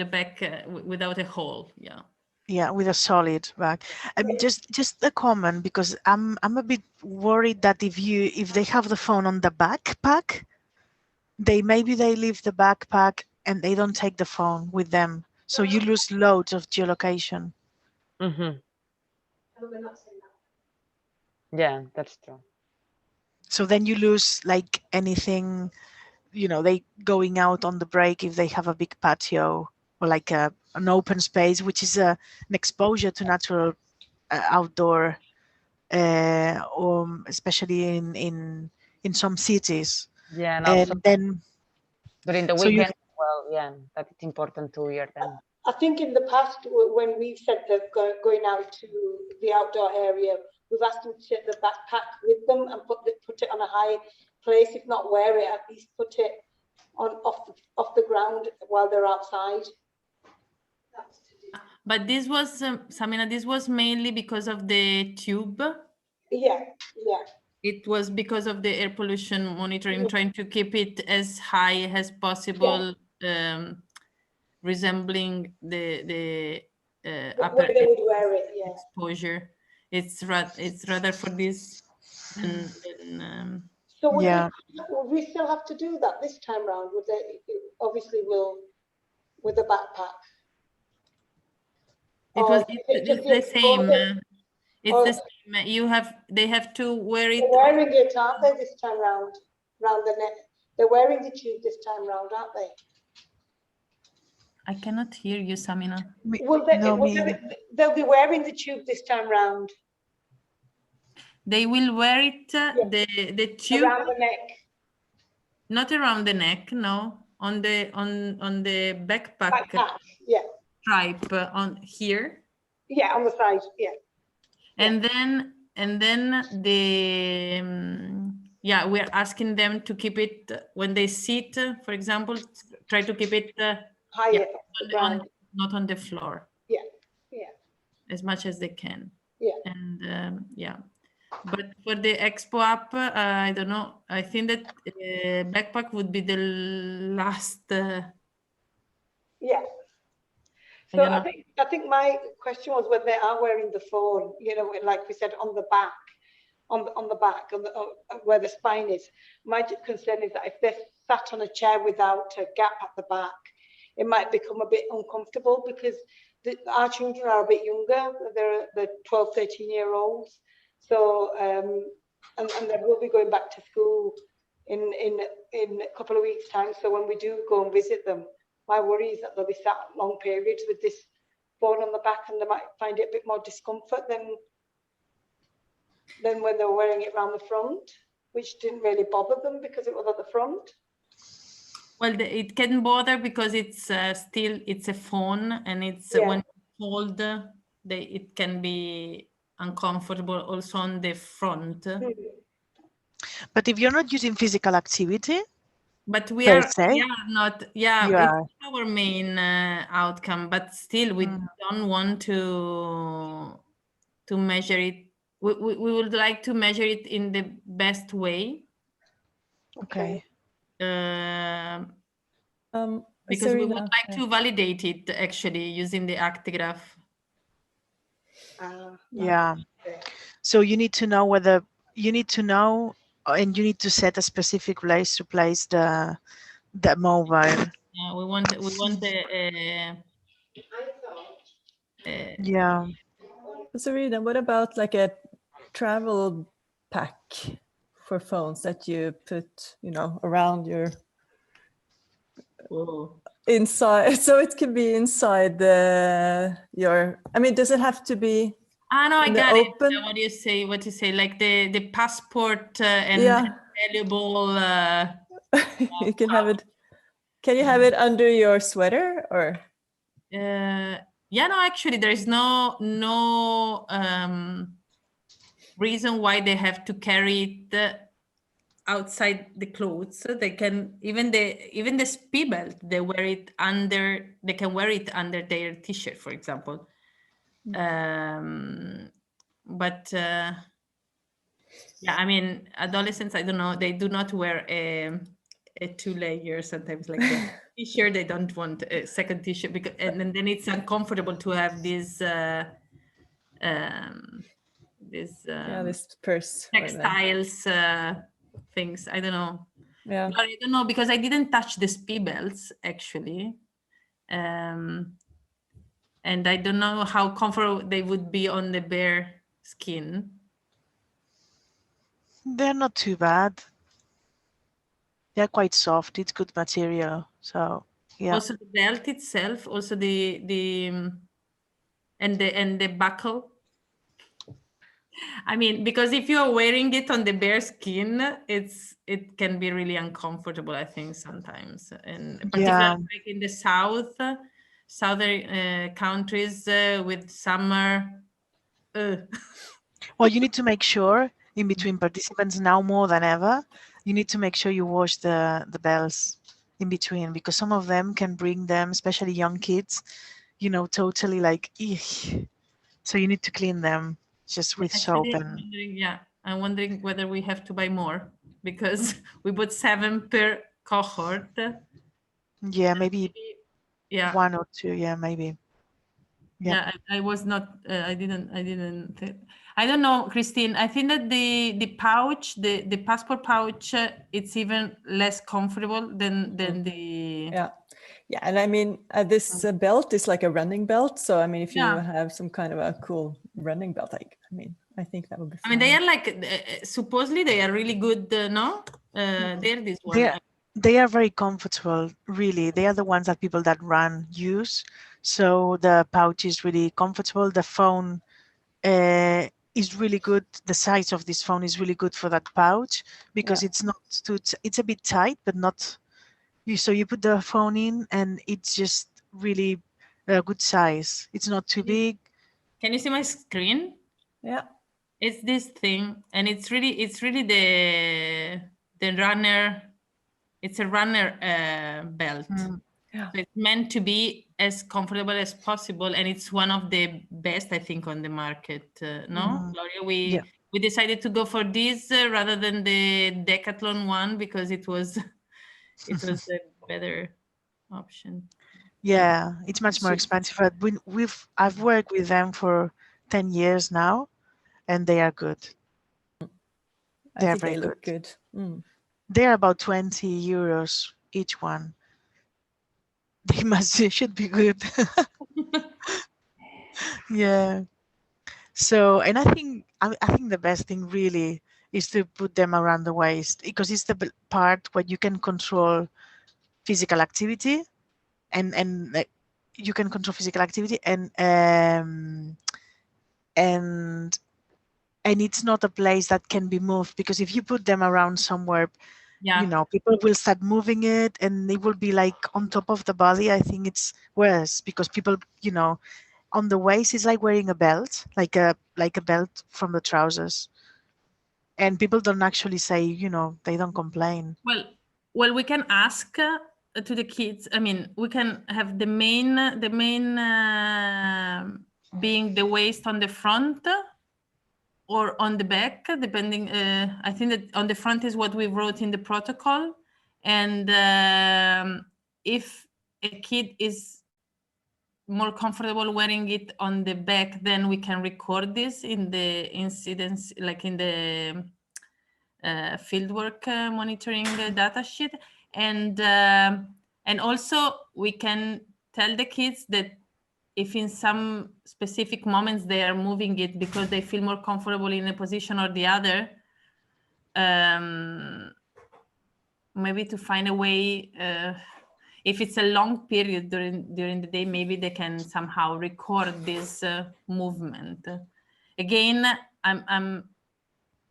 back without a hole, yeah. Yeah, with a solid bag. I mean, just a comment, because I'm a bit worried that if they have the phone on the backpack, maybe they leave the backpack and they don't take the phone with them, so you lose loads of geolocation. Mhm. And we're not saying that. Yeah, that's true. So then you lose like anything, they going out on the break if they have a big patio or like an open space, which is an exposure to natural outdoor, especially in some cities. Yeah, and also And then during the so you weekend, well, yeah, that it's important to hear them. I think in the past, when we've said that going out to the outdoor area, we've asked them to take the backpack with them and put it on a high place. If not wear it, at least put it off the ground while they're outside. That's to do. But this was, Samina, this was mainly because of the tube. Yeah. It was because of the air pollution monitoring, trying to keep it as high as possible, resembling the upper Where they would wear it, yeah. exposure. It's rather for this than So would we still have to do that this time round? Would they obviously will with the backpack? it was it's the same. It's the same. They have to wear it. They're wearing it, aren't they, this time round the neck? They're wearing the tube this time round, aren't they? I cannot hear you, Samina. They'll be wearing the tube this time round. They will wear it, the tube around the neck. Not around the neck, no. On the backpack yeah. stripe on here. Yeah, on the side, yeah. And then the we're asking them to keep it when they sit, for example, try to keep it higher, not on the floor. Yeah. As much as they can. Yeah. And but for the ExpoApp, I don't know. I think that backpack would be the last. Yeah. So I think my question was when they are wearing the phone, like we said, on the back, where the spine is. My concern is that if they're sat on a chair without a gap at the back, it might become a bit uncomfortable because our children are a bit younger. They're 12, 13-year-olds. So, and they will be going back to school in a couple of weeks' time. So when we do go and visit them, my worry is that they'll be sat long periods with this phone on the back, and they might find it a bit more discomfort than when they were wearing it around the front, which didn't really bother them because it was at the front. Well, it can bother because it's it's a phone, and it's when you hold, it can be uncomfortable also on the front. But if you're not using physical activity, but we are not. It's our main outcome. But still, we don't want to measure it. We would like to measure it in the best way. Okay. Because we would like to validate it actually using the actigraph. Yeah. So you need to know whether and you need to set a specific place to place the mobile. Yeah, we want yeah. Sarina, what about like a travel pack for phones that you put, around your inside, so it can be inside your. I mean, does it have to be? No, I got open? It. What do you say? Like the passport and valuable. You can have it. Can you have it under your sweater or? No, actually, there is no reason why they have to carry it outside the clothes. They can even the speed belt. They wear it under. They can wear it under their t-shirt, for example. But I mean, adolescents, I don't know. They do not wear a 2-layer, sometimes like a t-shirt. They don't want a second t-shirt because, and then it's uncomfortable to have this this purse or the- textiles things. I don't know. yeah. I don't know because I didn't touch the spibels actually. And I don't know how comfortable they would be on the bare skin. They're not too bad. They're quite soft. It's good material. So yeah. Also the belt itself, also the and the buckle. I mean, because if you're wearing it on the bare skin, it can be really uncomfortable, I think, sometimes. And particularly like in the southern countries with summer. Well, you need to make sure in between participants now more than ever, you need to make sure you wash the bells in between, because some of them can bring them, especially young kids, you know, totally like, eek. So you need to clean them just with soap. And I'm wondering whether we have to buy more because we bought 7 per cohort. Yeah, maybe 1 or 2. Yeah, maybe. Yeah, I was not. I didn't. I don't know, Christine. I think that the pouch, the passport pouch, it's even less comfortable than the. Yeah, and I mean this belt is like a running belt. So I mean, if you have some kind of a cool running belt, I think that would be fine. I mean, they are like supposedly they are really good. No, they're this one. They are very comfortable, really. They are the ones that people that run use. So the pouch is really comfortable. The phone is really good. The size of this phone is really good for that pouch because it's not too, it's a bit tight, but not, so you put the phone in and it's just really a good size. It's not too big. Can you see my screen? Yeah. It's this thing, and it's really the runner. It's a runner belt. Yeah. So it's meant to be as comfortable as possible, and it's one of the best, I think, on the market. No, Gloria, we decided to go for this rather than the Decathlon one because it was the better option. Yeah, it's much more expensive. But I've worked with them for 10 years now, and they are good. I think they look good. They're about 20 euros each one. They should be good. Yeah. So, and I think the best thing really is to put them around the waist because it's the part where you can control physical activity, and you can control physical activity, and it's not a place that can be moved, because if you put them around somewhere, you know, people will start moving it and it will be like on top of the body. I think it's worse because people, you know, on the waist is like wearing a belt, like a belt from the trousers, and people don't actually say, you know, they don't complain. Well, we can ask to the kids. I mean, we can have the main being the waist on the front or on the back, depending. I think that on the front is what we wrote in the protocol, and if a kid is more comfortable wearing it on the back, then we can record this in the incidents, like in the fieldwork monitoring data sheet, and also we can tell the kids that if in some specific moments they are moving it because they feel more comfortable in a position or the other, maybe to find a way. If it's a long period during the day, maybe they can somehow record this movement. Again,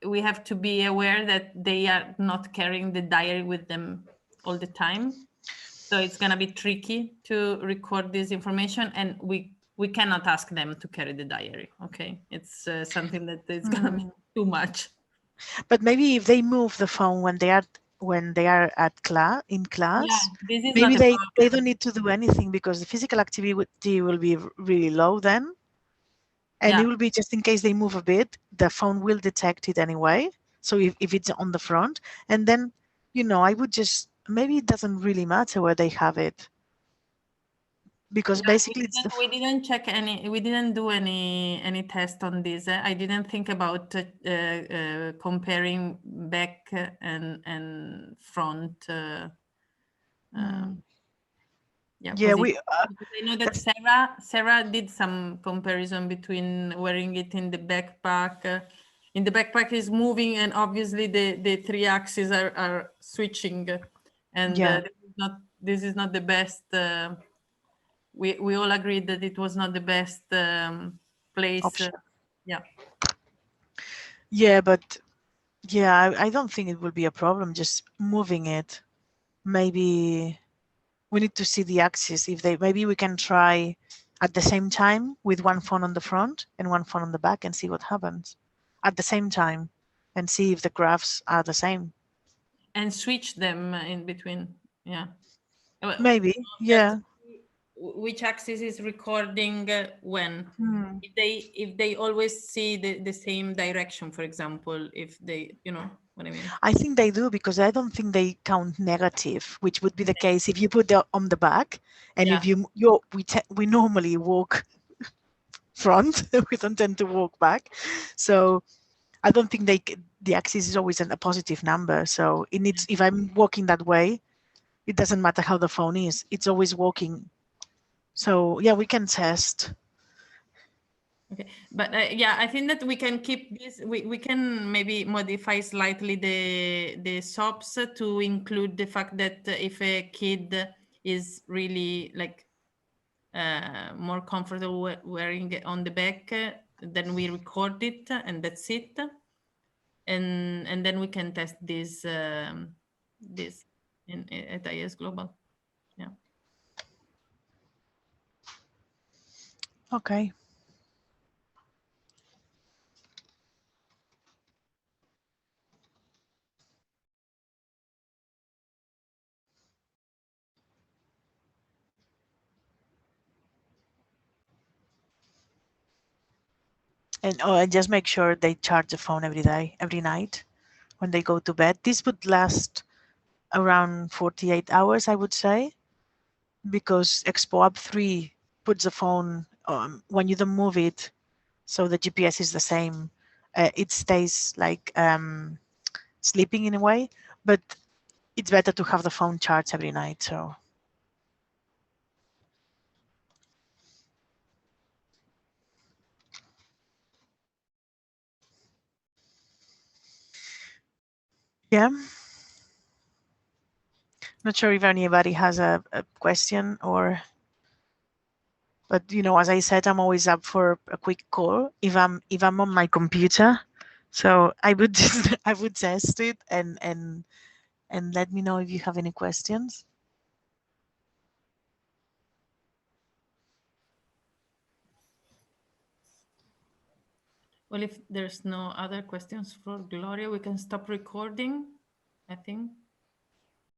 we have to be aware that they are not carrying the diary with them all the time. So it's going to be tricky to record this information, and we cannot ask them to carry the diary. Okay, it's something that is going to be too much. But maybe if they move the phone when they are in class, maybe they don't need to do anything because the physical activity will be really low then. And it will be just in case they move a bit, the phone will detect it anyway. So if it's on the front, and then, you know, I would just maybe it doesn't really matter where they have it, because basically it's the we didn't check any. We didn't do any test on this. I didn't think about comparing back and front. Yeah, yeah, position. we Because I know that Sarah did some comparison between wearing it in the backpack. In the backpack is moving, and obviously the three axes are switching, and Yeah. this is not the best. We all agreed that it was not the best place. Option. Yeah. Yeah, but yeah, I don't think it will be a problem just moving it. Maybe we need to see the axis. If they, maybe we can try at the same time with one phone on the front and one phone on the back and see what happens at the same time and see if the graphs are the same. And switch them in between. Yeah. Maybe, yeah. Which axis is recording when? Hmm. If they always see the same direction, for example, if they, you know what I mean? I think they do, because I don't think they count negative, which would be the case if you put it on the back, and Yeah. if we normally walk front, we don't tend to walk back, so I don't think the axis is always a positive number. So it needs, if I'm walking that way, it doesn't matter how the phone is, it's always walking. So yeah, we can test. Okay, but yeah, I think that we can keep this. We can maybe modify slightly the SOPs to include the fact that if a kid is really like more comfortable wearing it on the back, then we record it and that's it. And then we can test this this at IS Global. Yeah. Okay. And just make sure they charge the phone every day, every night when they go to bed. This would last around 48 hours, I would say, because ExpoApp 3 puts the phone when you don't move it, so the GPS is the same. It stays like sleeping in a way, but it's better to have the phone charged every night. So yeah. Not sure if anybody has a question or, but you know, as I said, I'm always up for a quick call if I'm on my computer. So I would just, I would test it and let me know if you have any questions. Well, if there's no other questions for Gloria, we can stop recording, I think.